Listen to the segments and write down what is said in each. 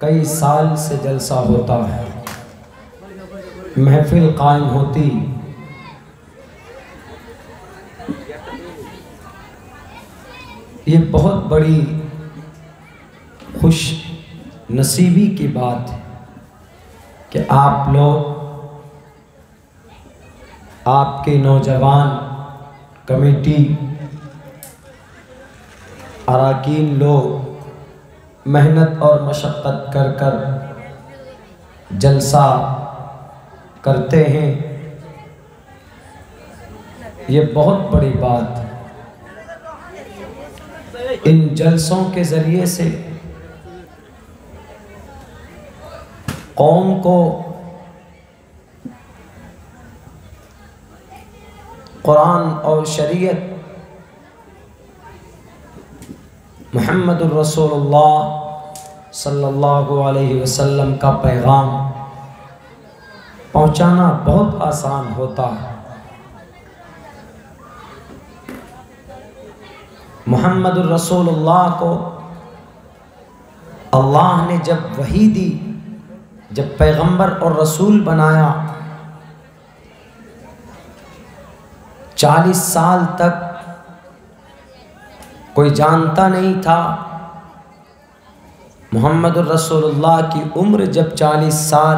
کئی سال سے جلسہ ہوتا ہے، محفل قائم ہوتی، یہ بہت بڑی خوش نصیبی کی بات ہے کہ آپ لوگ، آپ کے نوجوان کمیٹی اراکین لوگ محنت اور مشقت کر کر جلسہ کرتے ہیں، یہ بہت بڑی بات ہے۔ ان جلسوں کے ذریعے سے قوم کو قرآن اور شریعت محمد الرسول اللہ صلی اللہ علیہ وسلم کا پیغام پہنچانا بہت آسان ہوتا ہے۔ محمد الرسول اللہ کو اللہ نے جب وحی دی، جب پیغمبر اور رسول بنایا، 40 سال تک کوئی جانتا نہیں تھا۔ محمد الرسول اللہ کی عمر جب 40 سال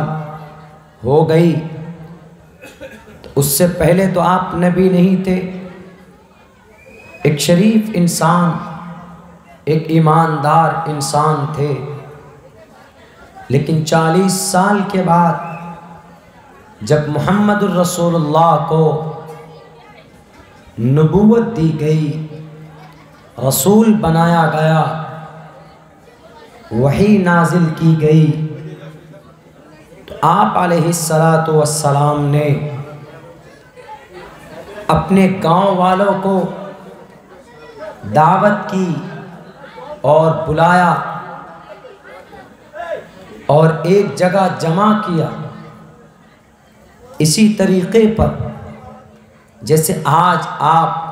ہو گئی تو اس سے پہلے تو آپ نبی نہیں تھے، ایک شریف انسان، ایک ایماندار انسان تھے، لیکن 40 سال کے بعد جب محمد الرسول اللہ کو نبوت دی گئی، رسول بنایا گیا، وحی نازل کی گئی، تو آپ علیہ السلام نے اپنے گاؤں والوں کو دعوت کی اور بلایا اور ایک جگہ جمع کیا، اسی طریقے پر جیسے آج آپ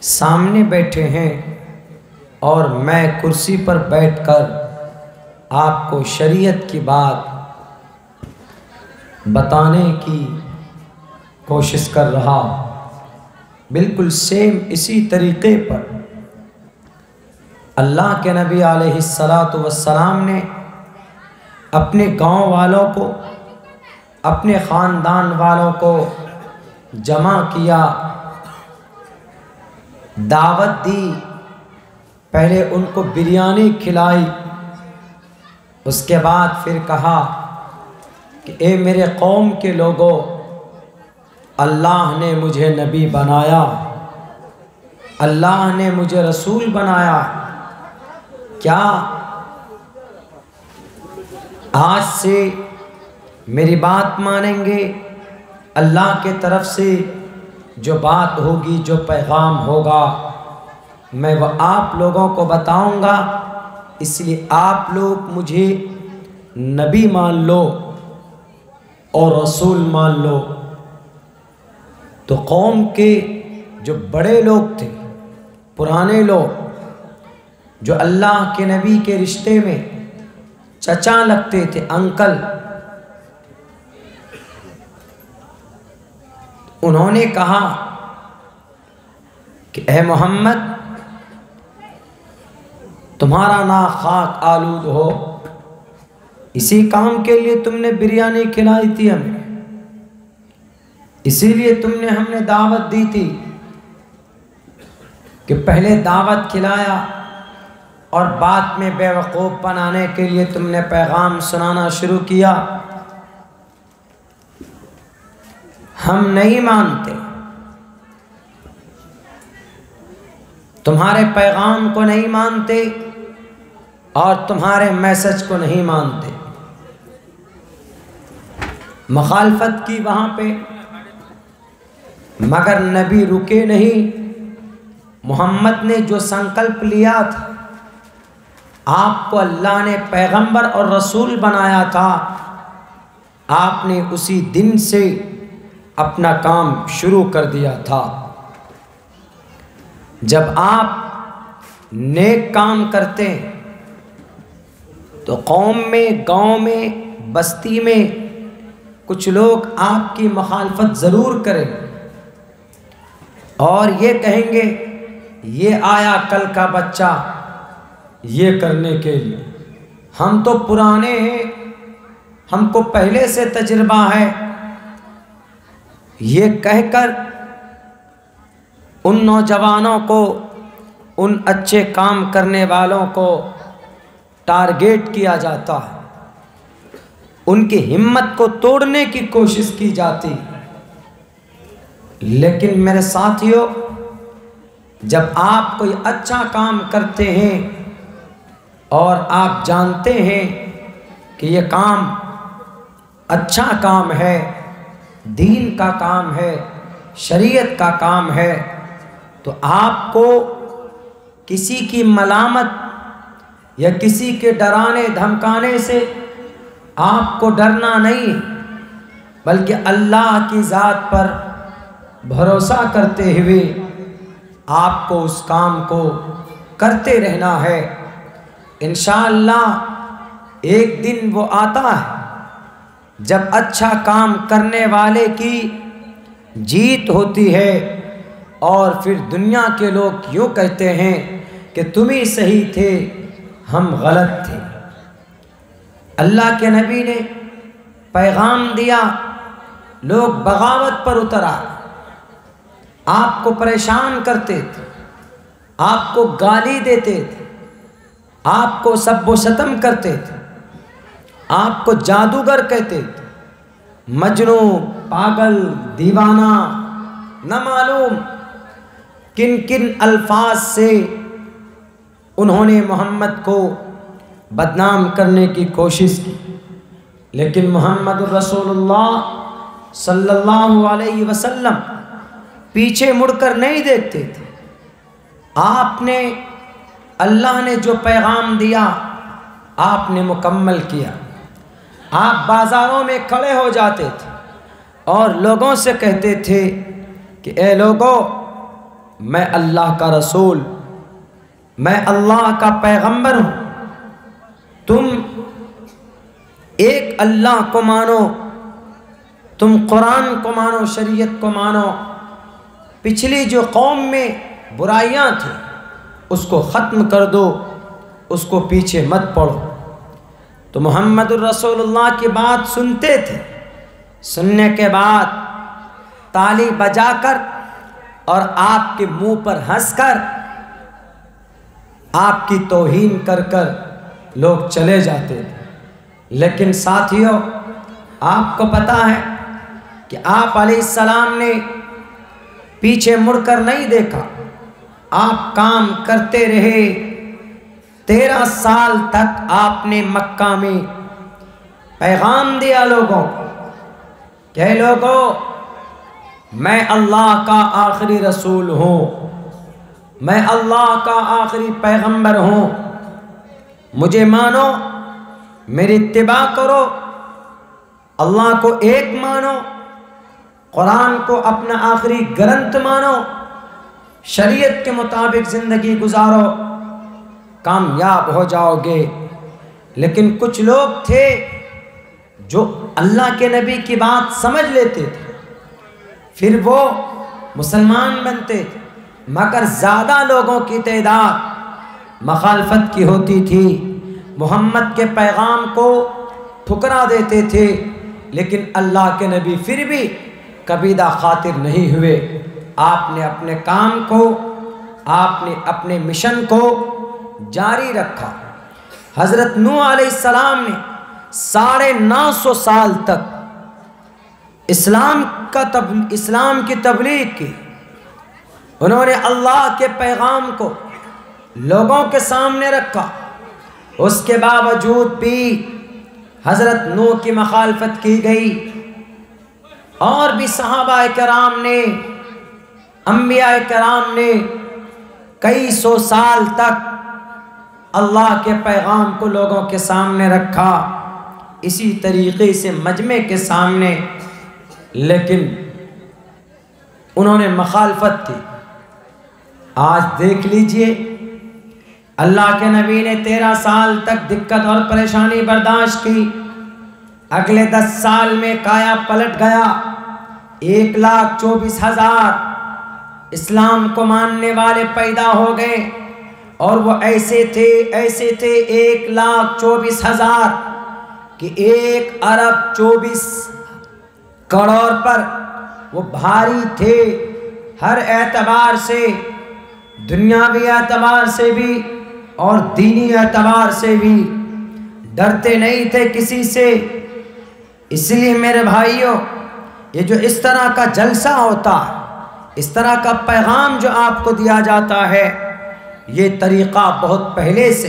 سامنے بیٹھے ہیں اور میں کرسی پر بیٹھ کر آپ کو شریعت کی بات بتانے کی کوشش کر رہا، بالکل سیم اسی طریقے پر اللہ کے نبی علیہ السلام نے اپنے گاؤں والوں کو، اپنے خاندان والوں کو جمع کیا، دعوت دی، پہلے ان کو بریانی کھلائی، اس کے بعد پھر کہا کہ اے میرے قوم کے لوگوں، اللہ نے مجھے نبی بنایا، اللہ نے مجھے رسول بنایا، کیا آج سے میری بات مانیں گے؟ اللہ کے طرف سے جو بات ہوگی، جو پیغام ہوگا، میں وہ آپ لوگوں کو بتاؤں گا، اس لیے آپ لوگ مجھے نبی مان لو اور رسول مان لو۔ تو قوم کے جو بڑے لوگ تھے، پرانے لوگ، جو اللہ کے نبی کے رشتے میں چچا لگتے تھے، انکل، انہوں نے کہا کہ اے محمد، تمہارا نا خاک آلود ہو، اسی کام کے لیے تم نے بریانی کھلائی تھی ہمیں، اسی لیے ہم نے دعوت دی تھی کہ پہلے دعوت کھلایا اور بعد میں بیوقوف بنانے کے لیے تم نے پیغام سنانا شروع کیا۔ ہم نہیں مانتے، تمہارے پیغام کو نہیں مانتے اور تمہارے میسج کو نہیں مانتے۔ مخالفت کی وہاں پہ، مگر نبی رکے نہیں۔ محمد نے جو سنکلپ لیا تھا، آپ کو اللہ نے پیغمبر اور رسول بنایا تھا، آپ نے اسی دن سے اپنا کام شروع کر دیا تھا۔ جب آپ نیک کام کرتے تو قوم میں، گاؤں میں، بستی میں کچھ لوگ آپ کی مخالفت ضرور کریں اور یہ کہیں گے یہ آیا کل کا بچہ یہ کرنے کے لیے، ہم تو پرانے ہیں، ہم کو پہلے سے تجربہ ہے۔ یہ کہہ کر ان نوجوانوں کو، ان اچھے کام کرنے والوں کو ٹارگیٹ کیا جاتا ہے، ان کی ہمت کو توڑنے کی کوشش کی جاتی۔ لیکن میرے ساتھیوں، جب آپ کوئی اچھا کام کرتے ہیں اور آپ جانتے ہیں کہ یہ کام اچھا کام ہے، دین کا کام ہے، شریعت کا کام ہے، تو آپ کو کسی کی ملامت یا کسی کے ڈرانے دھمکانے سے آپ کو ڈرنا نہیں، بلکہ اللہ کی ذات پر بھروسہ کرتے ہوئے آپ کو اس کام کو کرتے رہنا ہے۔ انشاءاللہ ایک دن وہ آتا ہے جب اچھا کام کرنے والے کی جیت ہوتی ہے اور پھر دنیا کے لوگ یوں کہتے ہیں کہ تم ہی صحیح تھے، ہم غلط تھے۔ اللہ کے نبی نے پیغام دیا، لوگ بغاوت پر اتر آئے، آپ کو پریشان کرتے تھے، آپ کو گالی دیتے تھے، آپ کو سب و شتم کرتے تھے، آپ کو جادوگر کہتے تھے، مجنوں، پاگل، دیوانہ، نہ معلوم کن کن الفاظ سے انہوں نے محمد کو بدنام کرنے کی کوشش کی، لیکن محمد الرسول اللہ صلی اللہ علیہ وسلم پیچھے مڑ کر نہیں دیکھتے تھے۔ آپ نے، اللہ نے جو پیغام دیا آپ نے مکمل کیا۔ آپ بازاروں میں کھڑے ہو جاتے تھے اور لوگوں سے کہتے تھے کہ اے لوگو، میں اللہ کا رسول، میں اللہ کا پیغمبر ہوں، تم ایک اللہ کو مانو، تم قرآن کو مانو، شریعت کو مانو، پچھلی جو قوم میں برائیاں تھیں اس کو ختم کر دو، اس کو پیچھے مت پڑو۔ تو محمد الرسول اللہ کی بات سنتے تھے، سننے کے بعد تالی بجا کر اور آپ کے منہ پر ہنس کر، آپ کی توہین کر کر لوگ چلے جاتے تھے۔ لیکن ساتھیوں، آپ کو پتہ ہے کہ آپ علیہ السلام نے پیچھے مڑ کر نہیں دیکھا، آپ کام کرتے رہے۔ 13 سال تک آپ نے مکہ میں پیغام دیا لوگوں کو کہ اے لوگوں، میں اللہ کا آخری رسول ہوں، میں اللہ کا آخری پیغمبر ہوں، مجھے مانو، میری اتباع کرو، اللہ کو ایک مانو، قرآن کو اپنا آخری گرنتھ مانو، شریعت کے مطابق زندگی گزارو، کامیاب ہو جاؤ گے۔ لیکن کچھ لوگ تھے جو اللہ کے نبی کی بات سمجھ لیتے تھے، پھر وہ مسلمان بنتے تھے، مگر زیادہ لوگوں کی تعداد مخالفت کی ہوتی تھی، محمد کے پیغام کو ٹھکرا دیتے تھے، لیکن اللہ کے نبی پھر بھی کبیدہ خاطر نہیں ہوئے۔ آپ نے اپنے کام کو، آپ نے اپنے مشن کو جاری رکھا۔ حضرت نوح علیہ السلام نے 950 سال تک اسلام کی تبلیغ کی، انہوں نے اللہ کے پیغام کو لوگوں کے سامنے رکھا۔ اس کے باوجود بھی حضرت نوح کی مخالفت کی گئی، اور بھی صحابہ کرام نے، انبیاء کرام نے کئی سو سال تک اللہ کے پیغام کو لوگوں کے سامنے رکھا، اسی طریقے سے مجمع کے سامنے، لیکن انہوں نے مخالفت کی۔ آج دیکھ لیجئے، اللہ کے نبی نے 13 سال تک دقت اور پریشانی برداشت کی. اگلے 10 سال میں کایا پلٹ گیا. 1,24,000 اسلام کو ماننے والے پیدا ہو گئے، اور وہ ایسے تھے 1,24,000 کہ 1,24 کروڑ پر وہ بھاری تھے، ہر اعتبار سے، دنیاوی اعتبار سے بھی اور دینی اعتبار سے بھی. ڈرتے نہیں تھے کسی سے. اس لیے میرے بھائیوں، یہ جو اس طرح کا جلسہ ہوتا ہے، اس طرح کا پیغام جو آپ کو دیا جاتا ہے، یہ طریقہ بہت پہلے سے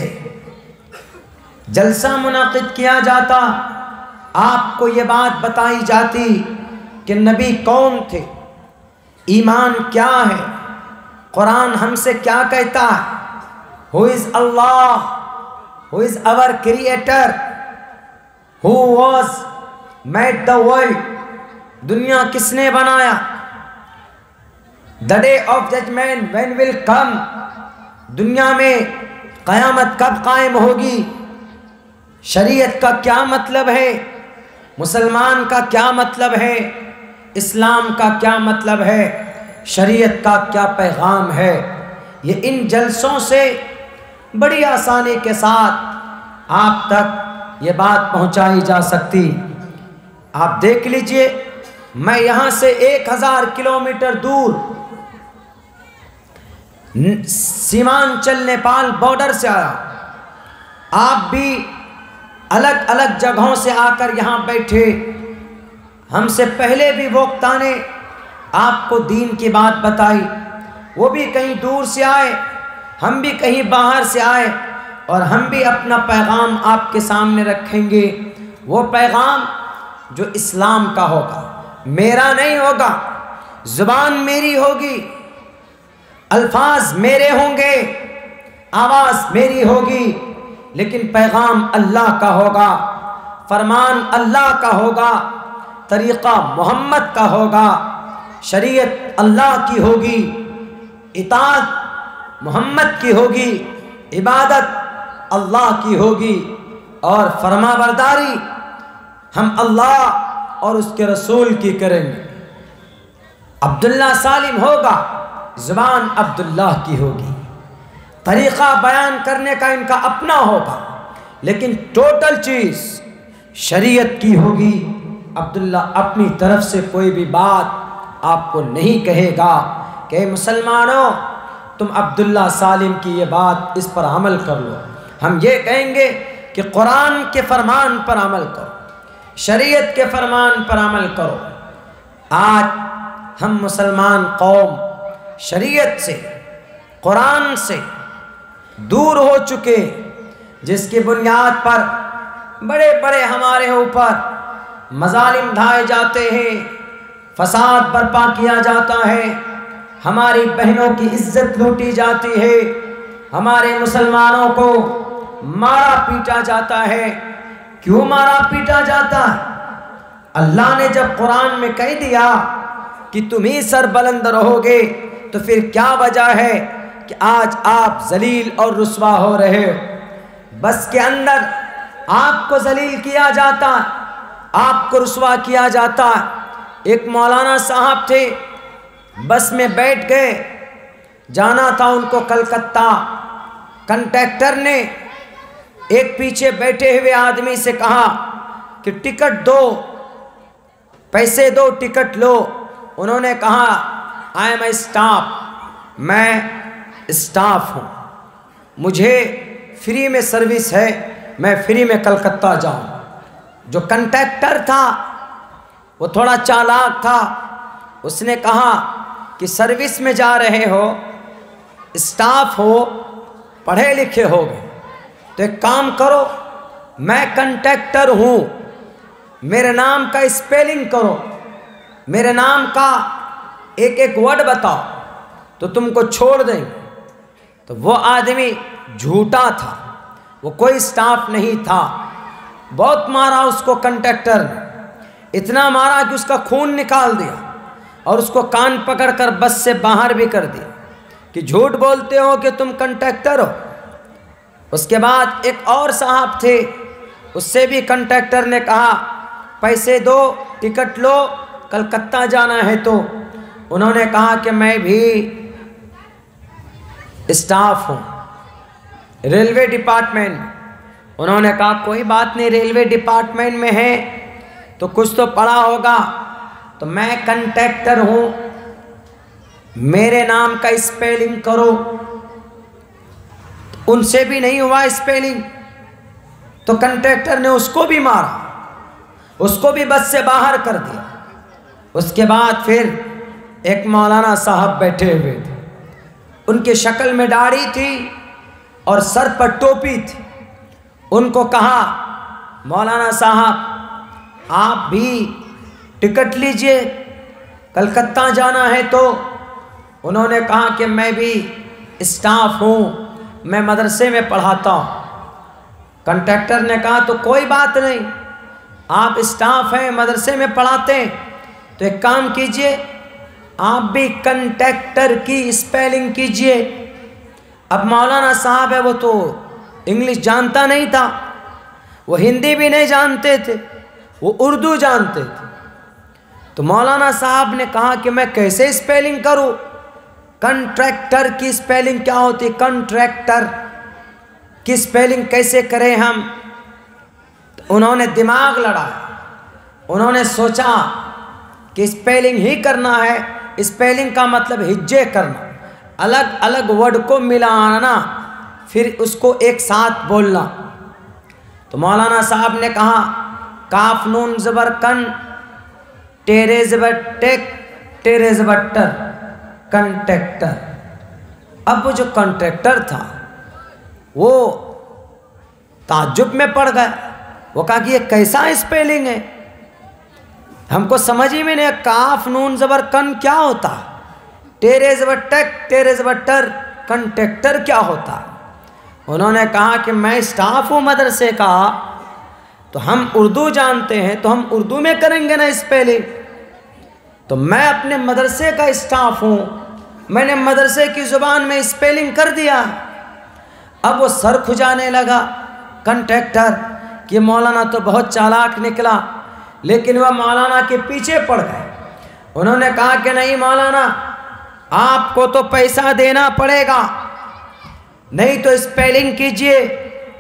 جلسہ منعقد کیا جاتا، آپ کو یہ بات بتائی جاتی کہ نبی کون تھے، ایمان کیا ہے، قرآن ہم سے کیا کہتا ہے. Who is Allah? Who is our creator? Who was made the world? دنیا کس نے بنایا؟ The day of judgment when will come? دنیا میں قیامت کب قائم ہوگی؟ شریعت کا کیا مطلب ہے؟ مسلمان کا کیا مطلب ہے؟ اسلام کا کیا مطلب ہے؟ شریعت کا کیا پیغام ہے؟ یہ ان جلسوں سے بڑی آسانی کے ساتھ آپ تک یہ بات پہنچائی جا سکتی. آپ دیکھ لیجئے، میں یہاں سے 1000 کلومیٹر دور سیمانچل نیپال بارڈر سے آیا. آپ بھی الگ الگ جگہوں سے آ کر یہاں بیٹھے. ہم سے پہلے بھی وقتاں نے آپ کو دین کی بات بتائی، وہ بھی کہیں دور سے آئے، ہم بھی کہیں باہر سے آئے، اور ہم بھی اپنا پیغام آپ کے سامنے رکھیں گے. وہ پیغام جو اسلام کا ہوگا، میرا نہیں ہوگا. زبان میری ہوگی، الفاظ میرے ہوں گے، آواز میری ہوگی، لیکن پیغام اللہ کا ہوگا، فرمان اللہ کا ہوگا، طریقہ محمد کا ہوگا، شریعت اللہ کی ہوگی، اطاعت محمد کی ہوگی، عبادت اللہ کی ہوگی، اور فرما برداری ہم اللہ اور اس کے رسول کی کریں گے. عبداللہ سالم ہوگا، زبان عبداللہ کی ہوگی، طریقہ بیان کرنے کا ان کا اپنا ہوگا، لیکن ٹوٹل چیز شریعت کی ہوگی. عبداللہ اپنی طرف سے کوئی بھی بات آپ کو نہیں کہے گا کہ مسلمانوں تم عبداللہ سالم کی یہ بات اس پر عمل کر لو. ہم یہ کہیں گے کہ قرآن کے فرمان پر عمل کرو، شریعت کے فرمان پر عمل کرو. آج ہم مسلمان قوم شریعت سے، قرآن سے دور ہو چکے، جس کی بنیاد پر بڑے بڑے ہمارے اوپر مظالم ڈھائے جاتے ہیں، فساد برپا کیا جاتا ہے، ہماری بہنوں کی عزت لوٹی جاتی ہے، ہمارے مسلمانوں کو مارا پیٹا جاتا ہے. کیوں مارا پیٹا جاتا ہے؟ اللہ نے جب قرآن میں کہہ دیا کہ تم ہی سر بلند رہو گے، تو پھر کیا وجہ ہے کہ آج آپ ذلیل اور رسوا ہو رہے ہو؟ بس کے اندر آپ کو ذلیل کیا جاتا، آپ کو رسوا کیا جاتا. ایک مولانا صاحب تھے، بس میں بیٹھ گئے، جانا تھا ان کو کلکتہ. کنڈکٹر نے ایک پیچھے بیٹھے ہوئے آدمی سے کہا کہ ٹکٹ دو، پیسے دو، ٹکٹ لو. انہوں نے کہا آئی ایم اے اسٹاف، میں اسٹاف ہوں، مجھے فری میں سروس ہے، میں فری میں کلکتہ جاؤں. جو کنڈکٹر تھا وہ تھوڑا چالاک تھا، اس نے کہا کہ سروس میں جا رہے ہو، اسٹاف ہو، پڑھے لکھے ہو گے، تو ایک کام کرو، میں کنڈکٹر ہوں، میرے نام کا اسپیلنگ کرو، میرے نام کا ایک ایک ورڈ بتاؤ تو تم کو چھوڑ دیں گے. تو وہ آدمی جھوٹا تھا، وہ کوئی اسٹاف نہیں تھا. بہت مارا اس کو کنڈکٹر نے، اتنا مارا کہ اس کا خون نکال دیا، اور اس کو کان پکڑ کر بس سے باہر بھی کر دیا کہ جھوٹ بولتے ہو کہ تم کنڈکٹر ہو. اس کے بعد ایک اور صاحب تھے، اس سے بھی کنٹریکٹر نے کہا پیسے دو، ٹکٹ لو، کلکتہ جانا ہے۔ تو انہوں نے کہا کہ میں بھی اسٹاف ہوں ریلوے ڈپارٹمنٹ۔ انہوں نے کہا کوئی بات نہیں، ریلوے ڈپارٹمنٹ میں ہے تو کچھ تو پڑھا ہوگا، تو میں کنٹریکٹر ہوں، میرے نام کا اسپیلنگ کرو۔ ان سے بھی نہیں ہوا اسپیلنگ، تو کنٹریکٹر نے اس کو بھی مارا، اس کو بھی بس سے باہر کر دیا۔ اس کے بعد پھر ایک مولانا صاحب بیٹھے ہوئے تھے، ان کی شکل میں داڑھی تھی اور سر پر ٹوپی تھی۔ ان کو کہا مولانا صاحب آپ بھی ٹکٹ لیجئے، کلکتہ جانا ہے۔ تو انہوں نے کہا کہ میں بھی اسٹاف ہوں، میں مدرسے میں پڑھاتا ہوں۔ کنٹریکٹر نے کہا تو کوئی بات نہیں، آپ اسٹاف ہیں، مدرسے میں پڑھاتے ہیں، تو ایک کام کیجئے، آپ بھی کنٹریکٹر کی اسپیلنگ کیجئے۔ اب مولانا صاحب ہے، وہ تو انگلش جانتا نہیں تھا، وہ ہندی بھی نہیں جانتے تھے، وہ اردو جانتے تھے۔ تو مولانا صاحب نے کہا کہ میں کیسے اسپیلنگ کروں، کنٹریکٹر کی اسپیلنگ کیا ہوتی، کنٹریکٹر کی اسپیلنگ کیسے کریں ہم؟ تو انہوں نے دماغ لڑایا، انہوں نے سوچا کہ اسپیلنگ ہی کرنا ہے۔ اسپیلنگ کا مطلب ہجے کرنا، الگ الگ ورڈ کو ملانا، پھر اس کو ایک ساتھ بولنا۔ تو مولانا صاحب نے کہا کاف نون زبر کن، ٹیرے زبر ٹیک، ٹیرے زبر ٹر، کنٹریکٹر۔ اب وہ جو کنٹریکٹر تھا وہ تعجب میں پڑ گیا، وہ کہا کہ یہ کیسا اسپیلنگ ہے، ہم کو سمجھ ہی میں نہیں، کاف نون زبر کن کیا ہوتا، ٹیرے زبر ٹیک، ٹیرے زبر ٹر، کنٹریکٹر کیا ہوتا۔ انہوں نے کہا کہ میں اسٹاف ہوں مدرسے کا، تو ہم اردو جانتے ہیں، تو ہم اردو میں کریں گے نا اسپیلنگ، تو میں اپنے مدرسے کا اسٹاف ہوں، میں نے مدرسے کی زبان میں اسپیلنگ کر دیا۔ اب وہ سر کھجانے لگا کنٹریکٹر کہ مولانا تو بہت چالاک نکلا، لیکن وہ مولانا کے پیچھے پڑ گئے۔ انہوں نے کہا کہ نہیں مولانا، آپ کو تو پیسہ دینا پڑے گا، نہیں تو اسپیلنگ کیجئے۔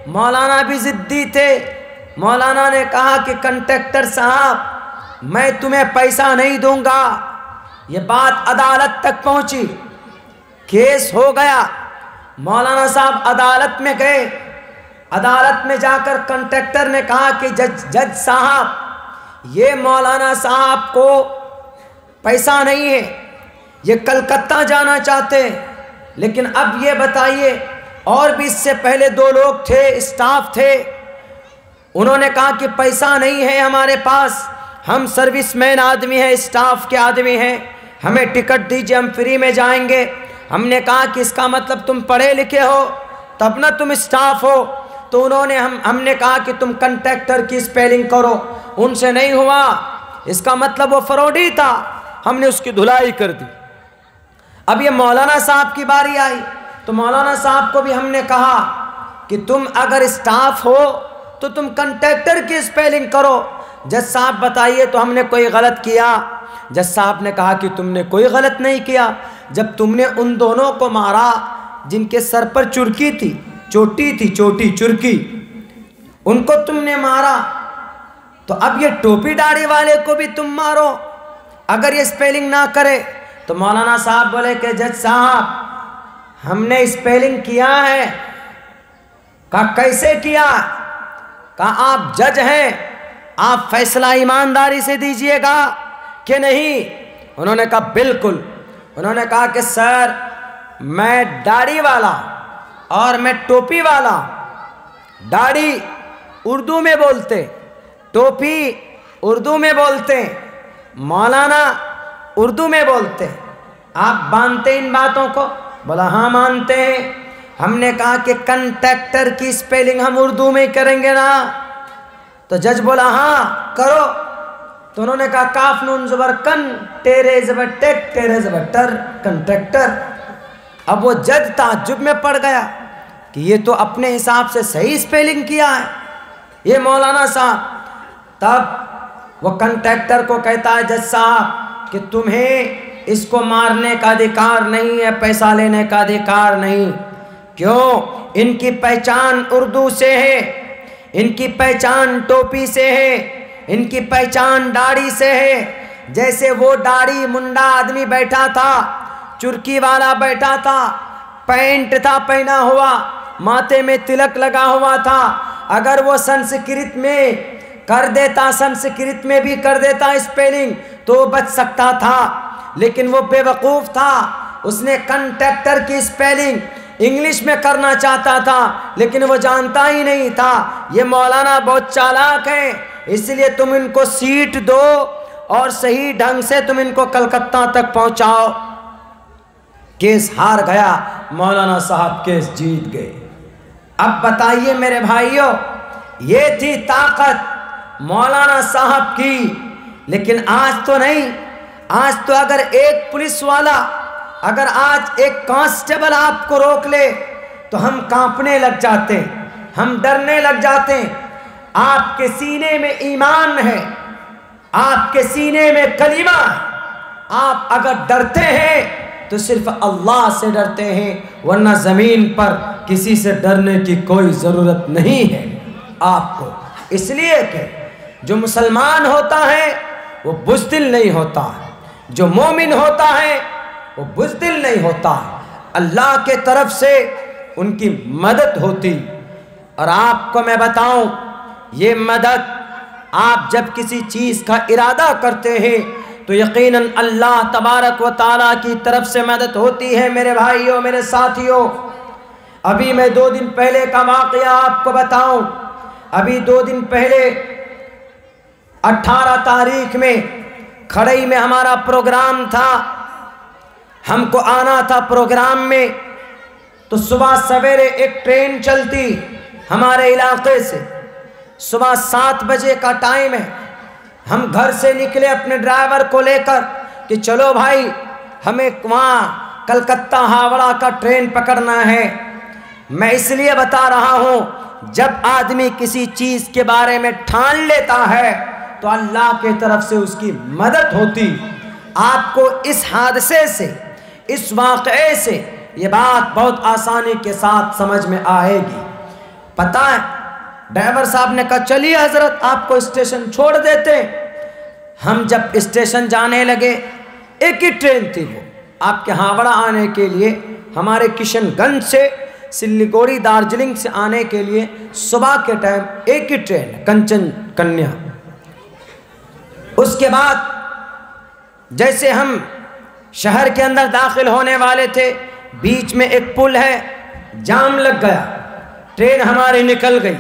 مولانا بھی ضدی تھے، مولانا نے کہا کہ کنٹریکٹر صاحب میں تمہیں پیسہ نہیں دوں گا۔ یہ بات عدالت تک پہنچی، کیس ہو گیا۔ مولانا صاحب عدالت میں گئے، عدالت میں جا کر کنٹریکٹر نے کہا کہ جج صاحب یہ مولانا صاحب کو پیسہ نہیں ہے، یہ کلکتہ جانا چاہتے ہیں، لیکن اب یہ بتائیے، اور بھی اس سے پہلے 2 لوگ تھے، اسٹاف تھے، انہوں نے کہا کہ پیسہ نہیں ہے ہمارے پاس، ہم سروس مین آدمی ہیں، اسٹاف کے آدمی ہیں، ہمیں ٹکٹ دیجئے، ہم فری میں جائیں گے۔ ہم نے کہا کہ اس کا مطلب تم پڑھے لکھے ہو تب نہ تم اسٹاف ہو۔ تو انہوں نے ہم نے کہا کہ تم کنٹریکٹر کی اسپیلنگ کرو، ان سے نہیں ہوا، اس کا مطلب وہ فراڈی تھا، ہم نے اس کی دھلائی کر دی۔ اب یہ مولانا صاحب کی باری آئی، تو مولانا صاحب کو بھی ہم نے کہا کہ تم اگر اسٹاف ہو تو تم کنٹریکٹر کی اسپیلنگ کرو۔ جج صاحب بتائیے تو ہم نے کوئی غلط کیا؟ جج صاحب نے کہا کہ تم نے کوئی غلط نہیں کیا، جب تم نے ان دونوں کو مارا جن کے سر پر چرکی تھی، چوٹی تھی، چوٹی چرکی، ان کو تم نے مارا، تو اب یہ ٹوپی داڑھی والے کو بھی تم مارو اگر یہ اسپیلنگ نہ کرے۔ تو مولانا صاحب بولے کہ جج صاحب ہم نے اسپیلنگ کیا ہے۔ کہا کیسے کیا؟ کہا آپ جج ہیں، آپ فیصلہ ایمانداری سے دیجئے گا کہ نہیں؟ انہوں نے کہا بالکل۔ انہوں نے کہا کہ سر میں داڑھی والا اور میں ٹوپی والا، داڑھی اردو میں بولتے، ٹوپی اردو میں بولتے، مولانا اردو میں بولتے، آپ مانتے ان باتوں کو؟ بولا ہاں مانتے ہیں۔ ہم نے کہا کہ کنٹریکٹر کی اسپیلنگ ہم اردو میں کریں گے نا؟ تو جج بولا ہاں کرو۔ تو انہوں نے کہا کاف نون زبر کن، ٹیرے زبر ٹیک، ٹیرے زبر ٹر، کنٹریکٹر۔ اب وہ جج تعجب میں پڑ گیا، کہ یہ تو اپنے حساب سے صحیح اسپیلنگ کیا ہے یہ مولانا صاحب۔ تب وہ کنٹریکٹر کو کہتا ہے جج صاحب کہ تمہیں اس کو مارنے کا ادھیکار نہیں ہے، پیسہ لینے کا ادھیکار نہیں۔ کیوں؟ ان کی پہچان اردو سے ہے، ان کی پہچان ٹوپی سے ہے، ان کی پہچان داڑھی سے ہے۔ جیسے وہ داڑھی منڈا آدمی بیٹھا تھا، چرکی والا بیٹھا تھا، پینٹ تھا پہنا ہوا، ماتھے میں تلک لگا ہوا تھا، اگر وہ سنسکرت میں کر دیتا، سنسکرت میں بھی کر دیتا اسپیلنگ تو وہ بچ سکتا تھا، لیکن وہ بے وقوف تھا۔ اس نے کنٹریکٹر کی اسپیلنگ انگلش میں کرنا چاہتا تھا لیکن وہ جانتا ہی نہیں تھا۔ یہ مولانا بہت چالاک ہیں، اس لیے تم ان کو سیٹ دو اور صحیح ڈھنگ سے تم ان کو کلکتہ تک پہنچاؤ۔ کیس ہار گیا، مولانا صاحب کیس جیت گئے۔ اب بتائیے میرے بھائیوں، یہ تھی طاقت مولانا صاحب کی، لیکن آج تو نہیں۔ آج تو اگر ایک پولیس والا، اگر آج ایک کانسٹیبل آپ کو روک لے تو ہم کانپنے لگ جاتے ہیں، ہم ڈرنے لگ جاتے ہیں۔ آپ کے سینے میں ایمان ہے، آپ کے سینے میں کلمہ ہے، آپ اگر ڈرتے ہیں تو صرف اللہ سے ڈرتے ہیں، ورنہ زمین پر کسی سے ڈرنے کی کوئی ضرورت نہیں ہے آپ کو۔ اس لیے کہ جو مسلمان ہوتا ہے وہ بزدل نہیں ہوتا، جو مومن ہوتا ہے وہ بزدل نہیں ہوتا، اللہ کے طرف سے ان کی مدد ہوتی۔ اور آپ کو میں بتاؤں، یہ مدد آپ جب کسی چیز کا ارادہ کرتے ہیں تو یقیناً اللہ تبارک و تعالیٰ کی طرف سے مدد ہوتی ہے۔ میرے بھائیوں، میرے ساتھیوں، ابھی میں 2 دن پہلے کا واقعہ آپ کو بتاؤں۔ ابھی 2 دن پہلے 18 تاریخ میں کھڑئی میں ہمارا پروگرام تھا، ہم کو آنا تھا پروگرام میں، تو صبح سویرے ایک ٹرین چلتی ہمارے علاقے سے، صبح 7 بجے کا ٹائم ہے۔ ہم گھر سے نکلے اپنے ڈرائیور کو لے کر کہ چلو بھائی ہمیں وہاں کلکتہ ہاوڑہ کا ٹرین پکڑنا ہے۔ میں اس لیے بتا رہا ہوں، جب آدمی کسی چیز کے بارے میں ٹھان لیتا ہے تو اللہ کے طرف سے اس کی مدد ہوتی۔ آپ کو اس حادثے سے، اس واقعے سے یہ بات بہت آسانی کے ساتھ سمجھ میں آئے گی۔ پتہ ہے ڈرائیور صاحب نے کہا چلیے حضرت آپ کو اسٹیشن چھوڑ دیتے۔ ہم جب اسٹیشن جانے لگے، ایک ہی ٹرین تھی، وہ آپ کے ہاوڑہ آنے کے لیے، ہمارے کشن گنج سے سلیگوڑی دارجلنگ سے آنے کے لیے صبح کے ٹائم ایک ہی ٹرین ہے، کنچن کنیا۔ اس کے بعد جیسے ہم شہر کے اندر داخل ہونے والے تھے، بیچ میں ایک پل ہے، جام لگ گیا، ٹرین ہماری نکل گئی۔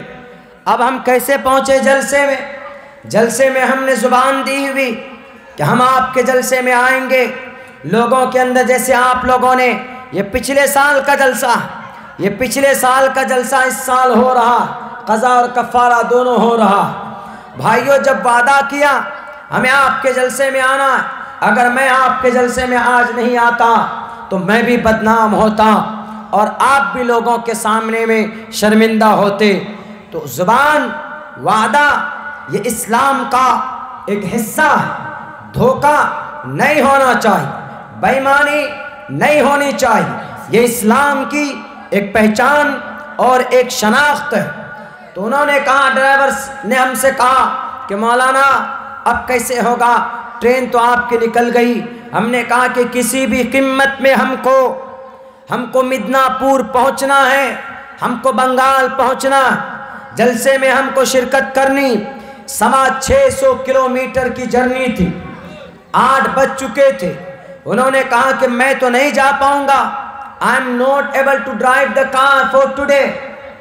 اب ہم کیسے پہنچے جلسے میں؟ جلسے میں ہم نے زبان دی ہوئی کہ ہم آپ کے جلسے میں آئیں گے۔ لوگوں کے اندر جیسے آپ لوگوں نے یہ پچھلے سال کا جلسہ، یہ پچھلے سال کا جلسہ اس سال ہو رہا، قضا اور کفارہ دونوں ہو رہا۔ بھائیوں، جب وعدہ کیا ہمیں آپ کے جلسے میں آنا، اگر میں آپ کے جلسے میں آج نہیں آتا تو میں بھی بدنام ہوتا اور آپ بھی لوگوں کے سامنے میں شرمندہ ہوتے۔ تو زبان، وعدہ، یہ اسلام کا ایک حصہ ہے۔ دھوکہ نہیں ہونا چاہیے، بے ایمانی نہیں ہونی چاہیے، یہ اسلام کی ایک پہچان اور ایک شناخت ہے۔ تو انہوں نے کہا، ڈرائیور نے ہم سے کہا کہ مولانا اب کیسے ہوگا، ٹرین تو آپ کی نکل گئی۔ ہم نے کہا کہ کسی بھی قیمت میں ہم کو مدنا پور پہنچنا ہے، ہم کو بنگال پہنچنا، جلسے میں ہم کو شرکت کرنی۔ 650 کلومیٹر کی جرنی تھی، 8 بج چکے تھے۔ انہوں نے کہا کہ میں تو نہیں جا پاؤں گا، I am not able to drive the car for today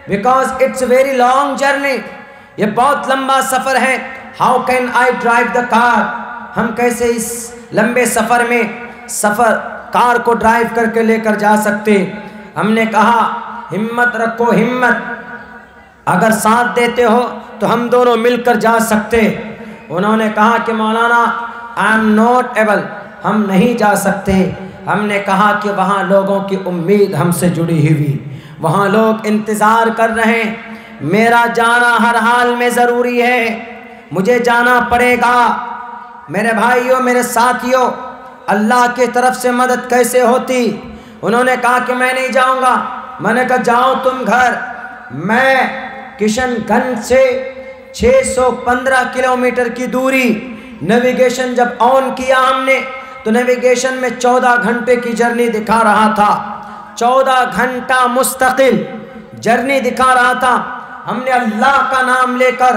because it's a very long journey. یہ بہت لمبا سفر ہے، how can I drive the car؟ ہم کیسے اس لمبے سفر میں کار کو ڈرائیو کر کے لے کر جا سکتے؟ ہم نے کہا ہمت رکھو، ہمت، اگر ساتھ دیتے ہو تو ہم دونوں مل کر جا سکتے۔ انہوں نے کہا کہ مولانا I am not able، ہم نہیں جا سکتے۔ ہم نے کہا کہ وہاں لوگوں کی امید ہم سے جڑی ہوئی، وہاں لوگ انتظار کر رہے ہیں. میرا جانا ہر حال میں ضروری ہے, مجھے جانا پڑے گا. میرے بھائیوں, میرے ساتھیوں, اللہ کی طرف سے مدد کیسے ہوتی؟ انہوں نے کہا کہ میں نہیں جاؤں گا. میں نے کہا جاؤ تم گھر. میں کشن گنج سے 615 کلومیٹر کی دوری, نیویگیشن جب آن کیا ہم نے تو نیویگیشن میں 14 گھنٹے کی جرنی دکھا رہا تھا. 14 گھنٹہ مستقل جرنی دکھا رہا تھا. ہم نے اللہ کا نام لے کر,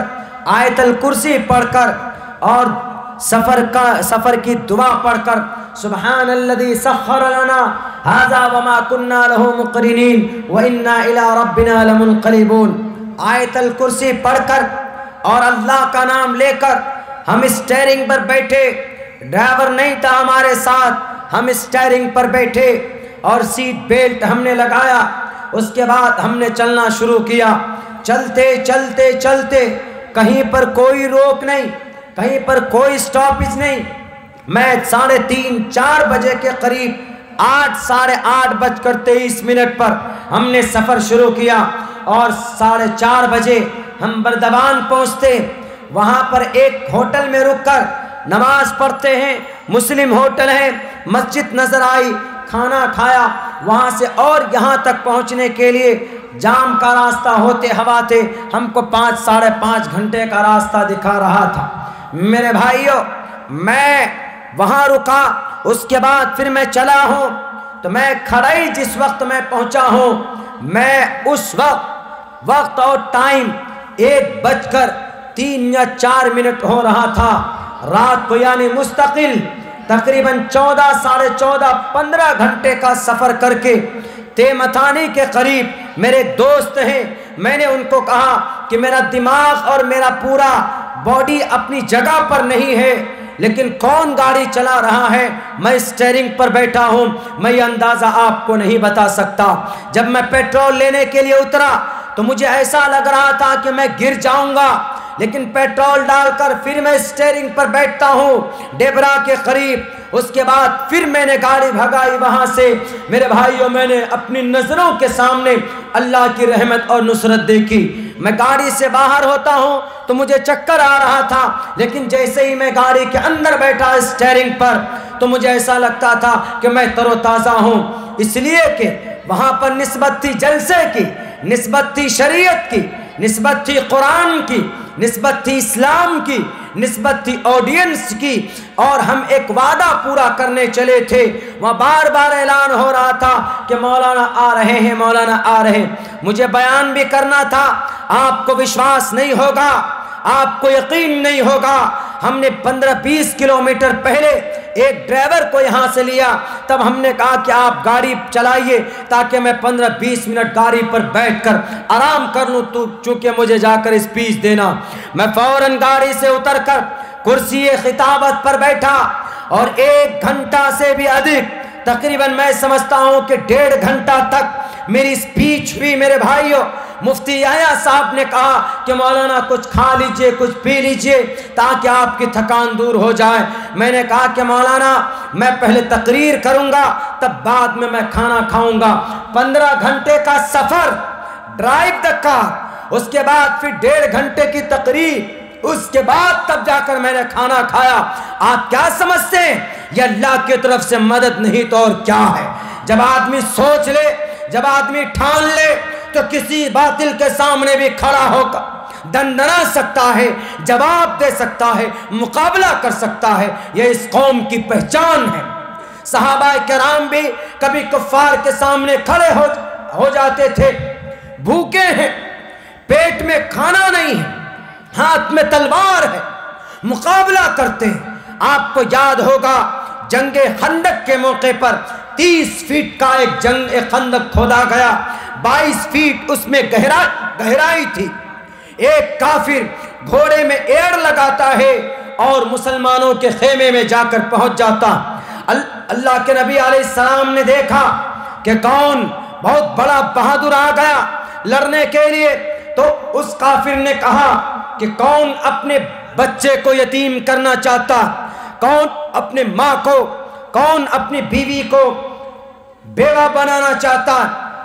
آیت الکرسی پڑھ کر اور سفر کی دعا پڑھ کر, سبحان الذی سخر لنا ھذا وما كنا له مقرنین وانا الی ربنا لمنقلبون, آیت الکرسی پڑھ کر اور اللہ کا نام لے کر ہم اسٹیئرنگ پر بیٹھے. ڈرائیور نہیں تھا ہمارے ساتھ, ہم اسٹیئرنگ پر بیٹھے اور سیٹ بیلٹ ہم نے لگایا. اس کے بعد ہم نے چلنا شروع کیا. چلتے چلتے چلتے کہیں پر کوئی روک نہیں, کہیں پر کوئی سٹاپیج نہیں. میں 3:30 4 بجے کے قریب 8:23 پر ہم نے سفر شروع کیا اور 4:30 بجے ہم بردوان پہنچتے. وہاں پر ایک ہوٹل میں رک کر نماز پڑھتے ہیں, مسلم ہوٹل ہے. مسجد نظر آئی, کھانا کھایا. وہاں سے اور یہاں تک پہنچنے کے لیے جام کا راستہ ہوتے ہواتے ہم کو 5 ساڑھے 5 گھنٹے کا راستہ دکھا رہا تھا. میرے بھائیوں, میں وہاں رکا. اس کے بعد پھر میں چلا ہوں تو میں کھڑائی جس وقت میں پہنچا ہوں, میں اس وقت اور ٹائم 1:03 یا 4 ہو رہا تھا رات کو. یعنی مستقل تقریباً 14 ساڑھے 14 15 گھنٹے کا سفر کر کے تیمتانی کے قریب میرے دوست ہیں. میں نے ان کو کہا کہ میرا دماغ اور میرا پورا باڈی اپنی جگہ پر نہیں ہے, لیکن کون گاڑی چلا رہا ہے؟ میں اسٹیئرنگ پر بیٹھا ہوں. میں یہ اندازہ آپ کو نہیں بتا سکتا. جب میں پیٹرول لینے کے لیے اترا تو مجھے ایسا لگ رہا تھا کہ میں گر جاؤں گا, لیکن پیٹرول ڈال کر پھر میں اسٹیئرنگ پر بیٹھتا ہوں ڈیبرا کے قریب. اس کے بعد پھر میں نے گاڑی بھگائی وہاں سے. میرے بھائیوں, میں نے اپنی نظروں کے سامنے اللہ کی رحمت اور نصرت دیکھی. میں گاڑی سے باہر ہوتا ہوں تو مجھے چکر آ رہا تھا, لیکن جیسے ہی میں گاڑی کے اندر بیٹھا اسٹیئرنگ پر تو مجھے ایسا لگتا تھا کہ میں تر و تازہ ہوں. اس لیے کہ وہاں پر نسبت تھی جلسے کی, نسبت تھی شریعت کی, نسبت تھی قرآن کی, نسبت تھی اسلام کی, نسبت تھی آڈینس کی, اور ہم ایک وعدہ پورا کرنے چلے تھے. وہاں بار بار اعلان ہو رہا تھا کہ مولانا آ رہے ہیں, مولانا آ رہے ہیں. مجھے بیان بھی کرنا تھا. آپ کو وشواس نہیں ہوگا, آپ کو یقین نہیں ہوگا. ہم نے 15-20 کلومیٹر پہلے ایک ڈرائیور کو یہاں سے لیا. تب ہم نے کہا کہ آپ گاڑی چلائیے تاکہ میں 15-20 منٹ گاڑی پر بیٹھ کر آرام کر لوں, تو چونکہ مجھے جا کر اسپیچ دینا. میں فوراً گاڑی سے اتر کر کرسی خطابت پر بیٹھا اور 1 گھنٹہ سے بھی ادھک, تقریباً میں سمجھتا ہوں کہ 1.5 گھنٹہ تک میری اسپیچ ہوئی. میرے بھائیوں, مفتی یحییٰ صاحب نے کہا کہ مولانا کچھ کھا لیجئے, کچھ پی لیجئے تاکہ آپ کی تھکان دور ہو جائے. میں نے کہا کہ مولانا میں پہلے تقریر کروں گا, تب بعد میں کھانا کھاؤں گا. 15 گھنٹے کا سفر, ڈرائیو دا کار, اس کے بعد پھر 1.5 گھنٹے کی تقریر, اس کے بعد تب جا کر میں نے کھانا کھایا. آپ کیا سمجھتے ہیں یہ اللہ کی طرف سے مدد نہیں تو اور کیا ہے؟ جب آدمی سوچ لے, جب آدمی ٹھان لے تو کسی باطل کے سامنے بھی کھڑا ہو کر دندنا سکتا ہے, جواب دے سکتا ہے, مقابلہ کر سکتا ہے. یہ اس قوم کی پہچان ہے. صحابہ کرام بھی کبھی کفار کے سامنے کھڑے ہو جاتے تھے. بھوکے ہیں, پیٹ میں کھانا نہیں ہے, ہاتھ میں تلوار ہے, مقابلہ کرتے ہیں. آپ کو یاد ہوگا جنگ خندق کے موقع پر 30 فیٹ کا ایک خندق کھودا گیا. 22 فیٹ اس میں گہرائی تھی. ایک کافر گھوڑے میں ایڑ لگاتا ہے اور مسلمانوں کے خیمے میں جا کر پہنچ جاتا. اللہ کے نبی علیہ السلام نے دیکھا کہ کون بہت بڑا بہادر آ گیا لڑنے کے لیے, تو اس کافر نے کہا کہ کون اپنے بچے کو یتیم کرنا چاہتا, کون اپنے ماں کو, کون اپنی بیوی کو بیوہ بنانا چاہتا.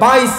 22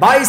22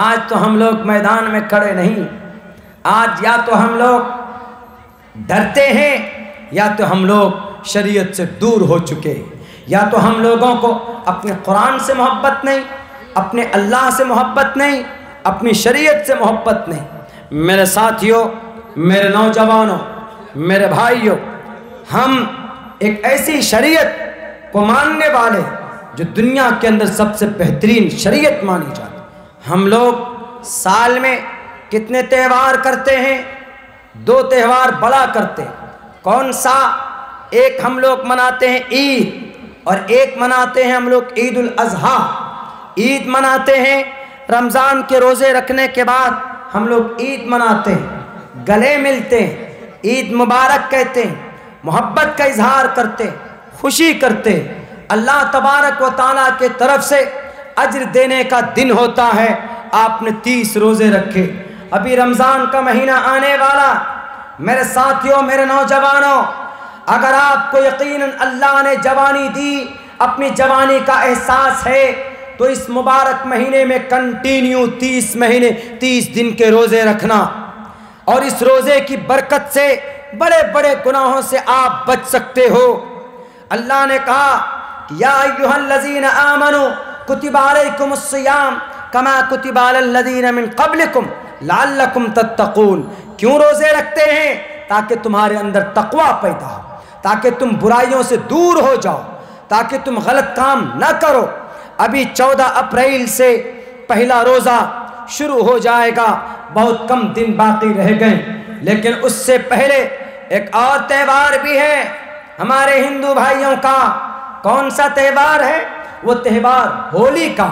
آج تو ہم لوگ میدان میں کھڑے نہیں، آج یا تو ہم لوگ ڈرتے ہیں یا تو ہم لوگ شریعت سے دور ہو چکے، یا تو ہم لوگوں کو اپنے قرآن سے محبت نہیں، اپنے اللہ سے محبت نہیں، اپنی شریعت سے محبت نہیں۔ میرے ساتھیوں، میرے نوجوانوں، میرے بھائیوں، ہم ایک ایسی شریعت کو ماننے والے جو دنیا کے اندر سب سے بہترین شریعت مانی جاتی۔ ہم لوگ سال میں کتنے تہوار کرتے ہیں؟ 2 تہوار بڑا کرتے ہیں۔ کون سا؟ ایک ہم لوگ مناتے ہیں عید، اور ایک مناتے ہیں ہم لوگ عید الاضحیٰ۔ عید مناتے ہیں رمضان کے روزے رکھنے کے بعد ہم لوگ عید مناتے ہیں، گلے ملتے ہیں، عید مبارک کہتے ہیں، محبت کا اظہار کرتے ہیں، خوشی کرتے ہیں۔ اللہ تبارک و تعالیٰ کے طرف سے اجر دینے کا دن ہوتا ہے۔ آپ نے 30 روزے رکھے، ابھی رمضان کا مہینہ آنے والا۔ میرے ساتھیوں، میرے نوجوانوں، اگر آپ کو یقیناً اللہ نے جوانی دی، اپنی جوانی کا احساس ہے، تو اس مبارک مہینے میں کنٹینیو 30 دن کے روزے رکھنا، اور اس روزے کی برکت سے بڑے بڑے گناہوں سے آپ بچ سکتے ہو۔ اللہ نے کہا کہ یا ایھا الذین آمنوا کتب علیکم الصیام کما کتب علی الذین من قبلکم لعلکم تتقون۔ کیوں روزے رکھتے ہیں؟ تاکہ تمہارے اندر تقوی پیدا ہو، تاکہ تم برائیوں سے دور ہو جاؤ، تاکہ تم غلط کام نہ کرو۔ ابھی 14 اپریل سے پہلا روزہ شروع ہو جائے گا، بہت کم دن باقی رہ گئے، لیکن اس سے پہلے ایک اور تہوار بھی ہے ہمارے ہندو بھائیوں کا۔ کون سا تہوار ہے؟ وہ تہوار ہولی کا۔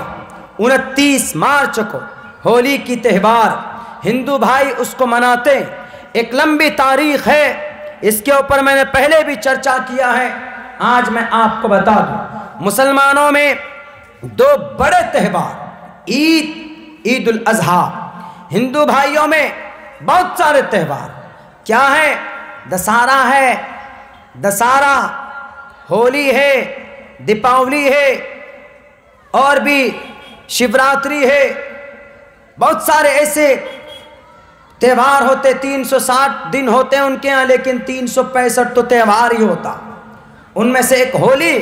29 مارچ کو ہولی کی تہوار ہندو بھائی اس کو مناتے ہیں۔ ایک لمبی تاریخ ہے، اس کے اوپر میں نے پہلے بھی چرچا کیا ہے، آج میں آپ کو بتا دوں۔ مسلمانوں میں 2 بڑے تہوار، عید الاضحیٰ، ہندو بھائیوں میں بہت سارے تہوار کیا ہیں؟ دسہرہ ہے، دسہرہ، ہولی ہے، دیپاولی ہے، اور بھی شیوراتری ہے، بہت سارے ایسے تہوار ہوتے۔ 360 دن ہوتے ہیں ان کے ہاں، لیکن 365 تو تہوار ہی ہوتا۔ ان میں سے ایک ہولی،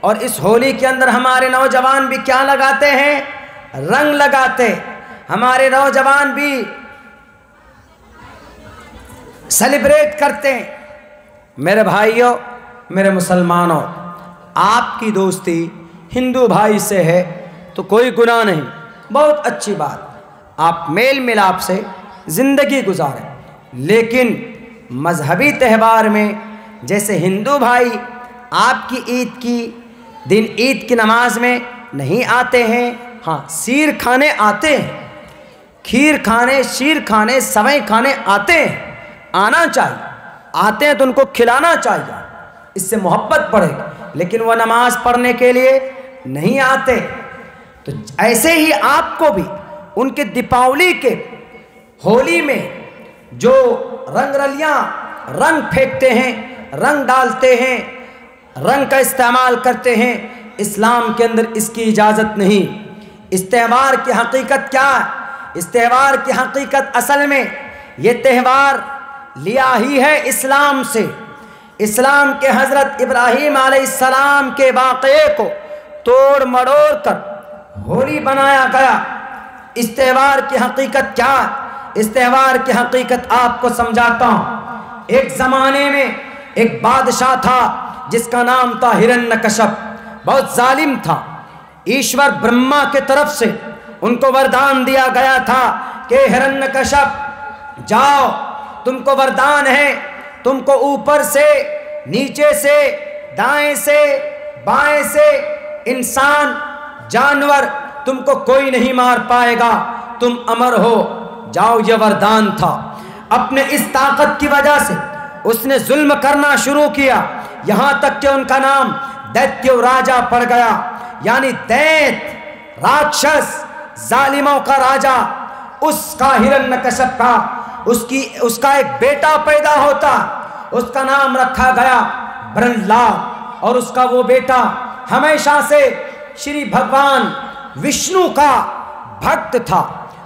اور اس ہولی کے اندر ہمارے نوجوان بھی کیا لگاتے ہیں؟ رنگ لگاتے۔ ہمارے نوجوان بھی سیلیبریٹ کرتے ہیں۔ میرے بھائیوں، میرے مسلمانوں، آپ کی دوستی ہندو بھائی سے ہے تو کوئی گناہ نہیں، بہت اچھی بات، آپ میل ملاپ سے زندگی گزاریں۔ لیکن مذہبی تہوار میں جیسے ہندو بھائی آپ کی عید کی دن عید کی نماز میں نہیں آتے ہیں، ہاں سیر کھانے آتے ہیں، کھیر کھانے، شیر کھانے، سوئیں کھانے آتے ہیں، آنا چاہیے، آتے ہیں تو ان کو کھلانا چاہیے، اس سے محبت بڑھے گی، لیکن وہ نماز پڑھنے کے لیے نہیں آتے۔ تو ایسے ہی آپ کو بھی ان کے دیپاولی کے، ہولی میں جو رنگ رلیاں، رنگ پھینکتے ہیں، رنگ ڈالتے ہیں، رنگ کا استعمال کرتے ہیں، اسلام کے اندر اس کی اجازت نہیں۔ اس تہوار کی حقیقت کیا ہے؟ اس تہوار کی حقیقت اصل میں یہ تہوار لیا ہی ہے اسلام سے۔ اسلام کے حضرت ابراہیم علیہ السلام کے واقعے کو توڑ مڑوڑ کر ہولی بنایا گیا۔ اس تہوار کی حقیقت کیا ہے؟ اس تہوار کی حقیقت آپ کو سمجھاتا ہوں۔ ایک زمانے میں ایک بادشاہ تھا جس کا نام تھا ہرنیہ، بہت ظالم تھا۔ ایشور برہما کے طرف سے ان کو وردان دیا گیا تھا کہ ہرنیہ، جاؤ، تم کو وردان ہے، تم کو اوپر سے، نیچے سے، دائیں سے، بائیں سے، انسان، جانور، تم کو کوئی نہیں مار پائے گا، تم امر ہو، جاؤ۔ یہ وردان تھا۔ اپنے اس طاقت کی وجہ سے اس نے ظلم کرنا شروع کیا، یہاں تک کہ ان کا نام دیتیو راجا پڑ گیا، یعنی دیت، راکشس، ظالموں کا راجا۔ اس کا ہرنیہ کا اس کا ایک بیٹا پیدا ہوتا، اس کا نام رکھا گیا برہلاد، اور اس کا وہ بیٹا ہمیشہ سے شری بھگوان وشنو کا بھکت تھا۔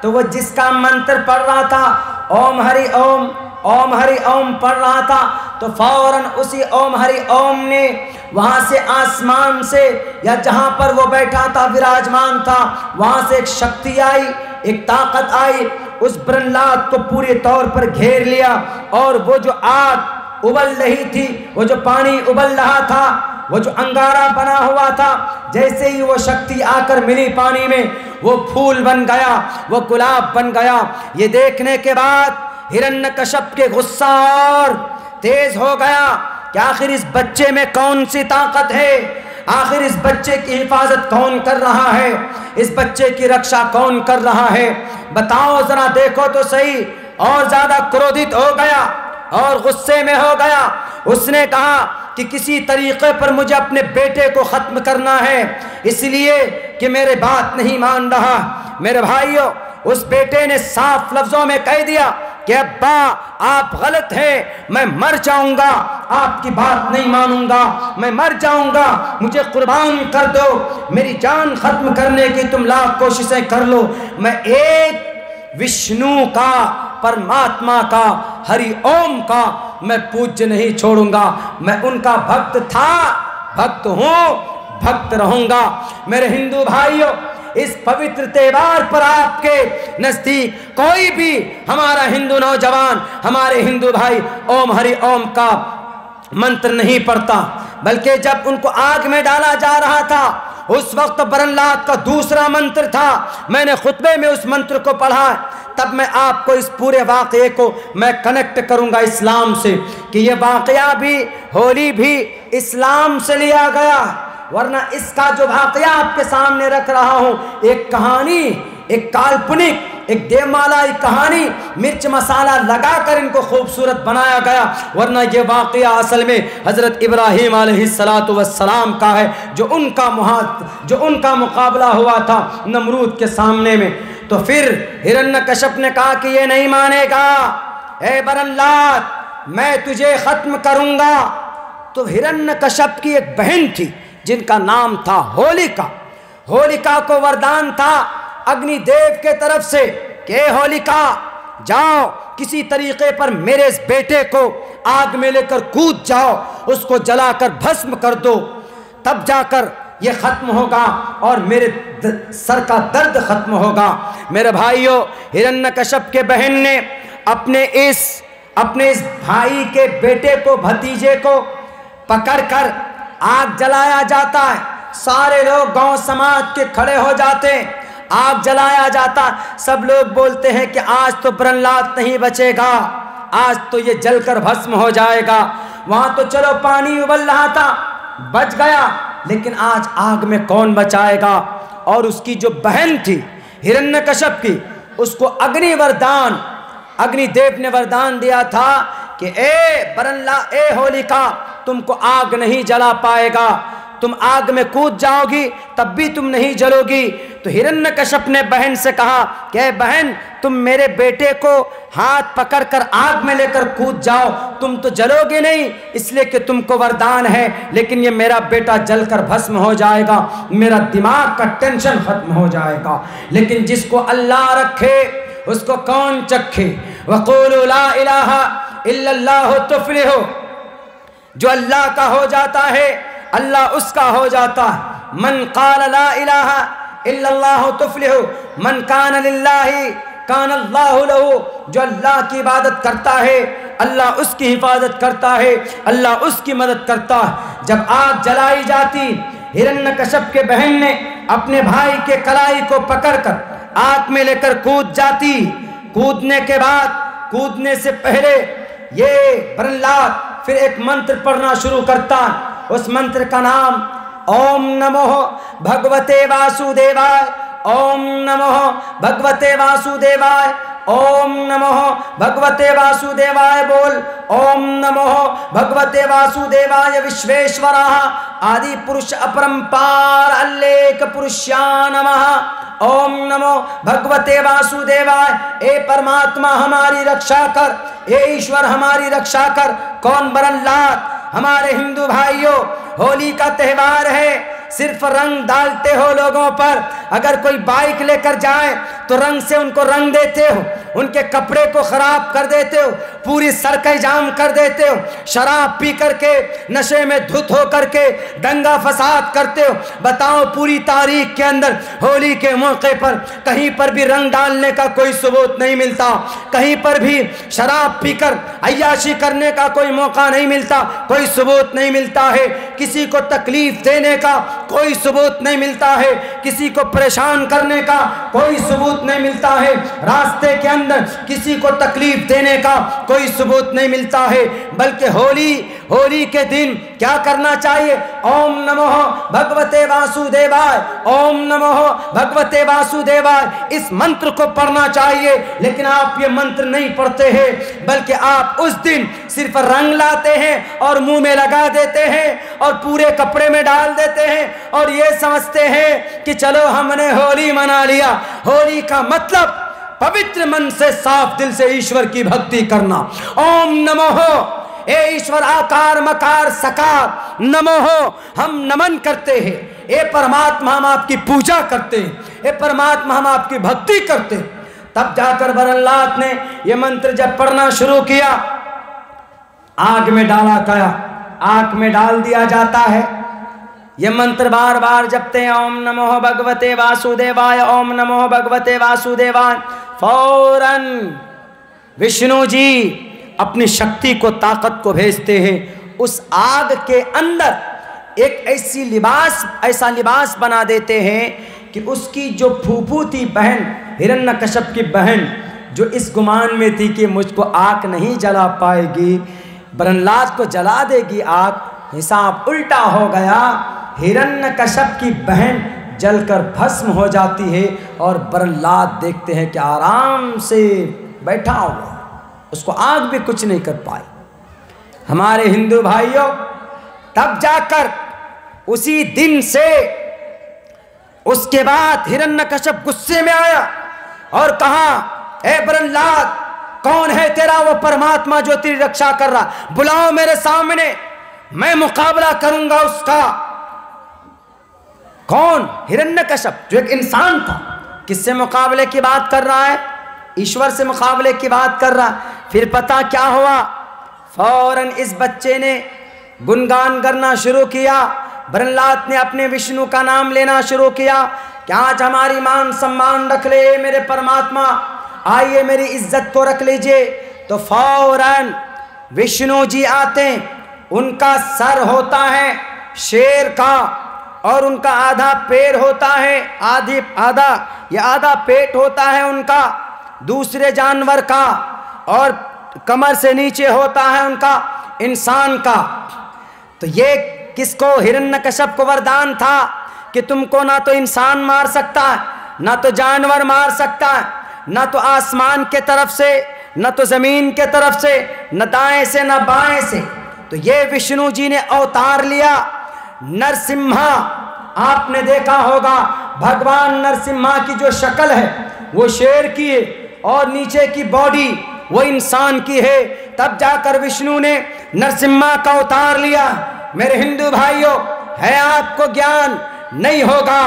تو وہ جس کا منتر پڑھ رہا تھا اوم ہری اوم اوم ہری اوم پڑھ رہا تھا، تو فوراً اسی اوم ہری اوم نے وہاں سے آسمان سے یا جہاں پر وہ بیٹھا تھا وراجمان تھا وہاں سے ایک شکتی آئی، ایک طاقت آئی، اس برنلات کو پورے طور پر گھیر لیا، اور وہ جو آگ ابل رہی تھی، وہ جو پانی ابل رہا تھا، وہ جو انگارہ بنا ہوا تھا، جیسے ہی وہ شکتی آ کر ملی پانی میں وہ پھول بن گیا، وہ گلاب بن گیا۔ یہ دیکھنے کے بعد ہرنیکشپ کے غصہ اور تیز ہو گیا کہ آخر اس بچے میں کون سی طاقت ہے، آخر اس بچے کی حفاظت کون کر رہا ہے، اس بچے کی رکشا کون کر رہا ہے، بتاؤ ذرا دیکھو تو صحیح۔ اور زیادہ کرودھت ہو گیا اور غصے میں ہو گیا، اس نے کہا کہ کسی طریقے پر مجھے اپنے بیٹے کو ختم کرنا ہے، اس لیے کہ میرے بات نہیں مان رہا۔ میرے بھائیوں، اس بیٹے نے صاف لفظوں میں کہہ دیا کہ ابا آپ غلط ہیں، میں مر جاؤں گا، آپ کی بات نہیں مانوں گا، میں مر جاؤں گا، مجھے قربان کر دو، میری جان ختم کرنے کی تم لاکھ کوششیں کر لو، میں ایک وشنو کا، پرماتما کا، ہری اوم کا میں پوجیہ نہیں چھوڑوں گا، میں ان کا بھکت تھا، بھکت ہوں، بھکت رہوں گا۔ میرے ہندو بھائیوں، اس پوتر تہوار پر آپ کے نزدیک کوئی بھی ہمارا ہندو نوجوان، ہمارے ہندو بھائی اوم ہری اوم کا منتر نہیں پڑھتا، بلکہ جب ان کو آگ میں ڈالا جا رہا تھا اس وقت برنلات کا دوسرا منتر تھا، میں نے خطبے میں اس منتر کو پڑھا، تب میں آپ کو اس پورے واقعے کو میں کنیکٹ کروں گا اسلام سے، کہ یہ واقعہ بھی، ہولی بھی اسلام سے لیا گیا، ورنہ اس کا جو واقعہ آپ کے سامنے رکھ رہا ہوں ایک کہانی، ایک کالپنک، ایک دیومالائی کہانی، مرچ مسالہ لگا کر ان کو خوبصورت بنایا گیا، ورنہ یہ واقعہ اصل میں حضرت ابراہیم علیہ السلام کا ہے، جو ان کا مقابلہ ہوا تھا نمرود کے سامنے میں۔ تو پھر ہرنیکشپ نے کہا کہ یہ نہیں مانے گا، اے برنلات میں تجھے ختم کروں گا۔ تو ہرنیکشپ کی ایک بہن تھی جن کا نام تھا ہولیکا، ہولیکا کو وردان تھا اگنی دیو کے طرف سے کہ اے ہولیکا جاؤ کسی طریقے پر میرے اس بیٹے کو آگ میں لے کر کود جاؤ، اس کو جلا کر بھسم کر دو، تب جا کر یہ ختم ہوگا اور میرے سر کا درد ختم ہوگا۔ میرے بھائیوں، ہرنیکشپ کے بہن نے اپنے اس بھائی کے بیٹے کو، بھتیجے کو پکڑ کر آگ جلایا جاتا ہے، سارے لوگ گاؤں سماج کے کھڑے ہو جاتے ہیں، آگ جلایا جاتا، سب لوگ بولتے ہیں کہ آج تو برنلات نہیں بچے گا، آج تو یہ جل کر بھسم ہو جائے گا۔ وہاں تو چلو پانی ابل رہا تھا، بچ گیا، لیکن آج آگ میں کون بچائے گا؟ اور اس کی جو بہن تھی ہرنیکشپ کی، اس کو اگنی دیو نے وردان دیا تھا کہ اے ہولیکا تم کو آگ نہیں جلا پائے گا، تم آگ میں کود جاؤ گی تب بھی تم نہیں جلو گی۔ تو ہرنیکشپ نے بہن سے کہا کہ اے بہن تم میرے بیٹے کو ہاتھ پکڑ کر آگ میں لے کر کود جاؤ، تم تو جلو گے نہیں اس لیے کہ تم کو وردان ہے، لیکن یہ میرا بیٹا جل کر بھسم ہو جائے گا، میرا دماغ کا ٹینشن ختم ہو جائے گا۔ لیکن جس کو اللہ رکھے اس کو کون چکھے؟ وَقُولُوا لَا إِلَٰهَ إِلَّا اللَّهُ تُفْلِحُ، جو اللہ کا ہو جاتا ہے اللہ اس کا ہو جاتا ہے۔ من قال لا الہ الا اللہ تفلح، من کان للہ کان اللہ لہ، جو اللہ کی عبادت کرتا ہے اللہ اس کی حفاظت کرتا ہے، اللہ اس کی مدد کرتا ہے۔ جب آگ جلائی جاتی، ہرنیکشپ کے بہن نے اپنے بھائی کے کلائی کو پکڑ کر آگ میں لے کر کود جاتی، کودنے کے بعد، کودنے سے پہلے یہ برنلات پھر ایک منتر پڑھنا شروع کرتا، اس منتر کا نام اوم نمو بھگوتے واسودیوائے، اوم نمو بھگوتے واسودیوائے، اوم نمو بھگوتے واسودیوائے بول، اوم نمو بھگوتے واسودیوائے وشویشورہ آدی پرش اپرمپار الیک پرشیا نمہ، اوم نمو بھگوتے واسودیوائے، اے پرماتما ہماری رکشا کر، اے ایشور ہماری رکشا کر۔ کون؟ برنلات۔ ہمارے ہندو بھائیوں، ہولی کا تہوار ہے، صرف رنگ ڈالتے ہو لوگوں پر. اگر کوئی بائک لے کر جائے تو رنگ سے ان کو رنگ دیتے ہو, ان کے کپڑے کو خراب کر دیتے ہو, پوری سڑکیں جام کر دیتے ہو, شراب پی کر کے نشے میں دھت ہو کر کے دنگا فساد کرتے ہو. بتاؤ پوری تاریخ کے اندر ہولی کے موقع پر کہیں پر بھی رنگ ڈالنے کا کوئی ثبوت نہیں ملتا, کہیں پر بھی شراب پی کر عیاشی کرنے کا کوئی موقع نہیں ملتا, کوئی ثبوت نہیں ملتا ہے. کسی کو تکلیف دینے کا کوئی ثبوت نہیں ملتا ہے, کسی کو پریشان کرنے کا کوئی ثبوت نہیں ملتا ہے, راستے کے اندر کسی کو تکلیف دینے کا کوئی ثبوت نہیں ملتا ہے. بلکہ ہولی کے دن کیا کرنا چاہیے؟ اوم نمو بھگوتے واسودیوائے, اوم نمو بھگوتے واسودیوائے, اس منتر کو پڑھنا چاہیے. لیکن آپ یہ منتر نہیں پڑھتے ہیں, بلکہ آپ اس دن صرف رنگ لاتے ہیں اور منہ میں لگا دیتے ہیں اور پورے کپڑے میں ڈال دیتے ہیں اور یہ سمجھتے ہیں کہ چلو ہم نے ہولی منا لیا. ہولی کا مطلب پوتر من سے صاف دل سے ایشور کی بھکتی کرنا. اوم نمو اے ایشور آکار مکار سکار نمو, ہم نمن کرتے ہیں, اے پرماتما ہم آپ کی پوجا کرتے ہیں, اے پرماتما ہم آپ کی بھکتی کرتے ہیں. تب جا کر برلات نے یہ منتر جب پڑھنا شروع کیا, آگ میں ڈالا گیا, آگ میں ڈال دیا جاتا ہے. یہ منتر بار بار جپتے ہیں, اوم نمو بھگوتے واسودیوائے, اوم نمو بھگوتے واسودیوائے. فوراً وشنو جی اپنی شکتی کو, طاقت کو بھیجتے ہیں. اس آگ کے اندر ایک ایسا لباس بنا دیتے ہیں کہ اس کی جو پھوپھو تھی بہن, ہرنیاکشپ کی بہن, جو اس گمان میں تھی کہ مجھ کو آگ نہیں جلا پائے گی, برہنلاد کو جلا دے گی آگ, حساب الٹا ہو گیا. ہرنیاکشپ کی بہن جل کر بھسم ہو جاتی ہے اور برہنلاد دیکھتے ہیں کہ آرام سے بیٹھا ہوا, اس کو آگ بھی کچھ نہیں کر پائی. ہمارے ہندو بھائیوں, تب جا کر اسی دن سے اس کے بعد ہرنیاکشپ غصے میں آیا اور کہا, اے برہنلاد کون ہے تیرا وہ پرماتما جو تیری رکشا کر رہا, بلاؤ میرے سامنے, میں مقابلہ کروں گا اس کا. کون؟ ہرنیاکشپ جو ایک انسان تھا. کس سے مقابلے کی بات کر رہا ہے؟ ایشور سے مقابلے کی بات کر رہا. پھر پتہ کیا ہوا؟ فوراً اس بچے نے گنگان کرنا شروع کیا. برہنلاد نے اپنے وشنو کا نام لینا شروع کیا کہ آج ہماری مان سمان رکھ لے میرے پرماتما, آئیے میری عزت کو رکھ لیجئے. تو فوراً وشنو جی آتے ہیں. ان کا سر ہوتا ہے شیر کا اور ان کا آدھا پیر ہوتا ہے, آدھا پیٹ ہوتا ہے ان کا دوسرے جانور کا, اور کمر سے نیچے ہوتا ہے ان کا انسان کا. تو یہ کس کو؟ ہرنیاکشپ کو وردان تھا کہ تم کو نہ تو انسان مار سکتا ہے, نہ تو جانور مار سکتا ہے, نہ تو آسمان کے طرف سے, نہ تو زمین کے طرف سے, نہ دائیں سے نہ بائیں سے. تو یہ وشنو جی نے اوتار لیا نرسمہا. آپ نے دیکھا ہوگا بھگوان نرسمہا کی جو شکل ہے وہ شیر کی ہے اور نیچے کی باڈی وہ انسان کی ہے. تب جا کر وشنو نے نرسمہا کا اوتار لیا. میرے ہندو بھائیوں, ہے آپ کو گیان نہیں ہوگا,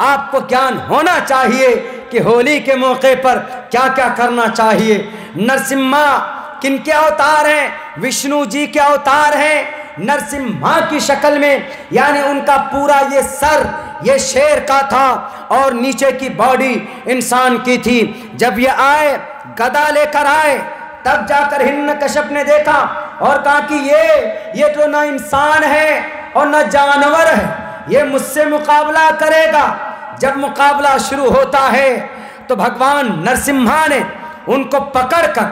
آپ کو گیان ہونا چاہیے کہ ہولی کے موقع پر کیا کیا کرنا چاہیے. نرسمہا کن کے اوتار ہیں؟ وشنو جی کے اوتار ہیں نرسمہا کی شکل میں, یعنی ان کا پورا یہ سر یہ شیر کا تھا اور نیچے کی باڈی انسان کی تھی. جب یہ آئے گدا لے کر آئے, تب جا کر ہرنیاکشپ نے دیکھا اور کہا کہ یہ تو نہ انسان ہے اور نہ جانور ہے, یہ مجھ سے مقابلہ کرے گا. جب مقابلہ شروع ہوتا ہے تو بھگوان نرسمہا نے ان کو پکڑ کر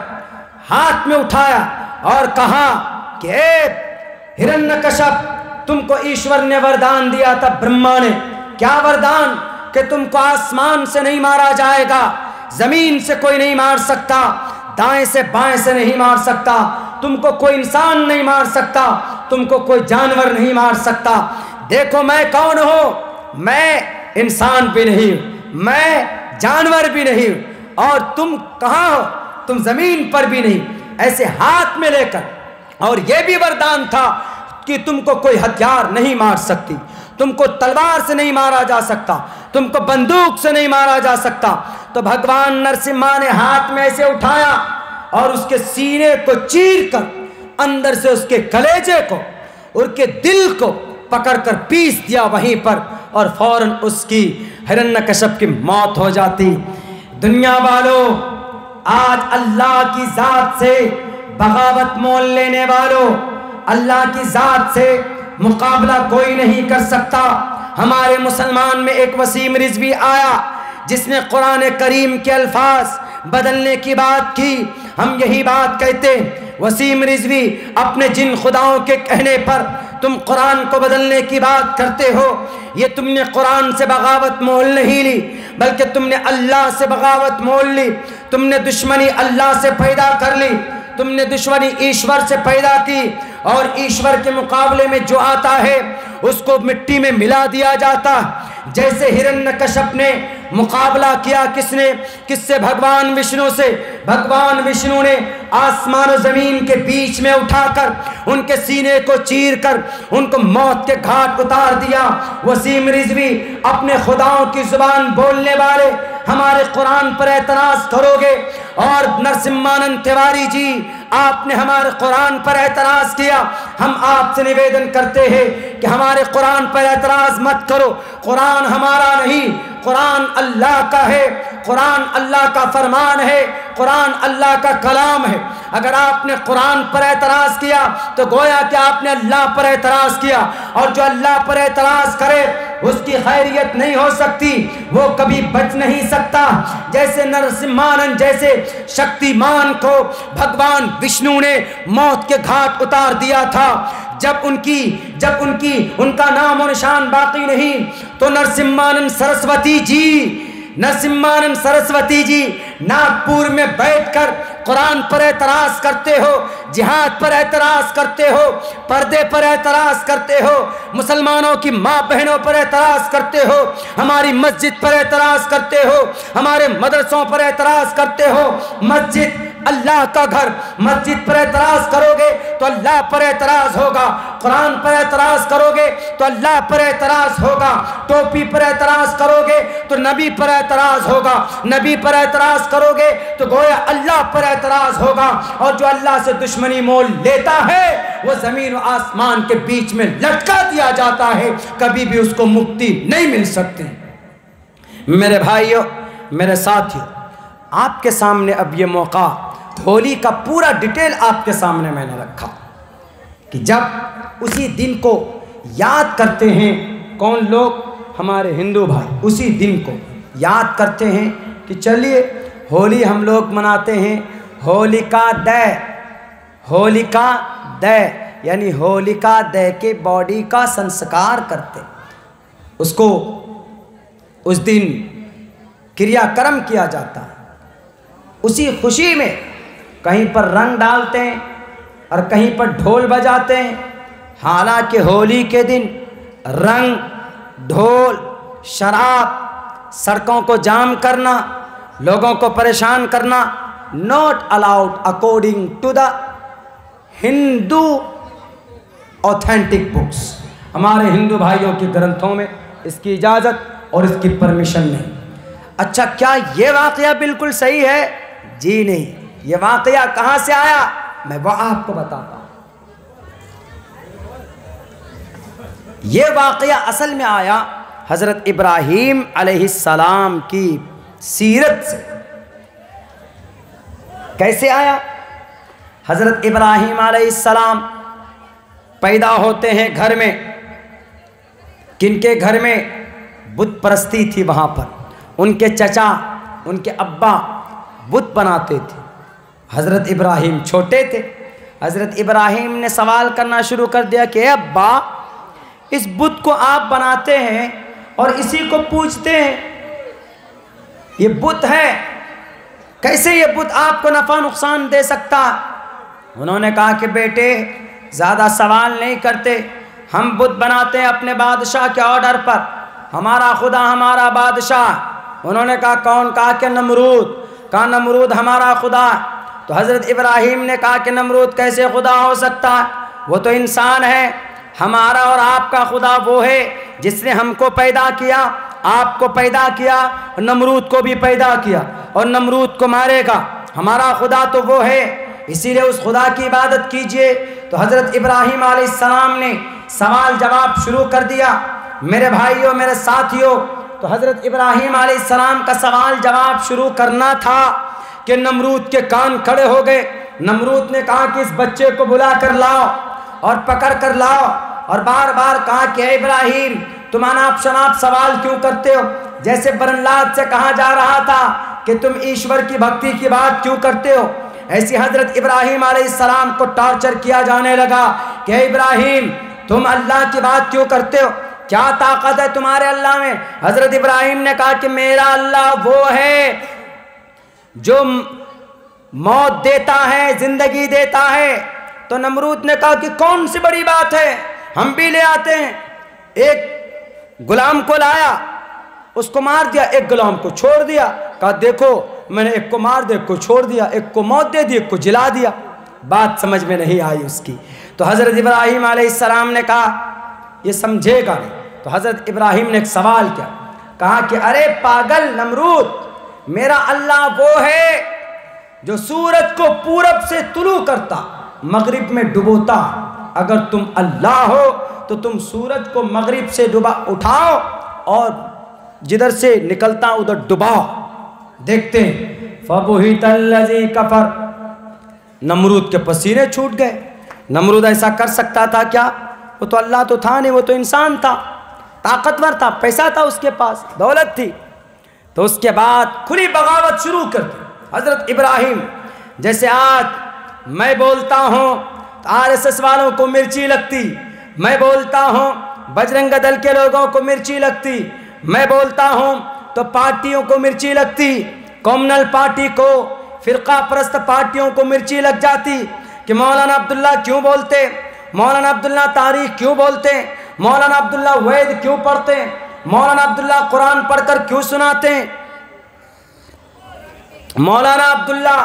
ہاتھ میں اٹھایا اور کہا کہ اے ہرنیاکشپ, تم کو ایشور نے وردان دیا تھا, برہما نے. کیا وردان؟ کہ تم کو آسمان سے نہیں مارا جائے گا, زمین سے کوئی نہیں مار سکتا, دائیں سے بائیں سے نہیں مار سکتا, تم کو کوئی انسان نہیں مار سکتا, تم کو کوئی جانور نہیں مار سکتا. دیکھو میں کون ہوں, میں انسان بھی نہیں ہوں, میں جانور بھی نہیں ہوں, اور تم کہاں ہو؟ تم زمین پر بھی نہیں. ایسے ہاتھ میں لے کر, اور یہ بھی وردان تھا کہ تم کو کوئی ہتھیار نہیں مار سکتی, تم کو تلوار سے نہیں مارا جا سکتا، تم کو بندوق سے نہیں مارا جا سکتا۔ تو بھگوان نرسمہا نے ہاتھ میں ایسے اٹھایا اور اس کے سینے کو چیر کر اندر سے اس کے کلیجے کو اور کے دل کو پکڑ کر پیس دیا وہیں پر، اور فوراً اس کی ہرنیاکشپ کی موت ہو جاتی۔ دنیا والوں، آج اللہ کی ذات سے بغاوت مول لینے والوں، اللہ کی ذات سے مقابلہ کوئی نہیں کر سکتا۔ ہمارے مسلمان میں ایک وسیم رضوی آیا جس نے قرآن کریم کے الفاظ بدلنے کی بات کی۔ ہم یہی بات کہتے ہیں، وسیم رضوی اپنے جن خداؤں کے کہنے پر تم قرآن کو بدلنے کی بات کرتے ہو، یہ تم نے قرآن سے بغاوت مول نہیں لی بلکہ تم نے اللہ سے بغاوت مول لی۔ تم نے دشمنی اللہ سے پیدا کر لی، تم نے دشمنی ایشور سے پیدا کی، اور ایشور کے مقابلے میں جو آتا ہے اس کو مٹی میں ملا دیا جاتا۔ جیسے ہرنیاکشپ نے مقابلہ کیا کس سے؟ بھگوان وشنو سے۔ بھگوان وشنو نے آسمان و زمین کے بیچ میں اٹھا کر ان کے سینے کو چیر کر ان کو موت کے گھاٹ اتار دیا۔ وسیم رضوی، اپنے خداؤں کی زبان بولنے والے، ہمارے قرآن پر اعتراض کرو گے؟ اور نرسمہانند تیواری جی، آپ نے ہمارے قرآن پر اعتراض کیا۔ ہم آپ سے نویدن کرتے ہیں کہ ہمارے قرآن پر اعتراض مت کرو۔ قرآن ہمارا نہیں، قرآن اللہ کا ہے، قرآن اللہ کا فرمان ہے، قرآن اللہ کا کلام ہے۔ اگر آپ نے قرآن پر اعتراض کیا تو گویا کہ آپ نے اللہ پر اعتراض کیا، اور جو اللہ پر اعتراض کرے اس کی خیریت نہیں ہو سکتی، وہ کبھی بچ نہیں سکتا۔ جیسے نرسمہانند جیسے شکتیمان کو بھگوان وشنو نے موت کے گھاٹ اتار دیا تھا، جب ان کا نام و نشان باقی نہیں، تو نرسمہانند سرسوتی جی ناگپور میں بیٹھ کر قرآن پر اعتراض کرتے ہو، جہاد پر اعتراض کرتے ہو، پردے پر اعتراض کرتے ہو، مسلمانوں کی ماں بہنوں پر اعتراض کرتے ہو، ہماری مسجد پر اعتراض کرتے ہو، ہمارے مدرسوں پر اعتراض کرتے ہو۔ مسجد اللہ کا گھر، مسجد پر اعتراض کرو گے تو اللہ پر اعتراض ہوگا، قرآن پر اعتراض کرو گے تو اللہ پر اعتراض ہوگا، ٹوپی پر اعتراض کرو گے تو نبی پر اعتراض ہوگا، نبی پر اعتراض کرو گے تو گویا اللہ پر اعتراض ہوگا، اور جو اللہ سے دشمنی مول لیتا ہے وہ زمین و آسمان کے بیچ میں لٹکا دیا جاتا ہے، کبھی بھی اس کو مکتی نہیں مل سکتی۔ میرے بھائیوں، میرے ساتھیوں، آپ کے سامنے اب یہ موقع، ہولی کا پورا ڈیٹیل آپ کے سامنے میں نے رکھا کہ جب اسی دن کو یاد کرتے ہیں کون لوگ؟ ہمارے ہندو بھائی اسی دن کو یاد کرتے ہیں کہ چلیے ہولی ہم لوگ مناتے ہیں، ہولیکا دے یعنی ہولیکا دے کے باڈی کا سنسکار کرتے، اس کو اس دن کریا کرم کیا جاتا ہے۔ اسی خوشی میں کہیں پر رنگ ڈالتے ہیں اور کہیں پر ڈھول بجاتے ہیں، حالانکہ ہولی کے دن رنگ، ڈھول، شراب، سڑکوں کو جام کرنا، لوگوں کو پریشان کرنا not allowed according to the Hindu authentic books۔ ہمارے ہندو بھائیوں کے گرنتھوں میں اس کی اجازت اور اس کی پرمیشن نہیں۔ اچھا، کیا یہ واقعہ بالکل صحیح ہے؟ جی نہیں۔ یہ واقعہ کہاں سے آیا میں وہ آپ کو بتاتا ہوں۔ یہ واقعہ اصل میں آیا حضرت ابراہیم علیہ السلام کی سیرت سے۔ کیسے آیا؟ حضرت ابراہیم علیہ السلام پیدا ہوتے ہیں گھر میں، کن کے گھر میں؟ بت پرستی تھی وہاں پر، ان کے چچا، ان کے ابا بت بناتے تھے۔ حضرت ابراہیم چھوٹے تھے، حضرت ابراہیم نے سوال کرنا شروع کر دیا کہ اے ابا، اس بت کو آپ بناتے ہیں اور اسی کو پوجتے ہیں، یہ بت ہے، کیسے یہ بت آپ کو نفع نقصان دے سکتا؟ انہوں نے کہا کہ بیٹے زیادہ سوال نہیں کرتے، ہم بت بناتے ہیں اپنے بادشاہ کے آرڈر پر، ہمارا خدا ہمارا بادشاہ۔ انہوں نے کہا کون؟ کہا کہ نمرود۔ کہا نمرود ہمارا خدا۔ تو حضرت ابراہیم نے کہا کہ نمرود کیسے خدا ہو سکتا ہے؟ وہ تو انسان ہے۔ ہمارا اور آپ کا خدا وہ ہے جس نے ہم کو پیدا کیا، آپ کو پیدا کیا، اور نمرود کو بھی پیدا کیا اور نمرود کو مارے گا۔ ہمارا خدا تو وہ ہے، اسی لیے اس خدا کی عبادت کیجئے۔ تو حضرت ابراہیم علیہ السلام نے سوال جواب شروع کر دیا۔ میرے بھائیوں، میرے ساتھیوں، تو حضرت ابراہیم علیہ السلام کا سوال جواب شروع کرنا تھا کہ نمرود کے کان کھڑے ہو گئے۔ نمرود نے کہا کہ اس بچے کو بلا کر لاؤ اور پکڑ کر لاؤ، اور بار بار کہا کہ اے ابراہیم تم اناپ شناپ سوال کیوں کرتے ہو؟ جیسے برنلاد سے کہا جا رہا تھا کہ تم ایشور کی بھکتی کی بات کیوں کرتے ہو، ایسی حضرت ابراہیم علیہ السلام کو ٹارچر کیا جانے لگا کہ اے ابراہیم تم اللہ کی بات کیوں کرتے ہو؟ کیا طاقت ہے تمہارے اللہ میں؟ حضرت ابراہیم نے کہا کہ میرا اللہ وہ ہے جو موت دیتا ہے، زندگی دیتا ہے۔ تو نمرود نے کہا کہ کون سی بڑی بات ہے، ہم بھی لے آتے ہیں۔ ایک غلام کو لایا، اس کو مار دیا، ایک غلام کو چھوڑ دیا۔ کہا دیکھو میں نے ایک کو مار دیا، ایک کو چھوڑ دیا، ایک کو موت دے دی، ایک کو جلا دیا۔ بات سمجھ میں نہیں آئی اس کی۔ تو حضرت ابراہیم علیہ السلام نے کہا یہ سمجھے گا نہیں۔ تو حضرت ابراہیم نے ایک سوال کیا، کہا کہ ارے پاگل نمرود، میرا اللہ وہ ہے جو سورج کو پورب سے طلوع کرتا، مغرب میں ڈبوتا۔ اگر تم اللہ ہو تو تم سورج کو مغرب سے اٹھاؤ اور جدھر سے نکلتا ادھر ڈباؤ۔ دیکھتے ہیں فَبُهِتَ الَّذِي كَفَرَ، نمرود کے پسینے چھوٹ گئے۔ نمرود ایسا کر سکتا تھا کیا؟ وہ تو اللہ تو تھا نہیں، وہ تو انسان تھا، طاقتور تھا، پیسہ تھا اس کے پاس، دولت تھی۔ تو اس کے بعد کھلی بغاوت شروع کر دی حضرت ابراہیم۔ جیسے آج میں بولتا ہوں تو RSS والوں کو مرچی لگتی، میں بولتا ہوں بجرنگ دل کے لوگوں کو مرچی لگتی، میں بولتا ہوں تو پارٹیوں کو مرچی لگتی، کمیونل پارٹی کو، فرقہ پرست پارٹیوں کو مرچی لگ جاتی کہ مولانا عبداللہ کیوں بولتے، مولانا عبداللہ تاریخ کیوں بولتے، مولانا عبداللہ وید کیوں پڑھتے، مولانا عبداللہ قرآن پڑھ کر کیوں سناتے، مولانا عبداللہ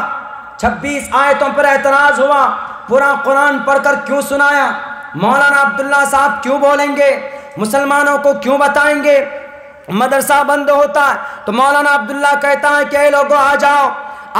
26 آیتوں پر اعتراض ہوا، پورا قرآن پڑھ کر کیوں سنایا، مولانا عبداللہ صاحب کیوں بولیں گے، مسلمانوں کو کیوں بتائیں گے مدرسہ بند ہوتا ہے؟ تو مولانا عبداللہ کہتا ہے کہ اے لوگوں آ جاؤ،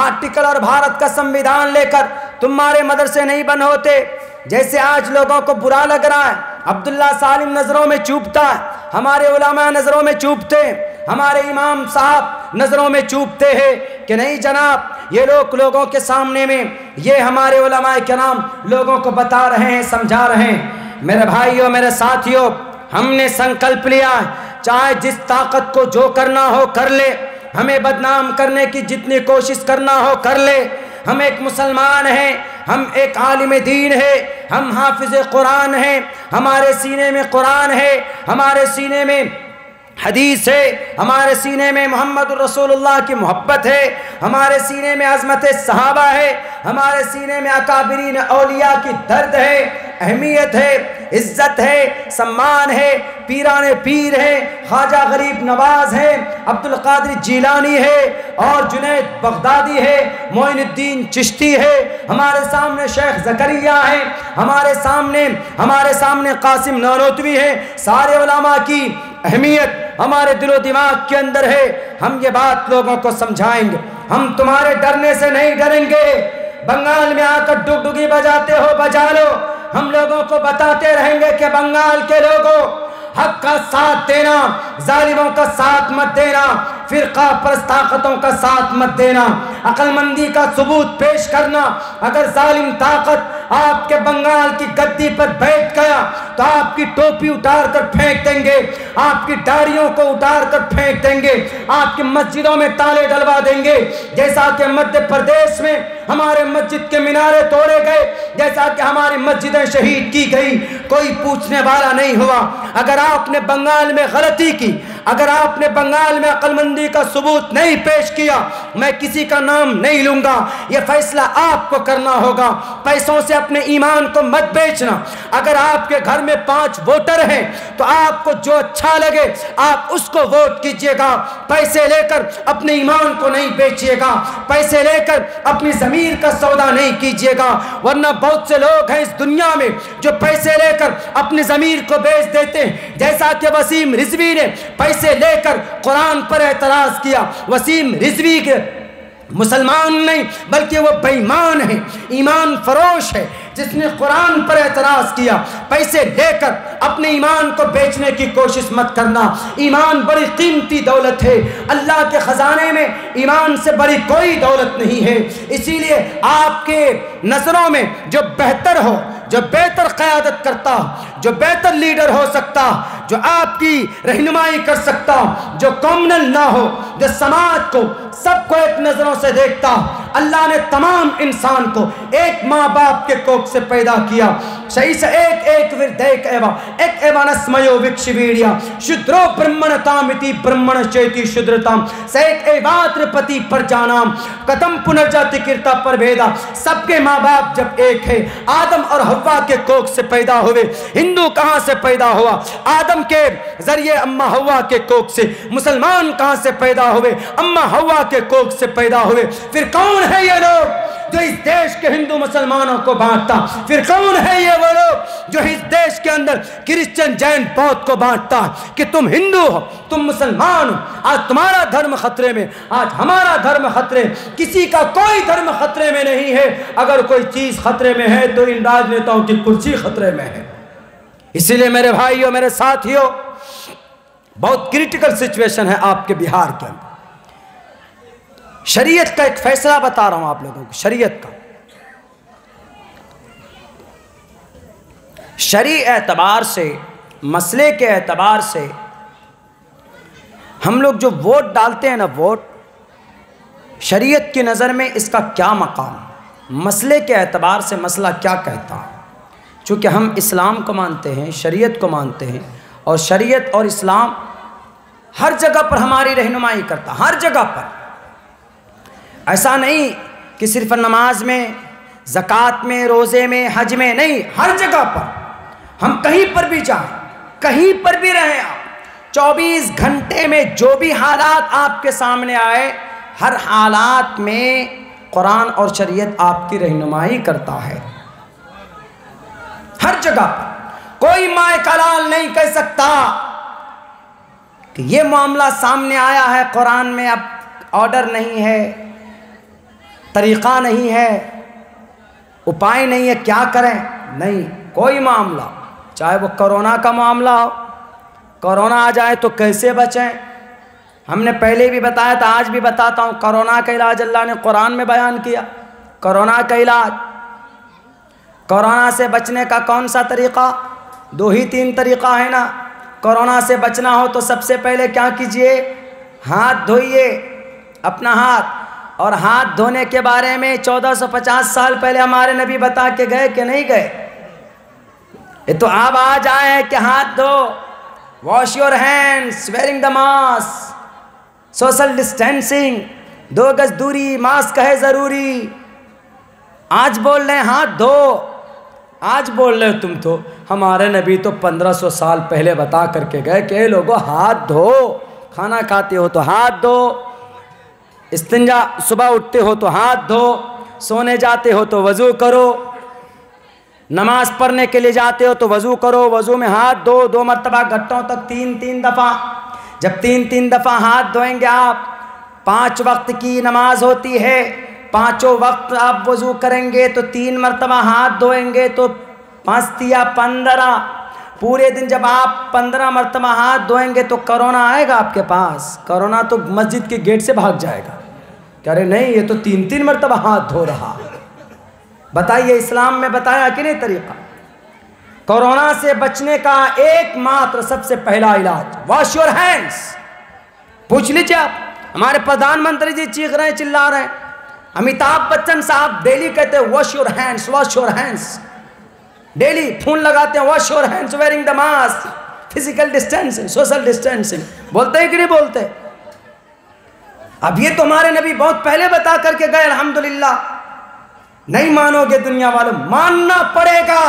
آرٹیکل اور بھارت کا سمویدھان لے کر تمہارے مدرسے نہیں بند ہوتے۔ جیسے آج لوگوں کو برا لگ رہا ہے، عبداللہ سالم نظروں میں چوبتا ہے، ہمارے علماء نظروں میں چوبتے ہیں، ہمارے امام صاحب نظروں میں چوبتے ہیں کہ نہیں جناب یہ لوگوں کے سامنے میں یہ ہمارے علماء کرام لوگوں کو بتا رہے ہیں، سمجھا رہے ہیں۔ میرے بھائیوں، میرے ساتھیوں، ہم نے سنکلپ لیا ہے چاہے جس طاقت کو جو کرنا ہو کر لے، ہمیں بدنام کرنے کی جتنی کوشش کرنا ہو کر لے۔ ہم ایک مسلمان ہیں، ہم ایک عالم دین ہے، ہم حافظ قرآن ہیں، ہمارے سینے میں قرآن ہے، ہمارے سینے میں حدیث ہے، ہمارے سینے میں محمد رسول اللہ کی محبت ہے، ہمارے سینے میں عظمت صحابہ ہے، ہمارے سینے میں اکابرین اولیاء کی درد ہے، اہمیت ہے، عزت ہے، سمان ہے، پیران پیر ہے، خواجہ غریب نواز ہے، عبد القادر جیلانی ہے، اور جنید بغدادی ہے، معین الدین چشتی ہے، ہمارے سامنے شیخ زکریا ہے، ہمارے سامنے قاسم نانوتوی ہے۔ سارے علماء کی اہمیت ہمارے دل و دماغ کے اندر ہے۔ ہم یہ بات لوگوں کو سمجھائیں گے، ہم تمہارے ڈرنے سے نہیں ڈریں گے۔ بنگال میں آ کر ڈگڈگی بجاتے ہو بجا لو، ہم لوگوں کو بتاتے رہیں گے کہ بنگال کے لوگوں حق کا ساتھ دینا، ظالموں کا ساتھ مت دینا، فرقہ پرست طاقتوں کا ساتھ مت دینا، عقل مندی کا ثبوت پیش کرنا۔ اگر ظالم طاقت آپ کے بنگال کی گدی پر بیٹھ گیا تو آپ کی ٹوپی اتار کر پھینک دیں گے، آپ کی داڑھیوں کو اتار کر پھینک دیں گے، آپ کی مسجدوں میں تالے ڈلوا دیں گے، جیسا کہ مدھیہ پردیش میں ہمارے مسجد کے مینارے توڑے گئے، جیسا کہ ہماری مسجدیں شہید کی گئی، کوئی پوچھنے والا نہیں ہوا۔ اگر آپ نے بنگال میں غلطی کی، اگر آپ نے بنگال میں عقل مندی کا ثبوت نہیں پیش کیا، میں کسی کا نام نہیں لوں گا، یہ فیصلہ آپ کو کرنا ہوگا۔ پیسوں سے اپنے ایمان کو مت بیچنا۔ اگر آپ کے گھر میں 5 ووٹر ہیں تو آپ کو جو اچھا لگے آپ اس کو ووٹ کیجئے گا۔ پیسے لے کر اپنے ایمان کو نہیں بیچیے گا، پیسے لے کر اپنی ضمیر کا سودا نہیں کیجئے گا، ورنہ بہت سے لوگ ہیں اس دنیا میں جو پیسے لے کر اپنی ضمیر کو بیچ دیتے ہیں، جیسا کہ وسیم رضوی نے پیسے لے کر قرآن پر اعتراض کیا۔ وسیم رضوی کے مسلمان نہیں بلکہ وہ بے ایمان ہے، ایمان فروش ہے، جس نے قرآن پر اعتراض کیا۔ پیسے لے کر اپنے ایمان کو بیچنے کی کوشش مت کرنا۔ ایمان بڑی قیمتی دولت ہے، اللہ کے خزانے میں ایمان سے بڑی کوئی دولت نہیں ہے۔ اسی لیے آپ کے نظروں میں جو بہتر ہو، جو بہتر قیادت کرتا، جو بہتر لیڈر ہو سکتا، جو آپ کی رہنمائی کر سکتا، جو کامنل نہ ہو، جو سماج کو سب کو ایک نظروں سے دیکھتا۔ اللہ نے تمام انسان کو ایک ماں باپ کے کوکھ سے پیدا کیا۔ صحیح سے ایک وردیک ایوا ایک ایوا نسمیو وکشویڑیا شدرو برمنتامتی برمن چیتی شدرتام سیک ایواتر پتی پر جانام قدم پنرجاتی کرتا پر بھیدا۔ سب کے ماں باپ جب ایک ہے، آدم اور حوا کے کوکھ سے پیدا ہوئے۔ ہندو کہاں سے پیدا ہوا؟ آدم کے ذریعے اماں حوا کے کوکھ سے۔ مسلمان کہاں سے پیدا ہوئے؟ اماں حوا کے کوکھ سے پیدا ہوئے۔ پھر کون ہے یہ لوگ جو اس دیش کے ہندو مسلمانوں کو بانٹتا؟ پھر کون ہے یہ وہ لوگ جو اس دیش کے اندر کرسچن جین بودھ کو بانٹتا کہ تم ہندو ہو، تم مسلمان ہو؟ آج تمہارا دھرم خطرے میں، آج ہمارا دھرم خطرے، کسی کا کوئی دھرم خطرے میں نہیں ہے۔ اگر کوئی چیز خطرے میں ہے تو ان راجنیتاؤں کی کرسی خطرے میں ہے۔ اسی لیے میرے بھائیوں، میرے ساتھیوں، بہت کریٹیکل سچویشن ہے آپ کے بہار کے اندر۔ شریعت کا ایک فیصلہ بتا رہا ہوں آپ لوگوں کو، شریعت کا۔ شرعی اعتبار سے، مسئلے کے اعتبار سے ہم لوگ جو ووٹ ڈالتے ہیں نا، ووٹ، شریعت کی نظر میں اس کا کیا مقام، مسئلے کے اعتبار سے مسئلہ کیا کہتا ہے؟ چونکہ ہم اسلام کو مانتے ہیں، شریعت کو مانتے ہیں، اور شریعت اور اسلام ہر جگہ پر ہماری رہنمائی کرتا، ہر جگہ پر۔ ایسا نہیں کہ صرف نماز میں، زکوٰۃ میں، روزے میں، حج میں، نہیں، ہر جگہ پر۔ ہم کہیں پر بھی جائیں، کہیں پر بھی رہیں، آپ 24 گھنٹے میں جو بھی حالات آپ کے سامنے آئے، ہر حالات میں قرآن اور شریعت آپ کی رہنمائی کرتا ہے، ہر جگہ پر۔ کوئی مائے کا لال نہیں کہہ سکتا کہ یہ معاملہ سامنے آیا ہے، قرآن میں اب آرڈر نہیں ہے، طریقہ نہیں ہے، اپائے نہیں ہے، کیا کریں؟ نہیں، کوئی معاملہ، چاہے وہ کرونا کا معاملہ ہو، کرونا آ جائے تو کیسے بچیں؟ ہم نے پہلے بھی بتایا تھا، آج بھی بتاتا ہوں، کرونا کا علاج اللہ نے قرآن میں بیان کیا۔ کرونا کا علاج، کرونا سے بچنے کا کون سا طریقہ؟ 2 ہی 3 طریقہ ہے نا۔ کرونا سے بچنا ہو تو سب سے پہلے کیا کیجئے؟ ہاتھ دھوئیے اپنا ہاتھ، اور ہاتھ دھونے کے بارے میں 1450 سال پہلے ہمارے نبی بتا کے گئے کہ نہیں گئے؟ یہ تو آپ آج آئے ہیں کہ ہاتھ دھو، wash your hands, wearing the mask, social distancing, 2 گز دوری، ماسک ہے ضروری۔ آج بول رہے ہیں ہاتھ دھو، آج بول رہے تم تو، ہمارے نبی تو 1500 سال پہلے بتا کر کے گئے کہ اے لوگو ہاتھ دھو، کھانا کھاتے ہو تو ہاتھ دھو، استنجا صبح اٹھتے ہو تو ہاتھ دھو، سونے جاتے ہو تو وضو کرو، نماز پڑھنے کے لیے جاتے ہو تو وضو کرو، وضو میں ہاتھ دھو 2 مرتبہ گھٹوں تک 3 دفعہ۔ جب 3 دفعہ ہاتھ دھوئیں گے آپ، 5 وقت کی نماز ہوتی ہے، 5 وقت آپ وضو کریں گے تو 3 مرتبہ ہاتھ دھوئیں گے تو 5 یا 15، پورے دن جب آپ 15 مرتبہ ہاتھ دھوئیں گے تو کرونا آئے گا آپ کے پاس؟ کرونا تو مسجد کے گیٹ سے بھاگ جائے گا، کہہ رہے نہیں یہ تو 3 مرتبہ ہاتھ دھو رہا۔ بتائیے اسلام میں بتایا کہ نہیں طریقہ؟ کورونا سے بچنے کا ایک ماتر سب سے پہلا علاج، واش یور ہینڈز۔ پوچھ لیجیے آپ، ہمارے پردھان منتری جی چیخ رہے ہیں، چلا رہے ہیں، امیتابھ بچن صاحب ڈیلی کہتے ہیں wash your hands, wash your hands, daily phone لگاتے ہیں wash your hands, wearing the mask, physical distancing, social distancing بولتے ہیں کہ نہیں بولتے؟ اب یہ تمہارے نبی بہت پہلے بتا کر کے گئے، الحمدللہ۔ نہیں مانو گے دنیا والوں، ماننا پڑے گا۔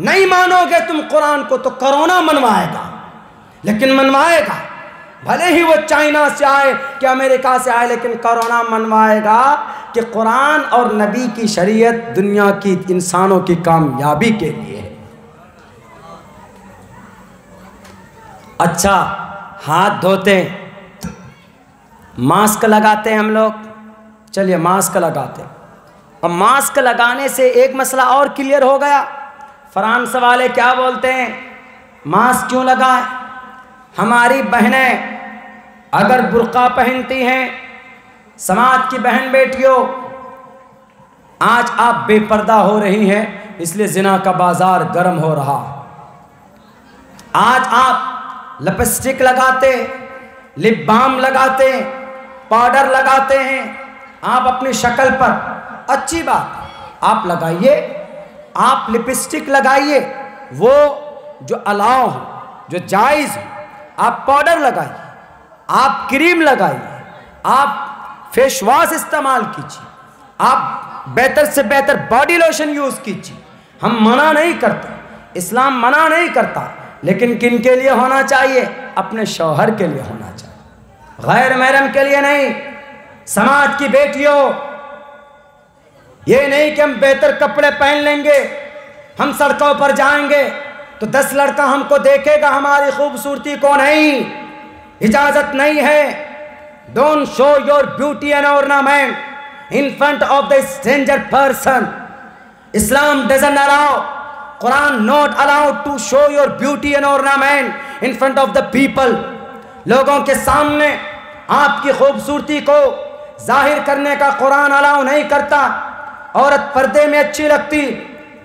نہیں مانو گے تم قرآن کو تو کرونا منوائے گا، لیکن منوائے گا، بھلے ہی وہ چائنا سے آئے کہ امریکہ سے آئے، لیکن کرونا منوائے گا کہ قرآن اور نبی کی شریعت دنیا کی انسانوں کی کامیابی کے لیے ہے۔ اچھا، ہاتھ دھوتے ہیں، ماسک لگاتے ہیں ہم لوگ، چلیے ماسک لگاتے ہیں، اور ماسک لگانے سے ایک مسئلہ اور کلیئر ہو گیا۔ فرانس والے کیا بولتے ہیں؟ ماسک کیوں لگائیں؟ ہماری بہنیں اگر برقع پہنتی ہیں، سماج کی بہن بیٹیوں، آج آپ بے پردہ ہو رہی ہیں، اس لیے زنا کا بازار گرم ہو رہا۔ آج آپ لپسٹک لگاتے، لپ بام لگاتے، پاؤڈر لگاتے ہیں، آپ اپنی شکل پر، اچھی بات، آپ لگائیے، آپ لپسٹک لگائیے، وہ جو الاؤ ہو، جو جائز ہو۔ آپ پاؤڈر لگائیے، آپ کریم لگائیے، آپ فیس واش استعمال کیجیے، آپ بہتر سے بہتر باڈی لوشن یوز کیجیے۔ ہم منع نہیں کرتے، اسلام منع نہیں کرتا، لیکن کن کے لیے ہونا چاہیے؟ اپنے شوہر کے لیے ہونا چاہیے، غیر محرم کے لیے نہیں۔ سماج کی بیٹیوں، یہ نہیں کہ ہم بہتر کپڑے پہن لیں گے، ہم سڑکوں پر جائیں گے تو 10 لڑکا ہم کو دیکھے گا ہماری خوبصورتی کو، نہیں، اجازت نہیں ہے۔ Don't show your beauty and ornament in front of the stranger person. Islam doesn't allow, Quran not allowed to show your beauty and ornament in front of the people. لوگوں کے سامنے آپ کی خوبصورتی کو ظاہر کرنے کا قرآن الاؤ نہیں کرتا۔ عورت پردے میں اچھی لگتی،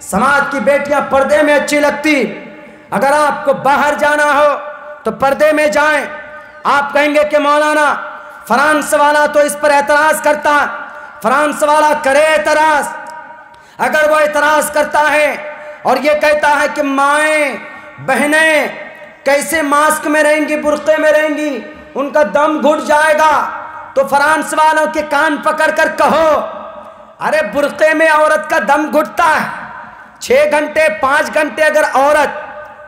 سماج کی بیٹیاں پردے میں اچھی لگتی۔ اگر آپ کو باہر جانا ہو تو پردے میں جائیں۔ آپ کہیں گے کہ مولانا فرانس والا تو اس پر اعتراض کرتا، فرانس والا کرے اعتراض۔ اگر وہ اعتراض کرتا ہے اور یہ کہتا ہے کہ مائیں بہنیں کیسے ماسک میں رہیں گی، برقعے میں رہیں گی، ان کا دم گھٹ جائے گا، تو فرانس والوں کے کان پکڑ کر کہو، ارے برقعے میں عورت کا دم گھٹتا ہے۔ 6 گھنٹے 5 گھنٹے اگر عورت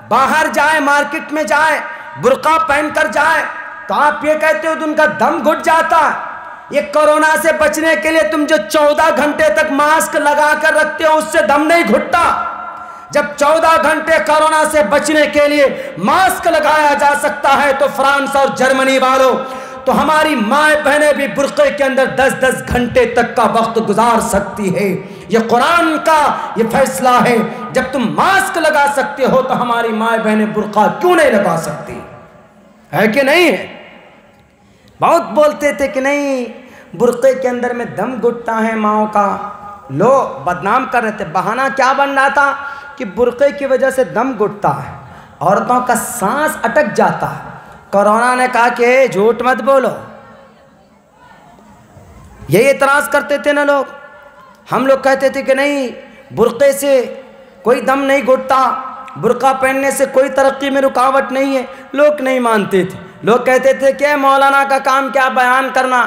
باہر جائے، مارکیٹ میں جائے، برقع پہن کر جائے، تو آپ یہ کہتے ہو ان کا دم گھٹ جاتا ہے۔ یہ کورونا سے بچنے کے لیے تم جو 14 گھنٹے تک ماسک لگا کر رکھتے ہو، اس سے دم نہیں گھٹتا۔ جب 14 گھنٹے کورونا سے بچنے کے لیے ماسک لگایا جا سکتا ہے تو فرانس اور جرمنی والوں، تو ہماری مائیں بہنیں بھی برقعے کے اندر 10-10 گھنٹے تک کا وقت گزار سکتی ہے۔ یہ قرآن کا یہ فیصلہ ہے۔ جب تم ماسک لگا سکتے ہو تو ہماری مائیں بہنیں برقع کیوں نہیں لگا سکتی؟ ہے کہ نہیں ہے؟ بہت بولتے تھے کہ نہیں برقعے کے اندر میں دم گھٹتا ہے ماؤں کا، لوگ بدنام کر رہے تھے۔ بہانہ کیا بن رہا تھا کہ برقعے کی وجہ سے دم گھٹتا ہے، عورتوں کا سانس اٹک جاتا ہے۔ کورونا نے کہا کہ جھوٹ مت بولو، یہی اعتراض کرتے تھے نا لوگ۔ ہم لوگ کہتے تھے کہ نہیں برقعے سے کوئی دم نہیں گھٹتا، برقع پہننے سے کوئی ترقی میں رکاوٹ نہیں ہے۔ لوگ نہیں مانتے تھے، لوگ کہتے تھے کہ مولانا کا کام کیا بیان کرنا،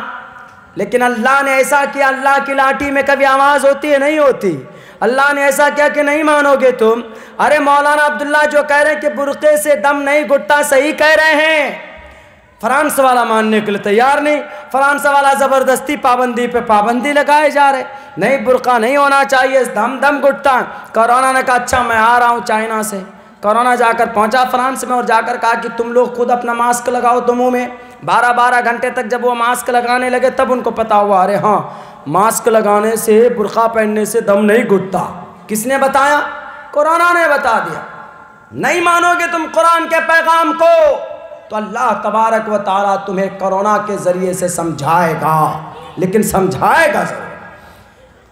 لیکن اللہ نے ایسا کیا، اللہ کی لاٹھی میں کبھی آواز ہوتی ہے؟ نہیں ہوتی۔ اللہ نے ایسا کیا کہ نہیں مانو گے تم؟ ارے مولانا عبداللہ جو کہہ رہے ہیں کہ برقعے سے دم نہیں گھٹتا، صحیح کہہ رہے ہیں۔ فرانس والا ماننے کے لیے تیار نہیں، فرانس والا زبردستی پابندی پہ پابندی لگائے جا رہے، نہیں برقع نہیں ہونا چاہیے، دم گھٹتا ہے۔ کورونا نے کہا اچھا میں آ رہا ہوں چائنا سے۔ کورونا جا کر پہنچا فرانس میں اور جا کر کہا کہ تم لوگ خود اپنا ماسک لگاؤ تو منہ میں۔ 12 گھنٹے تک جب وہ ماسک لگانے لگے تب ان کو پتا ہوا، ارے ہاں ماسک لگانے سے، برقع پہننے سے دم نہیں گھٹتا۔ کس نے بتایا؟ کورونا نے بتا دیا۔ نہیں مانو گے تم قرآن کے پیغام کو تو اللہ تبارک و تعالیٰ تمہیں کورونا کے ذریعے سے سمجھائے گا، لیکن سمجھائے گا ضرور۔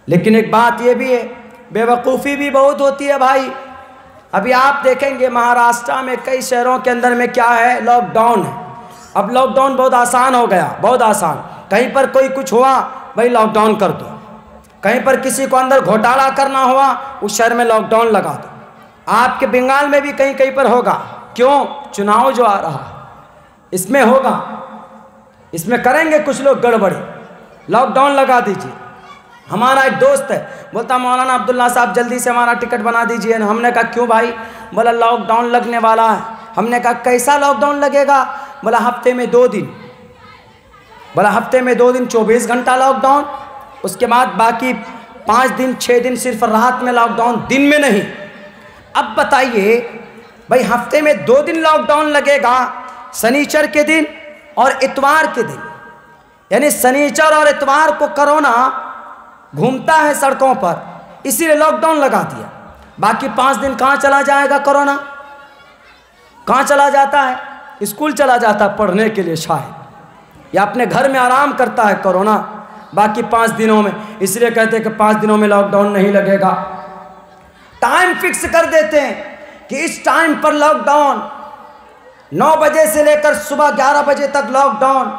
لیکن ایک بات یہ بھی ہے، بے وقوفی بھی بہت ہوتی ہے بھائی۔ ابھی آپ دیکھیں گے مہاراشٹرا میں کئی شہروں کے اندر میں کیا ہے، لاک ڈاؤن ہے۔ اب لاک ڈاؤن بہت آسان ہو گیا، بہت آسان۔ کہیں پر کوئی کچھ ہوا بھائی لاک ڈاؤن کر دو، کہیں پر کسی کو اندر گھوٹالا کرنا ہوا اس شہر میں لاک ڈاؤن لگا دو۔ آپ کے بنگال میں بھی کہیں کہیں پر ہوگا، کیوں؟ چناؤ جو آ رہا ہے اس میں ہوگا، اس میں کریں گے کچھ لوگ گڑبڑی، لاک ڈاؤن لگا دیجیے۔ ہمارا ایک دوست ہے بولتا مولانا عبداللہ صاحب جلدی سے ہمارا ٹکٹ بنا دیجیے۔ ہم نے کہا کیوں بھائی؟ بولا لاک ڈاؤن لگنے والا ہے۔ ہم نے کہا کیسا لاک ڈاؤن لگے گا؟ بولا ہفتے میں 2 دن۔ بولا ہفتے میں 2 دن 24 گھنٹہ لاک ڈاؤن، اس کے بعد باقی 5 دن 6 دن صرف رات میں لاک ڈاؤن، دن میں نہیں۔ اب بتائیے بھائی ہفتے میں 2 دن لاک ڈاؤن لگے گا، سنیچر کے دن اور اتوار کے دن، یعنی سنیچر اور اتوار کو کرونا گھومتا ہے سڑکوں پر، اسی لیے لاک ڈاؤن لگا دیا۔ باقی 5 دن کہاں چلا جائے گا کرونا؟ کہاں چلا جاتا ہے؟ اسکول چلا جاتا ہے پڑھنے کے لیے شاید، یا اپنے گھر میں آرام کرتا ہے کرونا باقی 5 دنوں میں۔ اس لیے کہتے ہیں کہ 5 دنوں میں لاک ڈاؤن نہیں لگے گا۔ ٹائم فکس کر دیتے ہیں کہ اس ٹائم پر لاک ڈاؤن، 9 بجے سے لے کر صبح 11 بجے تک لاک ڈاؤن۔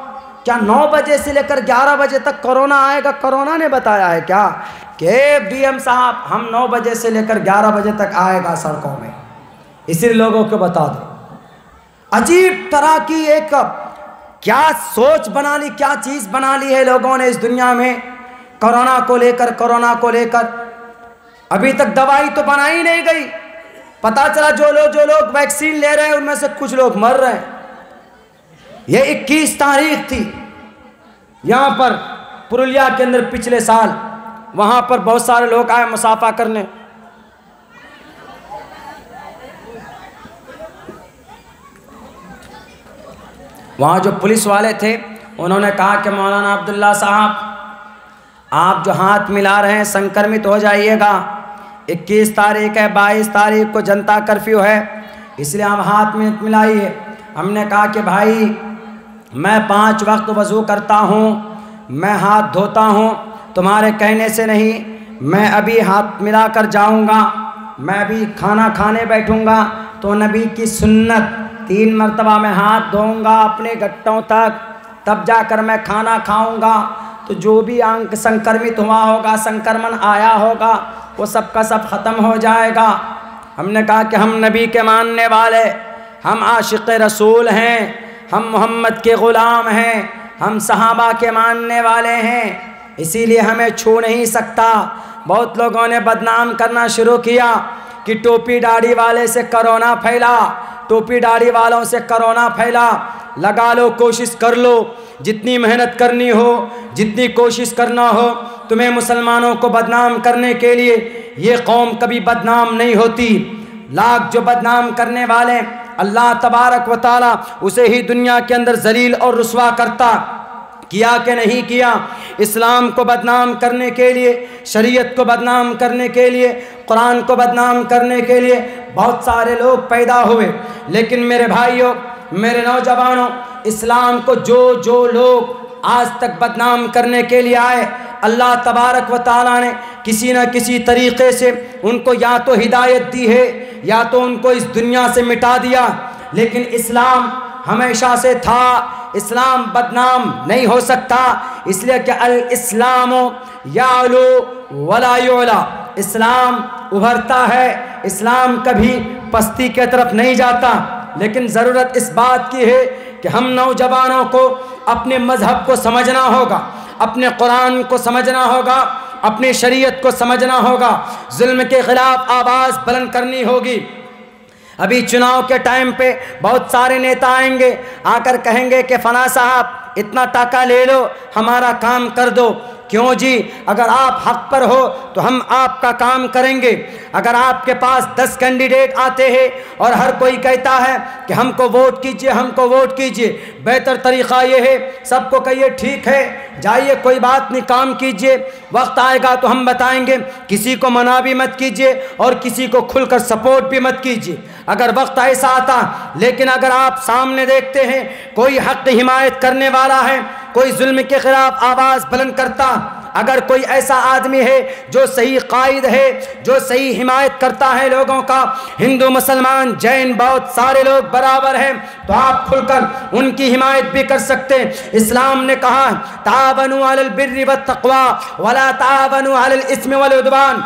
کیا 9 بجے سے لے کر 11 بجے تک کرونا آئے گا؟ کرونا نے بتایا ہے کیا کہ ڈی ایم صاحب ہم 9 بجے سے لے کر 11 بجے تک آئے گا سڑکوں میں؟ اسی لیے لوگوں کو بتا دو۔ عجیب طرح کی ایک کیا سوچ بنا لی، کیا چیز بنا لی ہے لوگوں نے اس دنیا میں کرونا کو لے کر۔ ابھی تک دوائی تو بنائی نہیں گئی، پتا چلا جو لوگ ویکسین لے رہے ہیں ان میں سے کچھ لوگ مر رہے ہیں۔ یہ 21 تاریخ تھی یہاں پر پرولیا کے اندر پچھلے سال، وہاں پر بہت سارے لوگ آئے مصافحہ کرنے۔ وہاں جو پولیس والے تھے انہوں نے کہا کہ مولانا عبداللہ صاحب آپ جو ہاتھ ملا رہے ہیں سنکرمت ہو جائیے گا، 21 تاریخ ہے، 22 تاریخ کو جنتا کرفیو ہے، اس لیے آپ ہاتھ میں ملائیے۔ ہم نے کہا کہ بھائی میں 5 وقت وضو کرتا ہوں، میں ہاتھ دھوتا ہوں، تمہارے کہنے سے نہیں، میں ابھی ہاتھ ملا کر جاؤں گا، میں ابھی کھانا کھانے بیٹھوں گا تو نبی کی سنت 3 مرتبہ میں ہاتھ دھوؤں گا اپنے گھٹنوں تک، تب جا کر میں کھانا کھاؤں گا، تو جو بھی سنکرمت ہوا ہوگا، سنکرمن آیا ہوگا، وہ سب کا سب ختم ہو جائے گا۔ ہم نے کہا کہ ہم نبی کے ماننے والے، ہم عاشق رسول ہیں، ہم محمد کے غلام ہیں، ہم صحابہ کے ماننے والے ہیں، اسی لیے ہمیں چھو نہیں سکتا۔ بہت لوگوں نے بدنام کرنا شروع کیا کہ ٹوپی داڑھی والے سے کرونا پھیلا، ٹوپی داڑھی والوں سے کرونا پھیلا۔ لگا لو، کوشش کر لو، جتنی محنت کرنی ہو، جتنی کوشش کرنا ہو، تمہیں مسلمانوں کو بدنام کرنے کے لیے یہ قوم کبھی بدنام نہیں ہوتی۔ لاکھ جو بدنام کرنے والے، اللہ تبارک و تعالیٰ اسے ہی دنیا کے اندر ذلیل اور رسوا کرتا، کیا کہ نہیں کیا؟ اسلام کو بدنام کرنے کے لیے، شریعت کو بدنام کرنے کے لیے، قرآن کو بدنام کرنے کے لیے بہت سارے لوگ پیدا ہوئے، لیکن میرے بھائیوں، میرے نوجوانوں، اسلام کو جو لوگ آج تک بدنام کرنے کے لیے آئے، اللہ تبارک و تعالیٰ نے کسی نہ کسی طریقے سے ان کو یا تو ہدایت دی ہے یا تو ان کو اس دنیا سے مٹا دیا، لیکن اسلام ہمیشہ سے تھا، اسلام بدنام نہیں ہو سکتا، اس لیے کہ الاسلام یعلو ولا یعلا، اسلام ابھرتا ہے، اسلام کبھی پستی کی طرف نہیں جاتا۔ لیکن ضرورت اس بات کی ہے کہ ہم نوجوانوں کو اپنے مذہب کو سمجھنا ہوگا، اپنے قرآن کو سمجھنا ہوگا، اپنی شریعت کو سمجھنا ہوگا، ظلم کے خلاف آواز بلند کرنی ہوگی۔ ابھی چناؤ کے ٹائم پہ بہت سارے نیتا آئیں گے، آ کر کہیں گے کہ فلاں صاحب اتنا ٹاکا لے لو، ہمارا کام کر دو۔ کیوں جی؟ اگر آپ حق پر ہو تو ہم آپ کا کام کریں گے۔ اگر آپ کے پاس 10 کینڈیڈیٹ آتے ہیں اور ہر کوئی کہتا ہے کہ ہم کو ووٹ کیجئے، ہم کو ووٹ کیجئے، بہتر طریقہ یہ ہے سب کو کہیے ٹھیک ہے جائیے، کوئی بات نہیں، کام کیجئے، وقت آئے گا تو ہم بتائیں گے، کسی کو منع بھی مت کیجئے اور کسی کو کھل کر سپورٹ بھی مت کیجئے اگر وقت ایسا آتا۔ لیکن اگر آپ سامنے دیکھتے ہیں کوئی حق کی حمایت کرنے والا ہے، کوئی ظلم کے خلاف آواز بلند کرتا، اگر کوئی ایسا آدمی ہے جو صحیح قائد ہے، جو صحیح حمایت کرتا ہے لوگوں کا، ہندو مسلمان جین بہت سارے لوگ برابر ہیں، تو آپ کھل کر ان کی حمایت بھی کر سکتے ہیں۔ اسلام نے کہا تعاونوا علی البر والتقوی ولا تعاونوا علی الاثم والعدوان،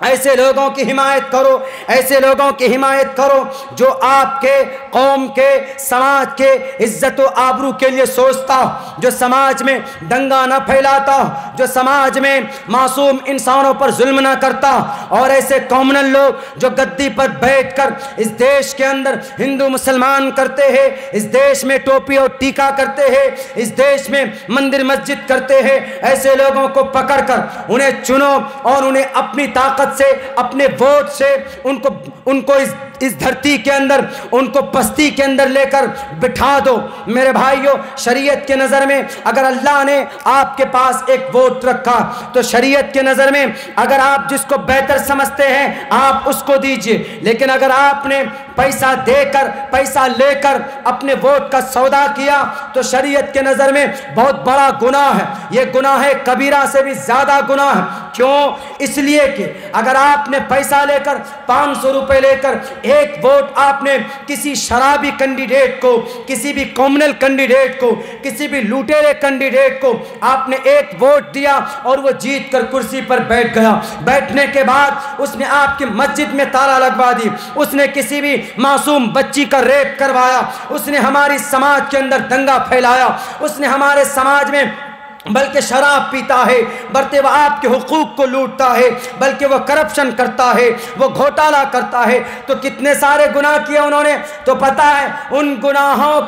ایسے لوگوں کی حمایت کرو، ایسے لوگوں کی حمایت کرو جو آپ کے قوم کے سماج کے عزت و آبرو کے لیے سوچتا، جو سماج میں دنگا نہ پھیلاتا، جو سماج میں معصوم انسانوں پر ظلم نہ کرتا، اور ایسے کامنل لوگ جو گدی پر بیٹھ کر اس دیش کے اندر ہندو مسلمان کرتے ہیں، اس دیش میں ٹوپی اور ٹیکا کرتے ہیں، اس دیش میں مندر مسجد کرتے ہیں، ایسے لوگوں کو پکڑ کر انہیں چنو اور انہیں اپنی طاقت سے، اپنے ووٹ سے ان کو اس دھرتی کے اندر، ان کو پستی کے اندر لے کر بٹھا دو۔ میرے بھائیوں، شریعت کے نظر میں اگر اللہ نے آپ کے پاس ایک ووٹ رکھا تو شریعت کے نظر میں اگر آپ جس کو بہتر سمجھتے ہیں آپ اس کو دیجئے، لیکن اگر آپ نے پیسہ دے کر، پیسہ لے کر اپنے ووٹ کا سودا کیا تو شریعت کے نظر میں بہت بڑا گناہ ہے، یہ گناہ کبیرہ سے بھی زیادہ گناہ ہے۔ کیوں؟ اس لیے کہ اگر آپ نے پیسہ لے کر 500 روپے لے کر ایک ووٹ آپ نے کسی شرابی کینڈیڈیٹ کو، کسی بھی کامنل کینڈیڈیٹ کو، کسی بھی لوٹیرے کینڈیڈیٹ کو آپ نے ایک ووٹ دیا اور وہ جیت کر کرسی پر بیٹھ گیا، بیٹھنے کے بعد اس نے آپ کی مسجد میں تالا لگوا دی، اس نے کسی بھی معصوم بچی کا ریپ کروایا، اس نے ہماری سماج کے اندر دنگا پھیلایا، اس نے ہمارے سماج میں بلکہ شراب پیتا ہے، بلکہ وہ آپ کے حقوق کو لوٹتا ہے، بلکہ وہ کرپشن کرتا ہے، وہ گھوٹالا کرتا ہے، تو کتنے سارے گناہ کیے انہوں نے۔ تو پتہ ہے ان گناہوں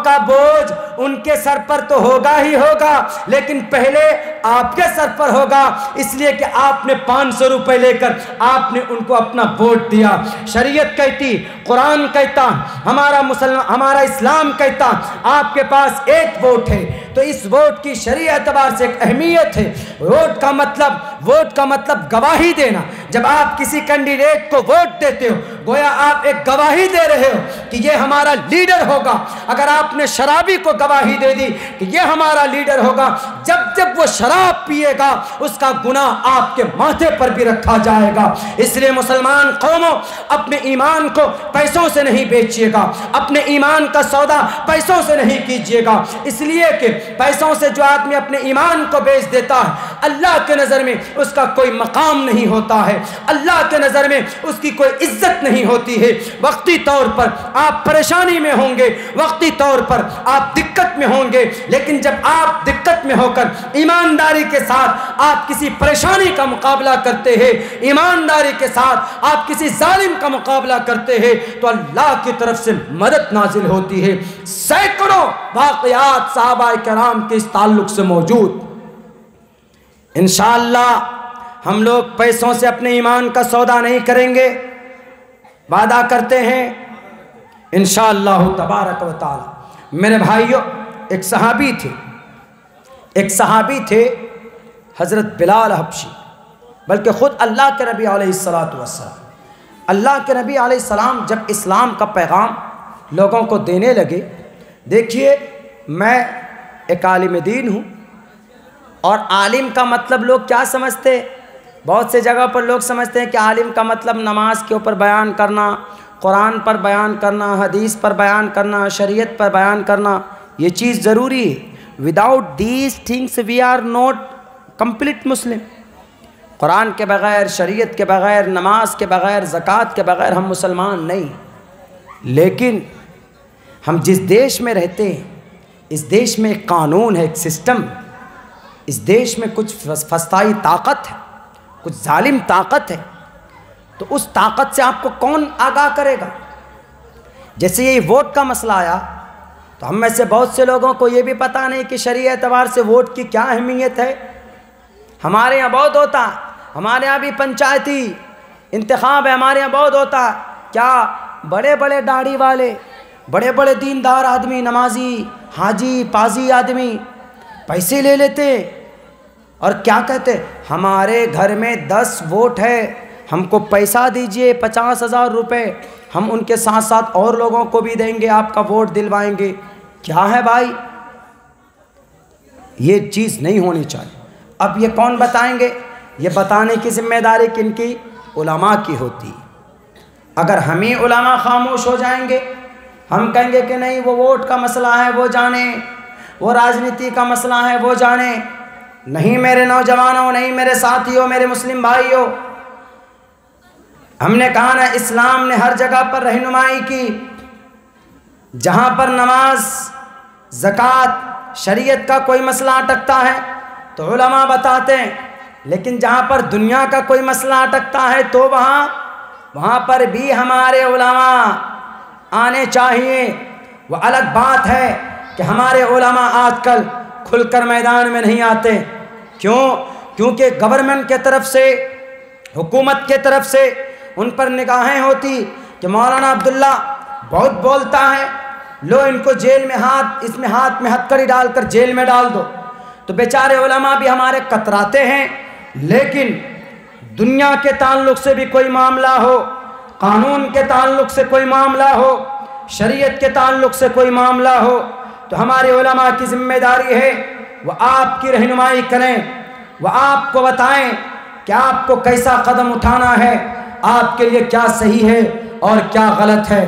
کا بوجھ ان کے سر پر تو ہوگا ہی ہوگا، لیکن پہلے آپ کے سر پر ہوگا، اس لیے کہ آپ نے 500 روپے لے کر آپ نے ان کو اپنا ووٹ دیا۔ شریعت کہتی، قرآن کہتا، ہمارا اسلام کہتا آپ کے پاس ایک ووٹ ہے، تو اس ووٹ کی شرعی اعتبار سے ایک اہمیت ہے۔ ووٹ کا مطلب گواہی دینا۔ جب آپ کسی کینڈیڈیٹ کو ووٹ دیتے ہو گویا آپ ایک گواہی دے رہے ہو کہ یہ ہمارا لیڈر ہوگا۔ اگر آپ نے شرابی کو گواہی دے دی کہ یہ ہمارا لیڈر ہوگا، جب وہ شراب پیے گا اس کا گناہ آپ کے ماتھے پر بھی رکھا جائے گا۔ اس لیے مسلمان قوموں، اپنے ایمان کو پیسوں سے نہیں بیچیے گا، اپنے ایمان کا سودا پیسوں سے نہیں کیجیے گا، اس لیے کہ پیسوں سے جو آدمی اپنے ایمان کو بیچ دیتا ہے اللہ کے نظر میں اس کا کوئی مقام نہیں ہوتا ہے، اللہ کے نظر میں اس کی کوئی عزت نہیں ہوتی ہے۔ وقتی طور پر آپ پریشانی میں ہوں گے، وقتی طور پر آپ دقت میں ہوں گے، لیکن جب آپ دقت میں ہو کر ایمانداری کے ساتھ آپ کسی پریشانی کا مقابلہ کرتے ہیں، ایمانداری کے ساتھ آپ کسی ظالم کا مقابلہ کرتے ہیں تو اللہ کی طرف سے مدد نازل ہوتی ہے۔ سینکڑوں واقعات صحابہ کرام کے اس تعلق سے موجود۔ انشاءاللہ ہم لوگ پیسوں سے اپنے ایمان کا سودا نہیں کریں گے، وعدہ کرتے ہیں انشاءاللہ تبارک و تعالی۔ میرے بھائیوں، ایک صحابی تھے حضرت بلال حبشی، بلکہ خود اللہ کے نبی علیہ السلام، اللہ کے نبی علیہ السلام جب اسلام کا پیغام لوگوں کو دینے لگے، دیکھیے میں ایک عالم دین ہوں، اور عالم کا مطلب لوگ کیا سمجھتے؟ بہت سے جگہ پر لوگ سمجھتے ہیں کہ عالم کا مطلب نماز کے اوپر بیان کرنا، قرآن پر بیان کرنا، حدیث پر بیان کرنا، شریعت پر بیان کرنا، یہ چیز ضروری ہے۔ Without these things we are not complete Muslim. قرآن کے بغیر، شریعت کے بغیر، نماز کے بغیر، زکوٰۃ کے بغیر ہم مسلمان نہیں۔ لیکن ہم جس دیش میں رہتے ہیں اس دیش میں ایک قانون ہے، ایک سسٹم، اس دیش میں کچھ فسطائی طاقت ہے، کچھ ظالم طاقت ہے، تو اس طاقت سے آپ کو کون آگاہ کرے گا؟ جیسے یہ ووٹ کا مسئلہ آیا تو ہم میں سے بہت سے لوگوں کو یہ بھی پتہ نہیں کہ شرعی اعتبار سے ووٹ کی کیا اہمیت ہے۔ ہمارے یہاں بہت ہوتا ہے، ہمارے یہاں بھی پنچایتی انتخاب ہے، ہمارے یہاں بہت ہوتا ہے، کیا بڑے بڑے داڑھی والے، بڑے بڑے دیندار آدمی، نمازی، حاجی، پازی آدمی پیسے لے لیتے اور کیا کہتے، ہمارے گھر میں 10 ووٹ ہے، ہم کو پیسہ دیجئے 50,000 روپے، ہم ان کے ساتھ ساتھ اور لوگوں کو بھی دیں گے، آپ کا ووٹ دلوائیں گے۔ کیا ہے بھائی؟ یہ چیز نہیں ہونی چاہیے۔ اب یہ کون بتائیں گے؟ یہ بتانے کی ذمہ داری کن کی؟ علماء کی ہوتی۔ اگر ہم ہی علماء خاموش ہو جائیں گے، ہم کہیں گے کہ نہیں وہ ووٹ کا مسئلہ ہے وہ جانے، وہ راجنیتی کا مسئلہ ہے وہ جانے، نہیں میرے نوجوانوں، نہیں میرے ساتھیوں، میرے مسلم بھائیوں، ہم نے کہا نا اسلام نے ہر جگہ پر رہنمائی کی، جہاں پر نماز، زکوٰۃ، شریعت کا کوئی مسئلہ اٹکتا ہے تو علماء بتاتے ہیں، لیکن جہاں پر دنیا کا کوئی مسئلہ اٹکتا ہے تو وہاں پر بھی ہمارے علماء آنے چاہیے۔ وہ الگ بات ہے کہ ہمارے علماء آج کل کھل کر میدان میں نہیں آتے، کیونکہ گورنمنٹ کے طرف سے، حکومت کے طرف سے ان پر نگاہیں ہوتی کہ مولانا عبداللہ بہت بولتا ہے، لو ان کو جیل میں اس میں ہاتھ میں ہتھکڑی ڈال کر جیل میں ڈال دو۔ تو بیچارے علماء بھی ہمارے کتراتے ہیں، لیکن دنیا کے تعلق سے بھی کوئی معاملہ ہو، قانون کے تعلق سے کوئی معاملہ ہو، شریعت کے تعلق سے کوئی معاملہ ہو، تو ہمارے علماء کی ذمہ داری ہے وہ آپ کی رہنمائی کریں، وہ آپ کو بتائیں کہ آپ کو کیسا قدم اٹھانا ہے، آپ کے لیے کیا صحیح ہے اور کیا غلط ہے۔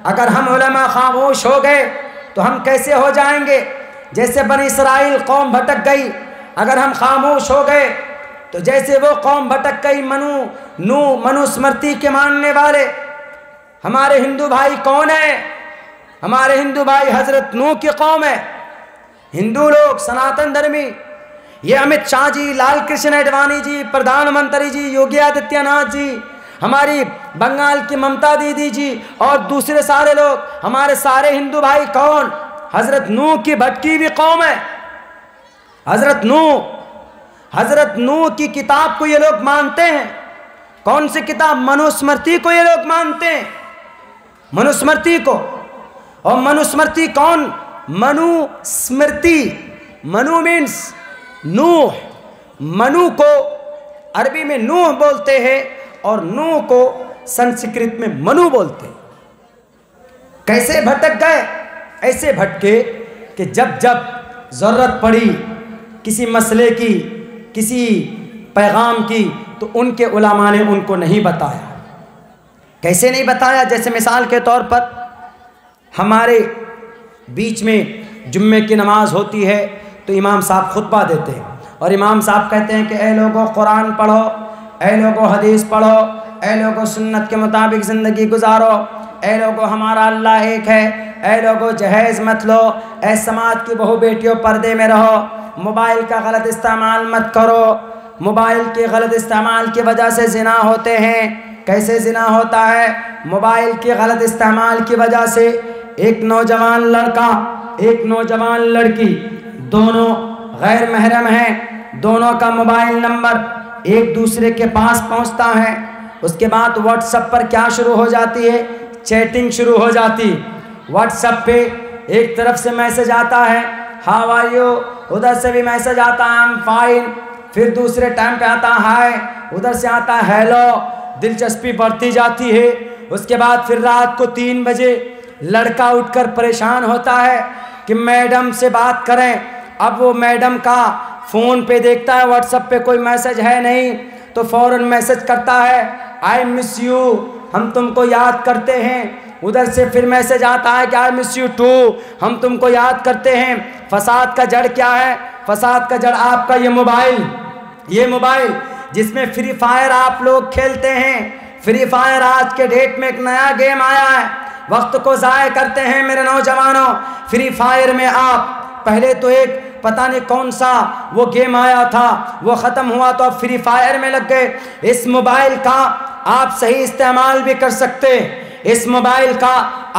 اگر ہم علماء خاموش ہو گئے تو ہم کیسے ہو جائیں گے؟ جیسے بنی اسرائیل قوم بھٹک گئی، اگر ہم خاموش ہو گئے تو جیسے وہ قوم بھٹک گئی، منو اسمرتی کے ماننے والے۔ ہمارے ہندو بھائی کون ہیں؟ ہمارے ہندو بھائی حضرت نوح کی قوم ہے۔ ہندو لوگ سناتن دھرمی، یہ امت شاہ جی، لال کرشن اڈوانی جی، پردھان منتری جی یوگی آدتیہ ناتھ جی، ہماری بنگال کی ممتا دیدی جی اور دوسرے سارے لوگ، ہمارے سارے ہندو بھائی کون؟ حضرت نوح کی بھٹکی ہوئی قوم ہے۔ حضرت نوح کی کتاب کو یہ لوگ مانتے ہیں۔ کون سی کتاب؟ منو اسمرتی کو یہ لوگ مانتے ہیں، منو اسمرتی کو۔ اور منو اسمرتی کون؟ منو اسمرتی، منو مینس نوح، منو کو عربی میں نوح بولتے ہیں اور نوح کو سنسکرت میں منو بولتے ہیں۔ کیسے بھٹک گئے؟ ایسے بھٹکے کہ جب ضرورت پڑی کسی مسئلے کی، کسی پیغام کی، تو ان کے علماء نے ان کو نہیں بتایا۔ کیسے نہیں بتایا؟ جیسے مثال کے طور پر ہمارے بیچ میں جمعے کی نماز ہوتی ہے تو امام صاحب خطبہ دیتے ہیں، اور امام صاحب کہتے ہیں کہ اے لوگوں قرآن پڑھو، اے لوگوں حدیث پڑھو، اے لوگوں سنت کے مطابق زندگی گزارو، اے لوگوں ہمارا اللہ ایک ہے، اے لوگوں جہیز مت لو، اے سماج کی بہو بیٹیوں پردے میں رہو، موبائل کا غلط استعمال مت کرو، موبائل کے غلط استعمال کی وجہ سے زنا ہوتے ہیں۔ کیسے زنا ہوتا ہے؟ موبائل کے غلط استعمال کی وجہ سے ایک نوجوان لڑکا، ایک نوجوان لڑکی، دونوں غیر محرم ہیں، دونوں کا موبائل نمبر ایک دوسرے کے پاس پہنچتا ہے، اس کے بعد واٹس ایپ پر کیا شروع ہو جاتی ہے؟ چیٹنگ شروع ہو جاتی۔ واٹس ایپ پہ ایک طرف سے میسج آتا ہے ہاؤ آر یو، ادھر سے بھی میسج آتا ہے آئی ایم فائن، پھر دوسرے ٹائم پہ آتا ہے ہائے، ادھر سے آتا ہے ہیلو، دلچسپی بڑھتی جاتی ہے۔ اس کے بعد پھر رات کو 3 بجے لڑکا اٹھ کر پریشان ہوتا ہے کہ میڈم سے بات کریں، اب وہ میڈم کا فون پہ دیکھتا ہے واٹس ایپ پہ کوئی میسج ہے نہیں، تو فوراً میسج کرتا ہے آئی مس یو، ہم تم کو یاد کرتے ہیں۔ ادھر سے پھر میسج آتا ہے کہ آئی مس یو ٹو، ہم تم کو یاد کرتے ہیں۔ فساد کا جڑ کیا ہے؟ فساد کا جڑ آپ کا یہ موبائل جس میں فری فائر آپ لوگ کھیلتے ہیں۔ فری فائر آج کے ڈیٹ میں ایک نیا گیم آیا ہے، وقت کو ضائع کرتے ہیں میرے نوجوانوں۔ فری فائر میں آپ پہلے تو ایک پتہ نہیں کون سا وہ گیم آیا تھا، وہ ختم ہوا تو اب فری فائر میں لگ گئے۔ اس موبائل کا آپ صحیح استعمال بھی کر سکتے، اس موبائل کا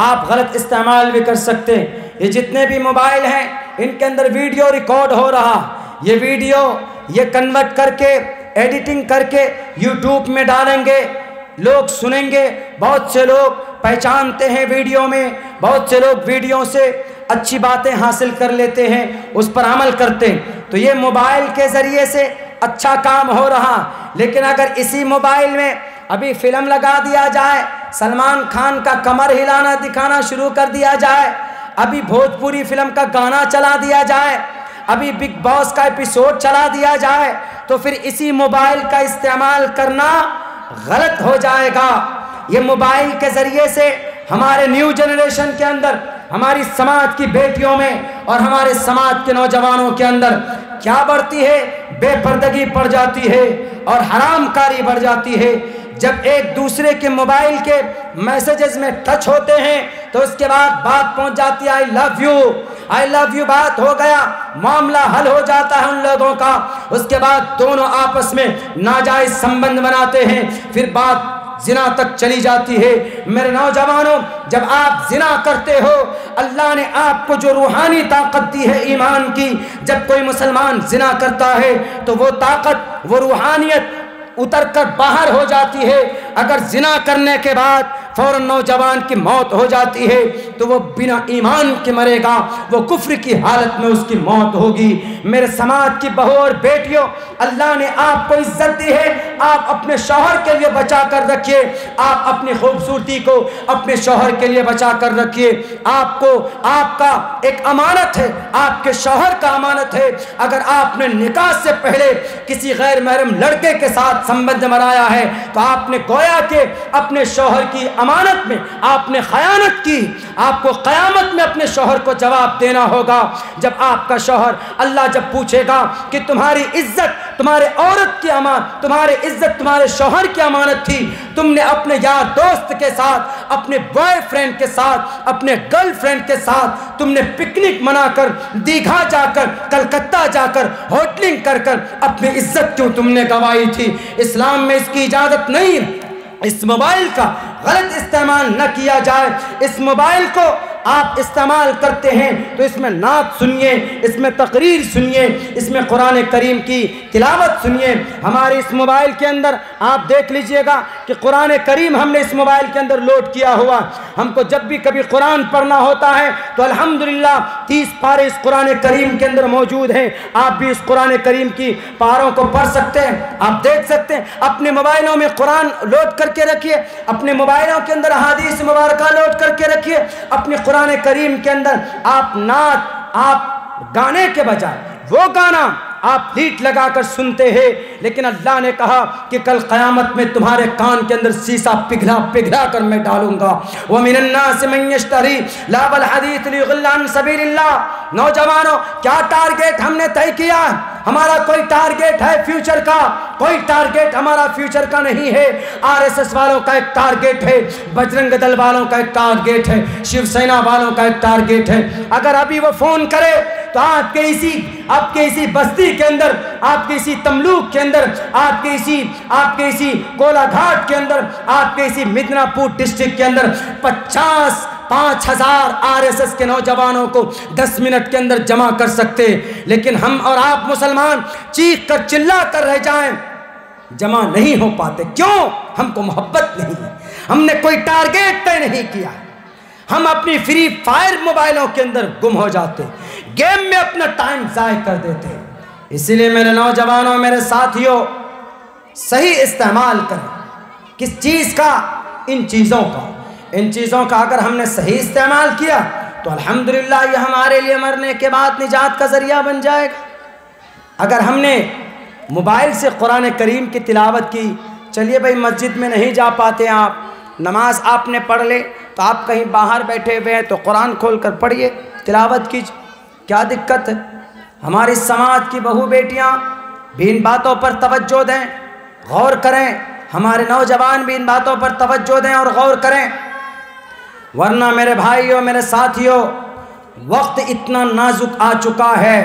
آپ غلط استعمال بھی کر سکتے۔ یہ جتنے بھی موبائل ہیں ان کے اندر ویڈیو ریکارڈ ہو رہا، یہ ویڈیو یہ کنورٹ کر کے ایڈیٹنگ کر کے یوٹیوب میں ڈالیں گے، لوگ سنیں گے، بہت سے لوگ پہچانتے ہیں ویڈیو میں، بہت سے لوگ ویڈیو سے اچھی باتیں حاصل کر لیتے ہیں، اس پر عمل کرتے ہیں۔ تو یہ موبائل کے ذریعے سے اچھا کام ہو رہا، لیکن اگر اسی موبائل میں ابھی فلم لگا دیا جائے، سلمان خان کا کمر ہلانا دکھانا شروع کر دیا جائے، ابھی بھوجپوری فلم کا گانا چلا دیا جائے، ابھی بگ باس کا ایپیسوڈ چلا دیا جائے، تو پھر اسی موبائل کا استعمال کرنا غلط ہو جائے گا۔ یہ موبائل کے ذریعے سے ہمارے نیو جنریشن کے اندر ہماری سماج کی بیٹیوں میں اور ہمارے سماج کے نوجوانوں کے اندر کیا بڑھتی ہے؟ بے پردگی بڑھ جاتی ہے اور حرام کاری بڑھ جاتی ہے۔ جب ایک دوسرے کے موبائل کے میسیجز میں ٹچ ہوتے ہیں تو اس کے بعد بات پہنچ جاتی ہے آئی لو یو بات ہو گیا، معاملہ حل ہو جاتا ہے ان لوگوں کا۔ اس کے بعد دونوں آپس میں ناجائز سمبند بناتے ہیں، پھر بات زنا تک چلی جاتی ہے۔ میرے نوجوانوں، جب آپ زنا کرتے ہو، اللہ نے آپ کو جو روحانی طاقت دی ہے ایمان کی، جب کوئی مسلمان زنا کرتا ہے تو وہ طاقت، وہ روحانیت اتر کر باہر ہو جاتی ہے۔ اگر زنا کرنے کے بعد فوراً نوجوان کی موت ہو جاتی ہے تو وہ بنا ایمان کے مرے گا، وہ کفر کی حالت میں اس کی موت ہوگی۔ میرے سماج کی بہو اور بیٹیوں، اللہ نے آپ کو عزت دی ہے، آپ اپنے شوہر کے لیے بچا کر رکھیے، آپ اپنی خوبصورتی کو اپنے شوہر کے لیے بچا کر رکھیے۔ آپ کو، آپ کا ایک امانت ہے، آپ کے شوہر کا امانت ہے۔ اگر آپ نے نکاح سے پہلے کسی غیر محرم لڑکے کے ساتھ سمبند بنایا ہے تو آپ نے گویا کہ اپنے شوہر کی امانت میں آپ نے خیانت کی۔ آپ کو قیامت میں اپنے شوہر کو جواب دینا ہوگا۔ جب آپ کا شوہر، اللہ جب پوچھے گا کہ تمہاری عزت تمہارے عورت کی امانت، تمہاری عزت تمہارے شوہر کی امانت تھی، تم نے اپنے یار دوست کے ساتھ، اپنے بوائے فرینڈ کے ساتھ، اپنے گرل فرینڈ کے ساتھ تم نے پکنک منا کر، دیگھا جا کر، کلکتہ جا کر، ہوٹلنگ کر کر اپنی عزت کیوں تم نے گنوائی تھی؟ اسلام میں اس کی اجازت نہیں۔ اس موبائل کا غلط استعمال نہ کیا جائے۔ اس موبائل کو آپ استعمال کرتے ہیں تو اس میں نعت سنیے، اس میں تقریر سنیے، اس میں قرآن کریم کی تلاوت سنیے۔ ہمارے اس موبائل کے اندر آپ دیکھ لیجئے گا کہ قرآن کریم ہم نے اس موبائل کے اندر لوڈ کیا ہوا۔ ہم کو جب بھی کبھی قرآن پڑھنا ہوتا ہے تو الحمدللہ 30 پارے اس قرآن کریم کے اندر موجود ہیں۔ آپ بھی اس قرآن کریم کی پاروں کو پڑھ سکتے ہیں، آپ دیکھ سکتے ہیں۔ اپنے موبائلوں میں قرآن لوڈ کر کے رکھیے، اپنے موبائلوں کے اندر احادیث مبارکہ لوڈ کر کے رکھیے۔ اپنے قرآن کریم کے اندر آپ نعت، آپ گانے کے بجائے وہ گانا آپ لیٹ لگا کر سنتے ہیں، لیکن اللہ نے کہا کہ کل قیامت میں تمہارے کان کے اندر سیسا پگھلا پگھلا کر میں ڈالوں گا۔ وَمِنَ النَّاسِ مَن يَشْتَرِي لَهْوَ الْحَدِيثِ لِيُضِلَّ عَن سَبِيلِ اللَّهِ۔ نوجوانوں، کیا ٹارگیٹ ہم نے طے کیا؟ ہمارا کوئی ٹارگیٹ ہے فیوچر کا؟ کوئی ٹارگیٹ ہمارا فیوچر کا نہیں ہے۔ RSS والوں کا ایک ٹارگیٹ ہے، بجرنگ دل والوں کا ایک ٹارگیٹ ہے، شیو سینا والوں کا ایک ٹارگیٹ ہے۔ اگر ابھی وہ فون کرے تو آپ کے اسی بستی کے اندر، آپ کے اسی تملوک کے اندر، آپ کے اسی کولا گھاٹ کے اندر، آپ کے اسی مدنا پور ڈسٹرکٹ کے اندر 5,000 RSS کے نوجوانوں کو 10 منٹ کے اندر جمع کر سکتے، لیکن ہم اور آپ مسلمان چیخ کر چلا کر رہ جائیں، جمع نہیں ہو پاتے۔ کیوں؟ ہم کو محبت نہیں ہے، ہم نے کوئی ٹارگیٹ طے نہیں کیا، ہم اپنی فری فائر موبائلوں کے اندر گم ہو جاتے، گیم میں اپنا ٹائم ضائع کر دیتے۔ اسی لیے میرے نوجوانوں، میرے ساتھیوں، صحیح استعمال کریں۔ کس چیز کا؟ ان چیزوں کا اگر ہم نے صحیح استعمال کیا تو الحمدللہ یہ ہمارے لیے مرنے کے بعد نجات کا ذریعہ بن جائے گا۔ اگر ہم نے موبائل سے قرآن کریم کی تلاوت کی، چلیے بھائی مسجد میں نہیں جا پاتے آپ، نماز آپ نے پڑھ لے تو آپ کہیں باہر بیٹھے ہوئے ہیں تو قرآن کھول کر پڑھیے، تلاوت کیجیے، کیا دقت ہے؟ ہماری سماج کی بہو بیٹیاں بھی ان باتوں پر توجہ دیں، غور کریں، ہمارے نوجوان بھی ان باتوں پر توجہ دیں اور غور کریں، ورنہ میرے بھائیوں، میرے ساتھیوں، وقت اتنا نازک آ چکا ہے،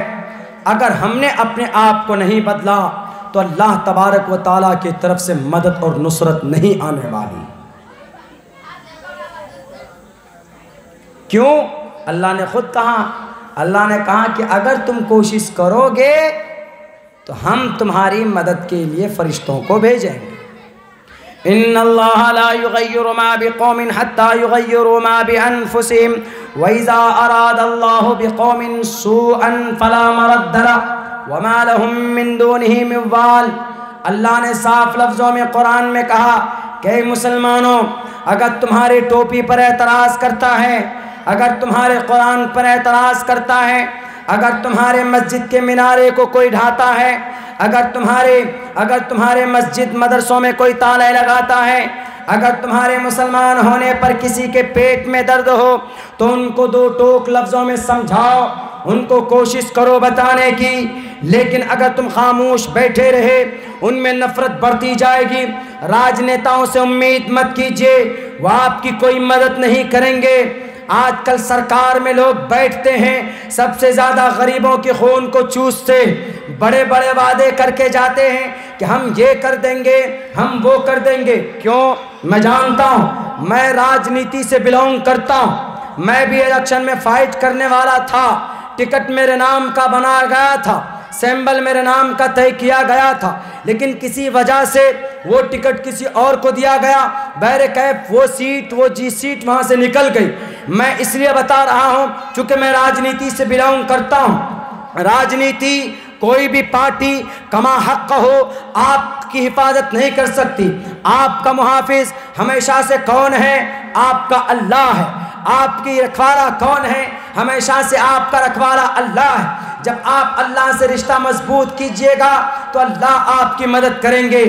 اگر ہم نے اپنے آپ کو نہیں بدلا تو اللہ تبارک و تعالیٰ کی طرف سے مدد اور نصرت نہیں آنے والی۔ کیوں؟ اللہ نے خود کہا، اللہ نے کہا کہ اگر تم کوشش کرو گے تو ہم تمہاری مدد کے لیے فرشتوں کو بھیجیں گے۔ ان اللہ لا یغیر ما بقوم حتی یغیروا ما بانفسهم واذا اراد اللہ بقوم سوءا فلا مرد له وما لهم من دونه من وال۔ اللہ نے صاف لفظوں میں قرآن میں کہا کہ مسلمانوں، اگر تمہاری ٹوپی پر اعتراض کرتا ہے، اگر تمہارے قرآن پر اعتراض کرتا ہے، اگر تمہارے مسجد کے مینارے کو کوئی ڈھاتا ہے، اگر تمہارے مسجد مدرسوں میں کوئی تالے لگاتا ہے، اگر تمہارے مسلمان ہونے پر کسی کے پیٹ میں درد ہو تو ان کو دو ٹوک لفظوں میں سمجھاؤ، ان کو کوشش کرو بتانے کی، لیکن اگر تم خاموش بیٹھے رہے ان میں نفرت بڑھتی جائے گی۔ راجنیتاؤں سے امید مت کیجیے، وہ آپ کی کوئی مدد نہیں کریں گے۔ آج کل سرکار میں لوگ بیٹھتے ہیں، سب سے زیادہ غریبوں کے خون کو چوستے، بڑے بڑے وعدے کر کے جاتے ہیں کہ ہم یہ کر دیں گے، ہم وہ کر دیں گے۔ کیوں؟ میں جانتا ہوں، میں راجنیتی سے بلونگ کرتا ہوں، میں بھی الیکشن میں فائٹ کرنے والا تھا، ٹکٹ میرے نام کا بنا گیا تھا، سیمبل میرے نام کا طے کیا گیا تھا، لیکن کسی وجہ سے وہ ٹکٹ کسی اور کو دیا گیا، بہرکیف وہ سیٹ، وہ سیٹ وہاں سے نکل گئی۔ میں اس لیے بتا رہا ہوں چونکہ میں راجنیتی سے بلونگ کرتا ہوں۔ راجنیتی کوئی بھی پارٹی کما حق ہو آپ کی حفاظت نہیں کر سکتی۔ آپ کا محافظ ہمیشہ سے کون ہے؟ آپ کا اللہ ہے۔ آپ کی رکھوالا کون ہے؟ ہمیشہ سے آپ کا رکھوالا اللہ ہے۔ جب آپ اللہ سے رشتہ مضبوط کیجئے گا تو اللہ آپ کی مدد کریں گے،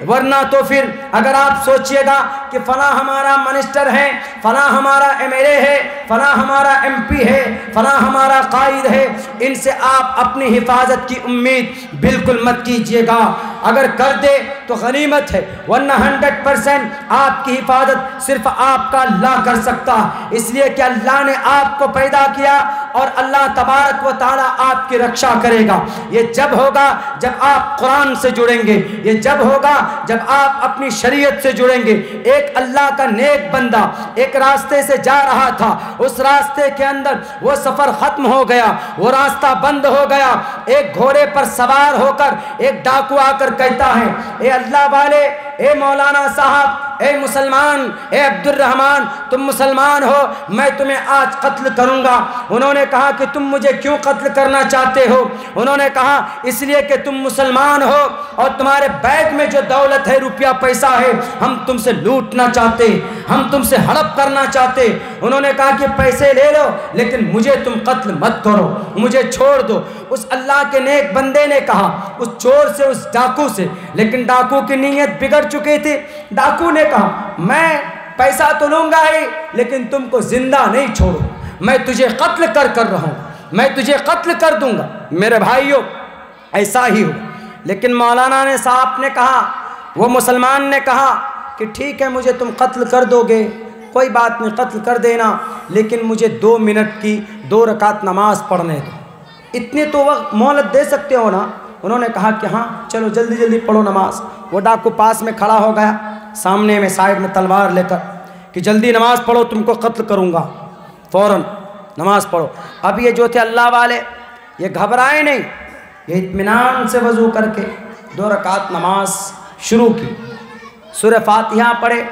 ورنہ تو پھر اگر آپ سوچئے گا کہ فلاں ہمارا منسٹر ہے، فلاں ہمارا ایم ایل اے ہے، فلاں ہمارا ایم پی ہے، فلاں ہمارا قائد ہے، ان سے آپ اپنی حفاظت کی امید بالکل مت کیجئے گا۔ اگر کر دے تو غنیمت ہے، ورنہ 100% آپ کی حفاظت صرف آپ کا اللہ کر سکتا، اس لیے کہ اللہ نے آپ کو پیدا کیا اور اللہ تبارک و تعالی آپ کی رکشا کرے گا۔ یہ جب ہوگا جب آپ قرآن سے جڑیں گے، یہ جب ہوگا جب آپ اپنی شریعت سے جڑیں گے۔ ایک اللہ کا نیک بندہ ایک راستے سے جا رہا تھا، اس راستے کے اندر وہ سفر ختم ہو گیا، وہ راستہ بند ہو گیا۔ ایک گھوڑے پر سوار ہو کر ایک ڈاکو آ کر کہتا ہے، اے اللہ والے، اے مولانا صاحب، اے مسلمان، اے عبد الرحمن، تم مسلمان ہو، میں تمہیں آج قتل کروں گا۔ انہوں نے کہا کہ تم مجھے کیوں قتل کرنا چاہتے ہو؟ انہوں نے کہا اس لیے کہ تم مسلمان ہو اور تمہارے بیگ میں جو دولت ہے، روپیہ پیسہ ہے، ہم تم سے لوٹنا چاہتے، ہم تم سے ہڑپ کرنا چاہتے۔ انہوں نے کہا کہ پیسے لے لو لیکن مجھے تم قتل مت کرو، مجھے چھوڑ دو۔ اس اللہ کے نیک بندے نے کہا اس چور سے، اس ڈاکو سے، لیکن ڈاکو کی نیت بگڑ چکی تھی۔ ڈاکو نے کہا میں پیسہ تو لوں گا ہی لیکن تم کو زندہ نہیں چھوڑوں، میں تجھے قتل کر رہا ہوں، میں تجھے قتل کر دوں گا۔ میرے بھائیوں ایسا ہی ہو، لیکن مولانا نے صاحب نے کہا، وہ مسلمان نے کہا کہ ٹھیک ہے مجھے تم قتل کر دو گے، کوئی بات نہیں، قتل کر دینا، لیکن مجھے 2 منٹ کی 2 رکعت نماز پڑھنے دو۔ اتنے تو وقت مہلت دے سکتے ہو نا؟ انہوں نے کہا کہ ہاں چلو جلدی جلدی پڑھو نماز۔ وہ ڈاکو پاس میں کھڑا ہو گیا، سامنے میں سائیڈ میں تلوار لے کر کہ جلدی نماز پڑھو، تم کو قتل کروں گا، فوراً نماز پڑھو۔ اب یہ جو تھے اللہ والے یہ گھبرائے نہیں، یہ اطمینان سے وضو کر کے 2 رکعت نماز شروع کی۔ سورہ فاتحہ پڑھے،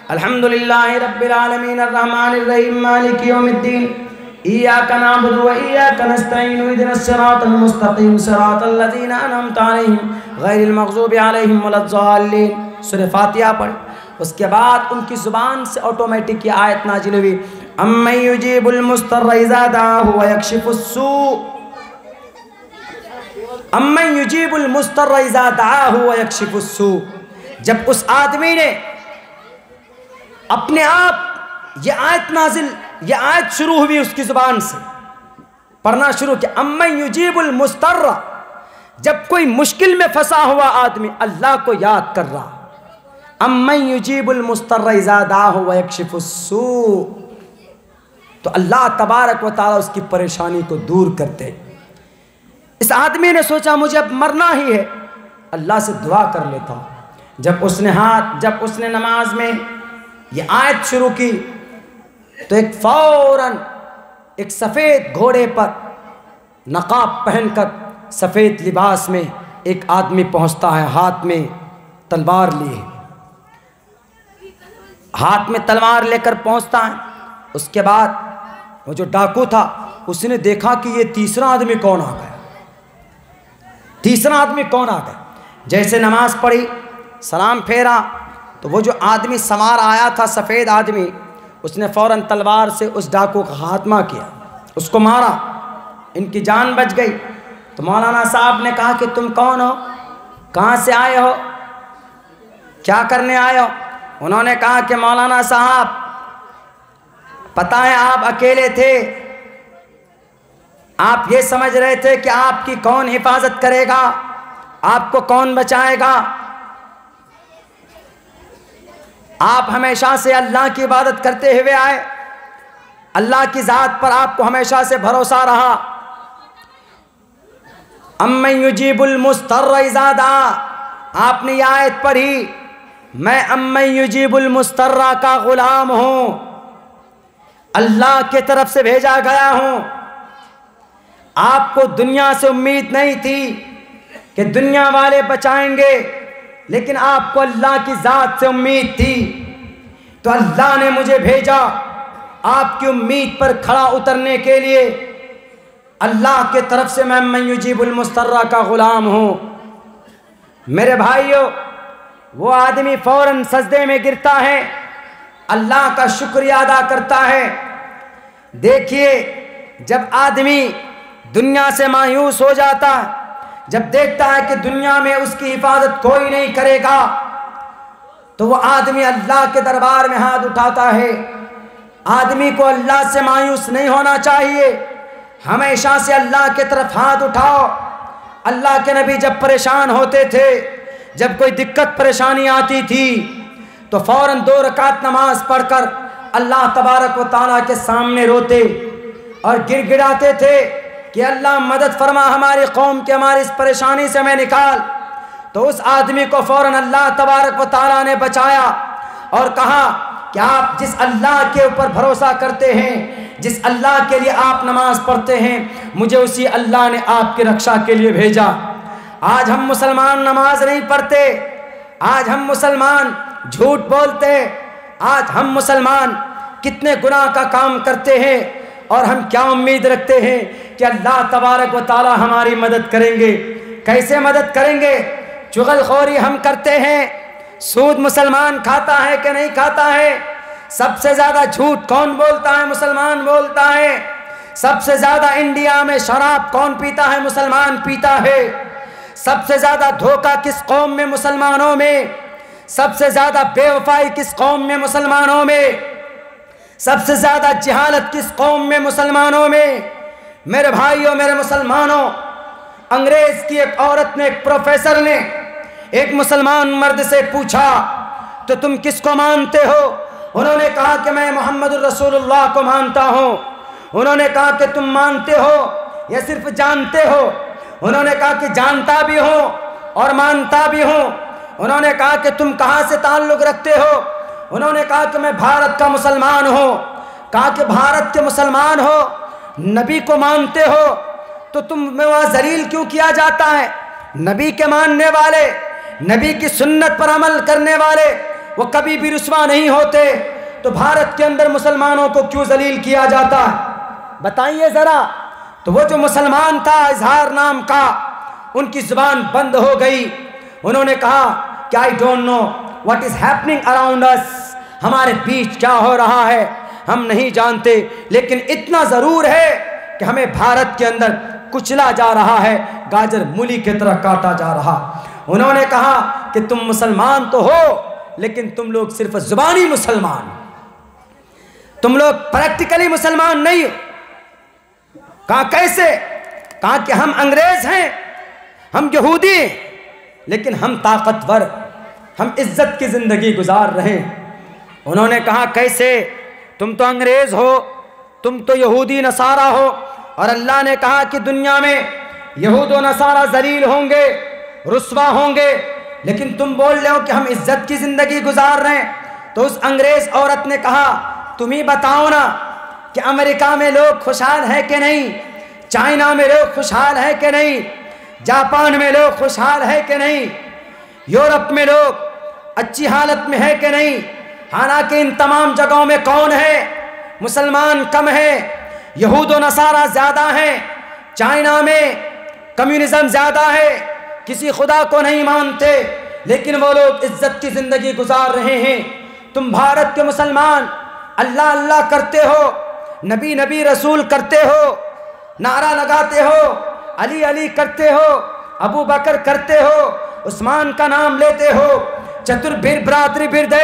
الحمدللہ رب العالمین الرحمن الرحیم مالک یوم الدین ایاک نعبد و ایاک نستعین اہدنا الصراط المستقیم صراط الذین انعمت علیہم غیر المغضوب علیہم ولا الضالین۔ سورہ فاتحہ پڑھے، اس کے بعد ان کی زبان سے آٹومیٹک یہ آیت نازل ہوئی، امن یجیب المضطر اذا دعاہ ویکشف السوء، امن یجیب المضطر اذا دعاہ ویکشف السوء۔ جب اس آدمی نے اپنے آپ یہ آیت نازل، یہ آیت شروع ہوئی اس کی زبان سے، پڑھنا شروع کیا، امن یجیب المضطر، جب کوئی مشکل میں پھنسا ہوا آدمی اللہ کو یاد کر رہا، امن یجیب المضطر اذا دعاہ ویکشف السوء، تو اللہ تبارک و تعالی اس کی پریشانی کو دور کرتے۔ اس آدمی نے سوچا مجھے اب مرنا ہی ہے، اللہ سے دعا کر لیتا ہوں۔ جب اس نے نماز میں یہ آیت شروع کی تو فوراً ایک سفید گھوڑے پر نقاب پہن کر سفید لباس میں ایک آدمی پہنچتا ہے، ہاتھ میں تلوار لیے، ہاتھ میں تلوار لے کر پہنچتا ہے۔ اس کے بعد وہ جو ڈاکو تھا اس نے دیکھا کہ یہ تیسرا آدمی کون آ گیا، تیسرا آدمی کون آ گیا۔ جیسے نماز پڑھی، سلام پھیرا تو وہ جو آدمی سوار آیا تھا سفید آدمی، اس نے فوراً تلوار سے اس ڈاکو کا خاتمہ کیا، اس کو مارا، ان کی جان بچ گئی۔ تو مولانا صاحب نے کہا کہ تم کون ہو، کہاں سے آئے ہو، کیا کرنے آئے ہو؟ انہوں نے کہا کہ مولانا صاحب پتہ ہے آپ اکیلے تھے، آپ یہ سمجھ رہے تھے کہ آپ کی کون حفاظت کرے گا، آپ کو کون بچائے گا، آپ ہمیشہ سے اللہ کی عبادت کرتے ہوئے آئے، اللہ کی ذات پر آپ کو ہمیشہ سے بھروسہ رہا۔ امن یجیب المضطر اذا دعا، آپ نے یہ آیت پڑھی، میں امن یجیب المضطر کا غلام ہوں، اللہ کی طرف سے بھیجا گیا ہوں۔ آپ کو دنیا سے امید نہیں تھی کہ دنیا والے بچائیں گے، لیکن آپ کو اللہ کی ذات سے امید تھی، تو اللہ نے مجھے بھیجا آپ کی امید پر کھڑا اترنے کے لیے۔ اللہ کے طرف سے میں من یجیب المضطر کا غلام ہوں۔ میرے بھائیو، وہ آدمی فوراً سجدے میں گرتا ہے، اللہ کا شکریہ ادا کرتا ہے۔ دیکھیے، جب آدمی دنیا سے مایوس ہو جاتا ہے، جب دیکھتا ہے کہ دنیا میں اس کی حفاظت کوئی نہیں کرے گا، تو وہ آدمی اللہ کے دربار میں ہاتھ اٹھاتا ہے۔ آدمی کو اللہ سے مایوس نہیں ہونا چاہیے، ہمیشہ سے اللہ کی طرف ہاتھ اٹھاؤ۔ اللہ کے نبی جب پریشان ہوتے تھے، جب کوئی دقت پریشانی آتی تھی، تو فوراً 2 رکعت نماز پڑھ کر اللہ تبارک و تعالیٰ کے سامنے روتے اور گڑ گڑاتے تھے کہ اللہ مدد فرما، ہماری قوم کی ہماری اس پریشانی سے میں نکال۔ تو اس آدمی کو فوراً اللہ تبارک و تعالیٰ نے بچایا اور کہا کہ آپ جس اللہ کے اوپر بھروسہ کرتے ہیں، جس اللہ کے لیے آپ نماز پڑھتے ہیں، مجھے اسی اللہ نے آپ کی رکشا کے لیے بھیجا۔ آج ہم مسلمان نماز نہیں پڑھتے، آج ہم مسلمان جھوٹ بولتے، آج ہم مسلمان کتنے گناہ کا کام کرتے ہیں، اور ہم کیا امید رکھتے ہیں کہ اللہ تبارک و تعالی ہماری مدد کریں گے۔ کیسے مدد کریں گے؟ چغل خوری ہم کرتے ہیں۔ سود مسلمان کھاتا ہے کہ نہیں کھاتا ہے؟ سب سے زیادہ جھوٹ کون بولتا ہے؟ مسلمان بولتا ہے۔ سب سے زیادہ انڈیا میں شراب کون پیتا ہے؟ مسلمان پیتا ہے۔ سب سے زیادہ دھوکہ کس قوم میں؟ مسلمانوں میں۔ سب سے زیادہ بے وفائی کس قوم میں؟ مسلمانوں میں۔ سب سے زیادہ جہالت کس قوم میں؟ مسلمانوں میں۔ میرے بھائیوں، میرے مسلمانوں، انگریز کی ایک عورت نے، ایک پروفیسر نے ایک مسلمان مرد سے پوچھا تو تم کس کو مانتے ہو؟ انہوں نے کہا کہ میں محمد الرسول اللہ کو مانتا ہوں۔ انہوں نے کہا کہ تم مانتے ہو یا صرف جانتے ہو؟ انہوں نے کہا کہ جانتا بھی ہوں اور مانتا بھی ہوں۔ انہوں نے کہا کہ تم کہاں سے تعلق رکھتے ہو؟ انہوں نے کہا کہ میں بھارت کا مسلمان ہوں۔ کہا کہ بھارت کے مسلمان ہو، نبی کو مانتے ہو، تو تم میں وہاں ذلیل کیوں کیا جاتا ہے؟ نبی کے ماننے والے، نبی کی سنت پر عمل کرنے والے، وہ کبھی بھی رسوا نہیں ہوتے، تو بھارت کے اندر مسلمانوں کو کیوں ذلیل کیا جاتا ہے؟ بتائیے ذرا۔ تو وہ جو مسلمان تھا اظہار نام کا، ان کی زبان بند ہو گئی۔ انہوں نے کہا کہ I don't know what is happening around us، ہمارے بیچ کیا ہو رہا ہے ہم نہیں جانتے، لیکن اتنا ضرور ہے کہ ہمیں بھارت کے اندر کچلا جا رہا ہے، گاجر مولی کی طرح کاٹا جا رہا۔ انہوں نے کہا کہ تم مسلمان تو ہو، لیکن تم لوگ صرف زبانی مسلمان، تم لوگ پریکٹیکلی مسلمان نہیں ہو۔ کہا کیسے؟ کہا کہ ہم انگریز ہیں، ہم یہودی ہیں، لیکن ہم طاقتور، ہم عزت کی زندگی گزار رہے ہیں۔ انہوں نے کہا کیسے؟ تم تو انگریز ہو، تم تو یہودی نصارہ ہو، اور اللہ نے کہا کہ دنیا میں یہود و نصارہ ذلیل ہوں گے، رسوا ہوں گے، لیکن تم بول رہے ہو کہ ہم عزت کی زندگی گزار رہے ہیں۔ تو اس انگریز عورت نے کہا تم ہی بتاؤ نا کہ امریکہ میں لوگ خوشحال ہیں کہ نہیں، چائنا میں لوگ خوشحال ہیں کہ نہیں، جاپان میں لوگ خوشحال ہیں کہ نہیں، یورپ میں لوگ اچھی حالت میں ہے کہ نہیں؟ حالانکہ ان تمام جگہوں میں کون ہے؟ مسلمان کم ہے، یہود و نصارہ زیادہ ہیں، چائنا میں کمیونزم زیادہ ہے، کسی خدا کو نہیں مانتے، لیکن وہ لوگ عزت کی زندگی گزار رہے ہیں۔ تم بھارت کے مسلمان اللہ اللہ کرتے ہو، نبی نبی رسول کرتے ہو، نعرہ لگاتے ہو، علی علی کرتے ہو، ابو بکر کرتے ہو، عثمان کا نام لیتے ہو، چتر برادری بردے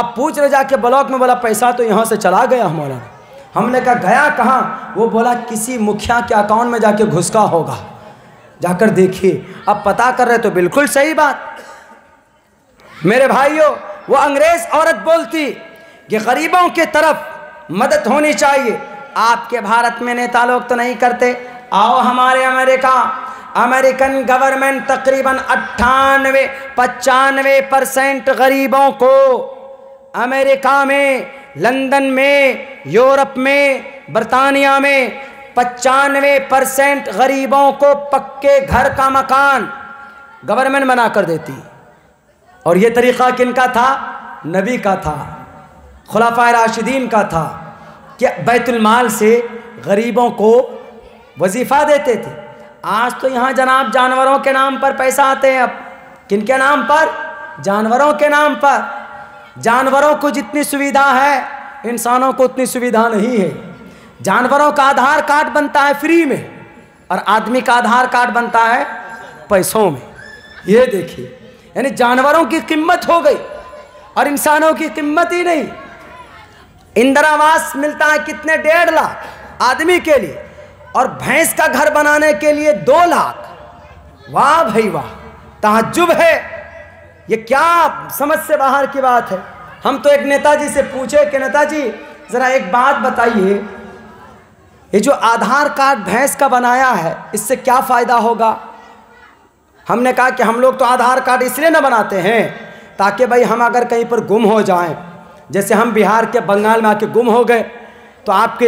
اب پوچھ رہے جا کے بلاک میں، بولا پیسہ تو یہاں سے چلا گیا مولانا۔ ہم نے کہا گیا کہاں؟ وہ بولا کسی مکھیا کے اکاؤنٹ میں جا کے گھسکا ہوگا، جا کر دیکھیے۔ اب پتہ کر رہے تو بالکل صحیح بات۔ میرے بھائیوں، وہ انگریز عورت بولتی کہ غریبوں کی طرف مدد ہونی چاہیے۔ آپ کے بھارت میں نیتا لوگ تو نہیں کرتے، آؤ ہمارے امریکن گورنمنٹ تقریباً 95% غریبوں کو امریکہ میں، لندن میں، یورپ میں، برطانیہ میں 95% غریبوں کو پکے گھر کا مکان گورنمنٹ بنا کر دیتی۔ اور یہ طریقہ کن کا تھا؟ نبی کا تھا، خلفائے راشدین کا تھا، کہ بیت المال سے غریبوں کو وظیفہ دیتے تھے۔ آج تو یہاں جناب جانوروں کے نام پر پیسہ آتے ہیں۔ اب کن کے نام پر؟ جانوروں کے نام پر۔ جانوروں کو جتنی سویدھا ہے انسانوں کو اتنی سویدھا نہیں ہے۔ جانوروں کا آدھار کارڈ بنتا ہے فری میں، اور آدمی کا آدھار کارڈ بنتا ہے پیسوں میں۔ یہ دیکھیے، یعنی جانوروں کی قیمت ہو گئی اور انسانوں کی قیمت ہی نہیں۔ اندرا آواس ملتا ہے کتنے؟ 1.5 لاکھ آدمی کے لیے، اور بھینس کا گھر بنانے کے لیے 2 لاکھ۔ واہ بھائی واہ، تعجب ہے، یہ کیا سمجھ سے باہر کی بات ہے۔ ہم تو ایک نیتا جی سے پوچھے کہ نیتا جی ذرا ایک بات بتائیے، یہ جو آدھار کارڈ بھینس کا بنایا ہے اس سے کیا فائدہ ہوگا؟ ہم نے کہا کہ ہم لوگ تو آدھار کارڈ اس لیے نہ بناتے ہیں تاکہ بھائی ہم اگر کہیں پر گم ہو جائیں، جیسے ہم بہار کے بنگال میں آ کے گم ہو گئے تو آپ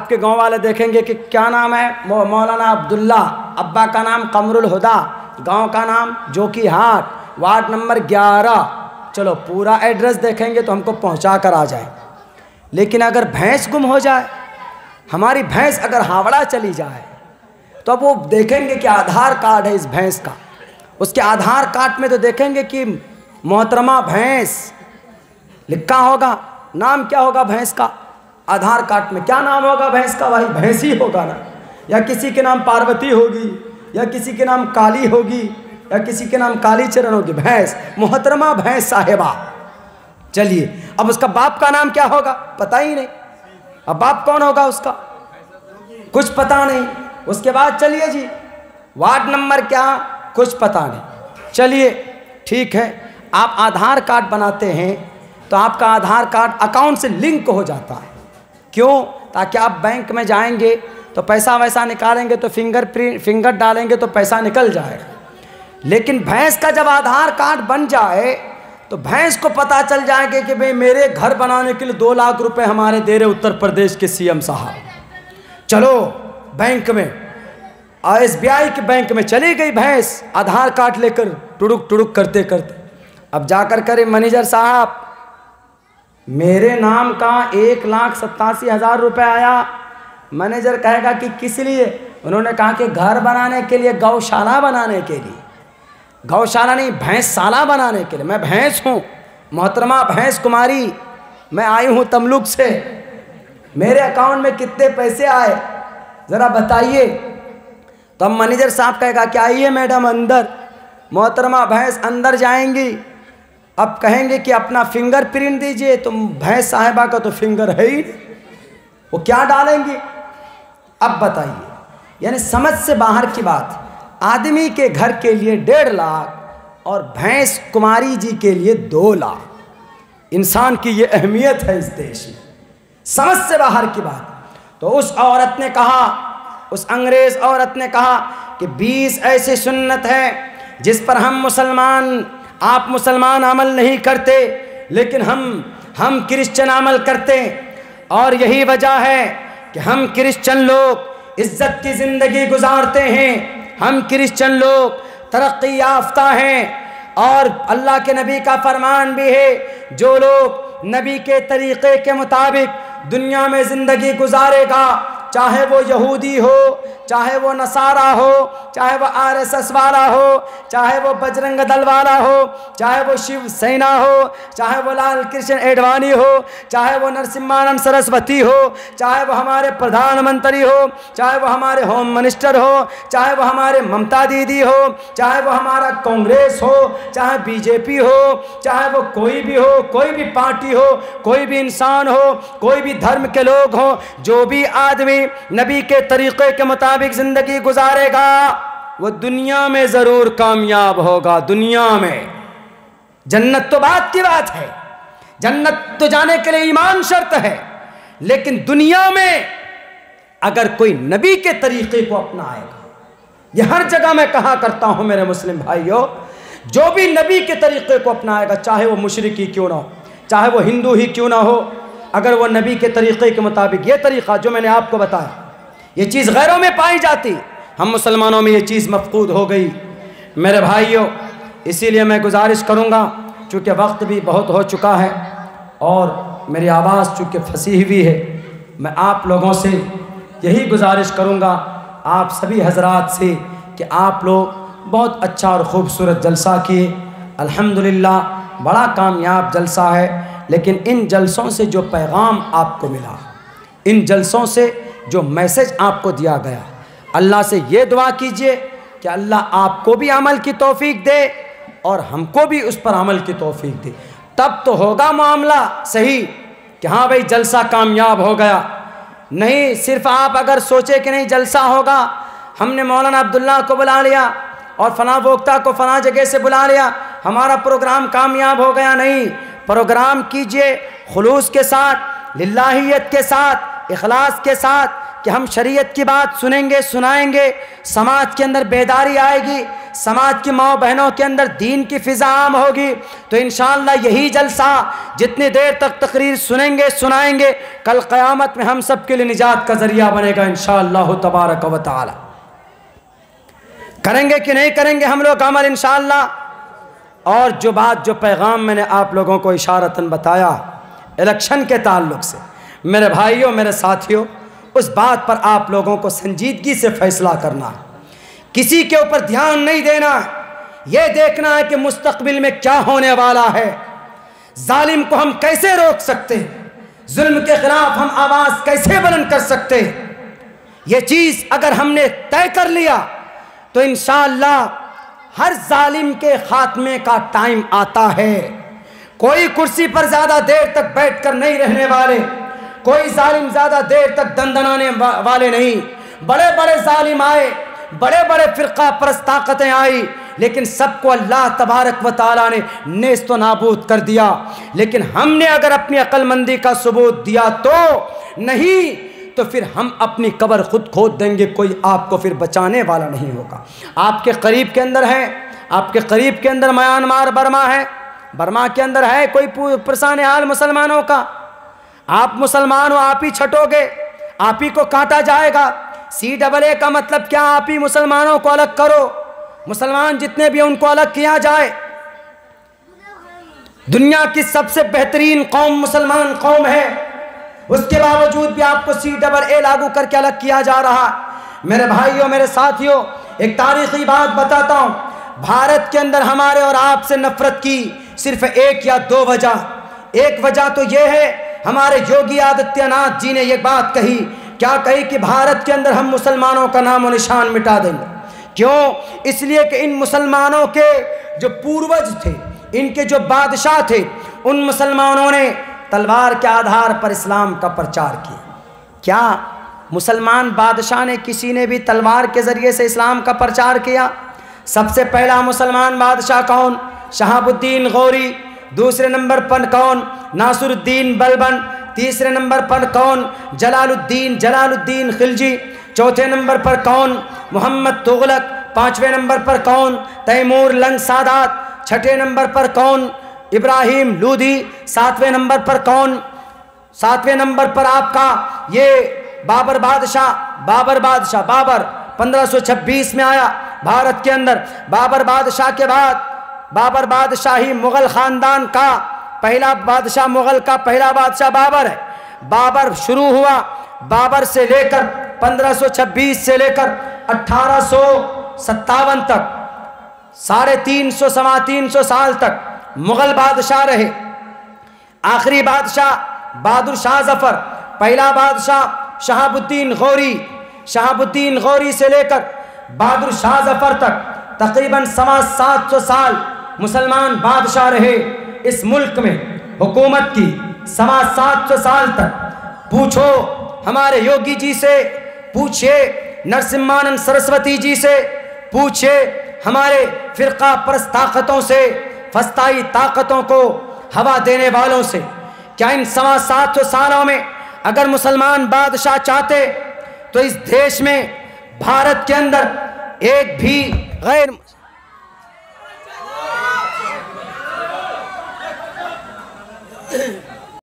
کے گاؤں والے دیکھیں گے کہ کیا نام ہے؟ مولانا عبداللہ، ابا کا نام قمر الہدا، گاؤں کا نام جوکی ہاٹ، وارڈ نمبر 11، چلو پورا ایڈریس دیکھیں گے تو ہم کو پہنچا کر آ جائیں۔ لیکن اگر بھینس گم ہو جائے، ہماری بھینس اگر ہاوڑا چلی جائے، تو اب وہ دیکھیں گے کہ آدھار کارڈ ہے اس بھینس کا، اس کے آدھار کارڈ میں تو دیکھیں گے کہ محترمہ بھینس لکھا ہوگا، نام کیا ہوگا بھینس کا؟ آدھار کارڈ میں کیا نام ہوگا بھینس کا؟ وہی بھینس ہی ہوگا نا، یا کسی کے نام پاروتی ہوگی، یا کسی کے نام کالی ہوگی، یا کسی کے نام کالی چرن ہوگی، بھینس، محترمہ بھینس صاحبہ۔ چلیے اب اس کا باپ کا نام کیا ہوگا؟ پتہ ہی نہیں۔ اب باپ کون ہوگا اس کا؟ کچھ پتہ نہیں۔ اس کے بعد چلیے جی وارڈ نمبر کیا؟ کچھ پتہ نہیں۔ چلیے ٹھیک ہے، آپ آدھار کارڈ بناتے ہیں تو آپ کا آدھار کارڈ اکاؤنٹ سے لنک ہو جاتا ہے۔ کیوں؟ تاکہ آپ بینک میں جائیں گے تو پیسہ ویسا نکالیں گے تو فنگر ڈالیں گے تو پیسہ نکل جائے گا۔ لیکن بھینس کا جب آدھار کارڈ بن جائے تو بھینس کو پتہ چل جائے گا کہ بھئی میرے گھر بنانے کے لیے 2 لاکھ روپے ہمارے دے رہے اتر پردیش کے سی ایم صاحب۔ چلو بینک میں، SBI کے بینک میں چلی گئی بھینس آدھار کارڈ لے کر، ٹڑک ٹڑک کرتے کرتے۔ اب جا کر کرے منیجر صاحب میرے نام کا 1,87,000 روپے آیا۔ منیجر کہے گا کہ کس لیے؟ انہوں نے کہا کہ گھر بنانے کے لیے، گوشالہ بنانے کے لیے۔ گوشالہ نہیں، بھینس سالہ بنانے کے لیے۔ میں بھینس ہوں، محترمہ بھینس کماری، میں آئی ہوں تملک سے، میرے اکاؤنٹ میں کتنے پیسے آئے ذرا بتائیے۔ تو اب منیجر صاحب کہے گا کہ آئیے میڈم اندر۔ محترمہ بھینس اندر جائیں گی، اب کہیں گے کہ اپنا فنگر پرنٹ دیجئے، تو بھینس صاحبہ کا تو فنگر ہے ہی، وہ کیا ڈالیں گی؟ اب بتائیے، یعنی سمجھ سے باہر کی بات۔ آدمی کے گھر کے لیے 1.5 لاکھ اور بھینس کماری جی کے لیے 2 لاکھ۔ انسان کی یہ اہمیت ہے اس دیش میں، سمجھ سے باہر کی بات۔ تو اس عورت نے کہا، اس انگریز عورت نے کہا کہ 20 ایسی سنت ہے جس پر آپ مسلمان عمل نہیں کرتے، لیکن ہم کرسچن عمل کرتے ہیں، اور یہی وجہ ہے کہ ہم کرسچن لوگ عزت کی زندگی گزارتے ہیں، ہم کرسچن لوگ ترقی یافتہ ہیں، اور اللہ کے نبی کا فرمان بھی ہے جو لوگ نبی کے طریقے کے مطابق دنیا میں زندگی گزارے گا چاہے وہ یہودی ہو، چاہے وہ نصارہ ہو، چاہے وہ RSS والا ہو، چاہے وہ بجرنگ دل والا ہو، چاہے وہ شیو سینا ہو، چاہے وہ لال کرشن ایڈوانی ہو، چاہے وہ نرسمہانند سرسوتی ہو، چاہے وہ ہمارے پردھان منتری ہو، چاہے وہ ہمارے ہوم منسٹر ہو، چاہے وہ ہمارے ممتا دیدی ہو، چاہے وہ ہمارا کانگریس ہو، چاہے BJP ہو، چاہے وہ کوئی بھی ہو، کوئی بھی پارٹی ہو، کوئی بھی انسان ہو، کوئی بھی دھرم کے لوگ ہوں، جو بھی آدمی نبی کے طریقے کے مطابق زندگی گزارے گا وہ دنیا میں ضرور کامیاب ہوگا۔ دنیا میں جنت تو بات کی بات ہے، جنت تو جانے کے لیے ایمان شرط ہے، لیکن دنیا میں اگر کوئی نبی کے طریقے کو اپنائے گا، یہ ہر جگہ میں کہا کرتا ہوں میرے مسلم بھائیوں، جو بھی نبی کے طریقے کو اپنائے گا، چاہے وہ مشرک ہی کیوں نہ ہو، چاہے وہ ہندو ہی کیوں نہ ہو، اگر وہ نبی کے طریقے کے مطابق، یہ طریقہ جو میں نے آپ کو بتایا، یہ چیز غیروں میں پائی جاتی، ہم مسلمانوں میں یہ چیز مفقود ہو گئی میرے بھائیوں۔ اسی لیے میں گزارش کروں گا، چونکہ وقت بھی بہت ہو چکا ہے اور میری آواز چونکہ پھنسی ہوئی ہے، میں آپ لوگوں سے یہی گزارش کروں گا، آپ سبھی حضرات سے، کہ آپ لوگ بہت اچھا اور خوبصورت جلسہ کیے، الحمدللہ بڑا کامیاب جلسہ ہے، لیکن ان جلسوں سے جو پیغام آپ کو ملا، ان جلسوں سے جو میسج آپ کو دیا گیا، اللہ سے یہ دعا کیجئے کہ اللہ آپ کو بھی عمل کی توفیق دے اور ہم کو بھی اس پر عمل کی توفیق دے، تب تو ہوگا معاملہ صحیح کہ ہاں بھئی جلسہ کامیاب ہو گیا۔ نہیں صرف آپ اگر سوچے کہ نہیں جلسہ ہوگا، ہم نے مولانا عبداللہ کو بلا لیا اور فلاں وقتہ کو فلاں جگہ سے بلا لیا، ہمارا پروگرام کامیاب ہو گیا، نہیں، پروگرام کیجئے خلوص کے ساتھ، للہیت کے ساتھ، اخلاص کے ساتھ، کہ ہم شریعت کی بات سنیں گے، سنائیں گے، سماج کے اندر بیداری آئے گی، سماج کی ماں بہنوں کے اندر دین کی فضا عام ہوگی، تو انشاءاللہ یہی جلسہ جتنی دیر تک تقریر سنیں گے، سنائیں گے، کل قیامت میں ہم سب کے لیے نجات کا ذریعہ بنے گا انشاءاللہ تبارک و تعالی۔ کریں گے کہ نہیں کریں گے ہم لوگ عمل انشاءاللہ؟ اور جو بات، جو پیغام میں نے آپ لوگوں کو اشارتاً بتایا الیکشن کے تعلق سے، میرے بھائیوں، میرے ساتھیوں، اس بات پر آپ لوگوں کو سنجیدگی سے فیصلہ کرنا ہے، کسی کے اوپر دھیان نہیں دینا ہے، یہ دیکھنا ہے کہ مستقبل میں کیا ہونے والا ہے، ظالم کو ہم کیسے روک سکتے ہیں، ظلم کے خلاف ہم آواز کیسے بلند کر سکتے ہیں۔ یہ چیز اگر ہم نے طے کر لیا تو انشاءاللہ ہر ظالم کے خاتمے کا ٹائم آتا ہے۔ کوئی کرسی پر زیادہ دیر تک بیٹھ کر نہیں رہنے والے، کوئی ظالم زیادہ دیر تک دندنانے والے نہیں، بڑے بڑے ظالم آئے، بڑے بڑے فرقہ پرست طاقتیں آئی، لیکن سب کو اللہ تبارک و تعالیٰ نے نیست و نابود کر دیا۔ لیکن ہم نے اگر اپنی عقل مندی کا ثبوت دیا تو نہیں، تو پھر ہم اپنی قبر خود کھود دیں گے، کوئی آپ کو پھر بچانے والا نہیں ہوگا۔ آپ کے قریب کے اندر ہے، آپ کے قریب کے اندر میانمار برما ہے، برما کے اندر ہے کوئی پرسان حال مسلمانوں کا، آپ مسلمان ہو، آپ ہی چھٹو گے، آپ ہی کو کاٹا جائے گا۔ CAA کا مطلب کیا؟ آپ ہی مسلمانوں کو الگ کرو، مسلمان جتنے بھی ان کو الگ کیا جائے۔ دنیا کی سب سے بہترین قوم مسلمان قوم ہے، اس کے باوجود بھی آپ کو CAA لاگو کر کے الگ کیا جا رہا۔ میرے بھائیوں، میرے ساتھیوں، ایک تاریخی بات بتاتا ہوں، بھارت کے اندر ہمارے اور آپ سے نفرت کی صرف ایک یا دو وجہ۔ ایک وجہ تو یہ ہے، ہمارے یوگی آدتیہ ناتھ جی نے یہ بات کہی، کیا کہی کہ بھارت کے اندر ہم مسلمانوں کا نام و نشان مٹا دیں گے۔ کیوں؟ اس لیے کہ ان مسلمانوں کے جو پوروج تھے، ان کے جو بادشاہ تھے، ان مسلمانوں نے تلوار کے آدھار پر اسلام کا پرچار کیا۔ کیا مسلمان بادشاہ نے، کسی نے بھی تلوار کے ذریعے سے اسلام کا پرچار کیا؟ سب سے پہلا مسلمان بادشاہ کون؟ شہاب الدین غوری۔ دوسرے نمبر پر کون؟ ناصر الدین بلبن۔ تیسرے نمبر پر کون؟ جلال الدین خلجی۔ چوتھے نمبر پر کون؟ محمد تغلق۔ پانچویں نمبر پر کون؟ تیمور لنگ سادات۔ چھٹے نمبر پر کون؟ ابراہیم لودھی۔ ساتویں نمبر پر کون؟ ساتویں نمبر پر آپ کا یہ بابر بادشاہ، بابر 1526 میں آیا بھارت کے اندر۔ بابر بادشاہ کے بعد، بابر بادشاہی مغل خاندان کا پہلا بادشاہ، مغل کا پہلا بادشاہ بابر ہے۔ بابر شروع ہوا، بابر سے لے کر 1526 سے لے کر 1857 تک 350 سوا 300 سال تک مغل بادشاہ رہے۔ آخری بادشاہ بہادر شاہ ظفر، پہلا بادشاہ شہاب الدین غوری، شہاب الدین غوری سے لے کر بہادر شاہ ظفر تک تقریباً 700 سال مسلمان بادشاہ رہے اس ملک میں، حکومت کی 700 سال تک۔ پوچھو ہمارے یوگی جی سے، پوچھے نرسمہانند سرسوتی جی سے، پوچھے ہمارے فرقہ پرست طاقتوں سے، فسطائی طاقتوں کو ہوا دینے والوں سے، کیا ان 700 سالوں میں اگر مسلمان بادشاہ چاہتے تو اس دیش میں بھارت کے اندر ایک بھی غیر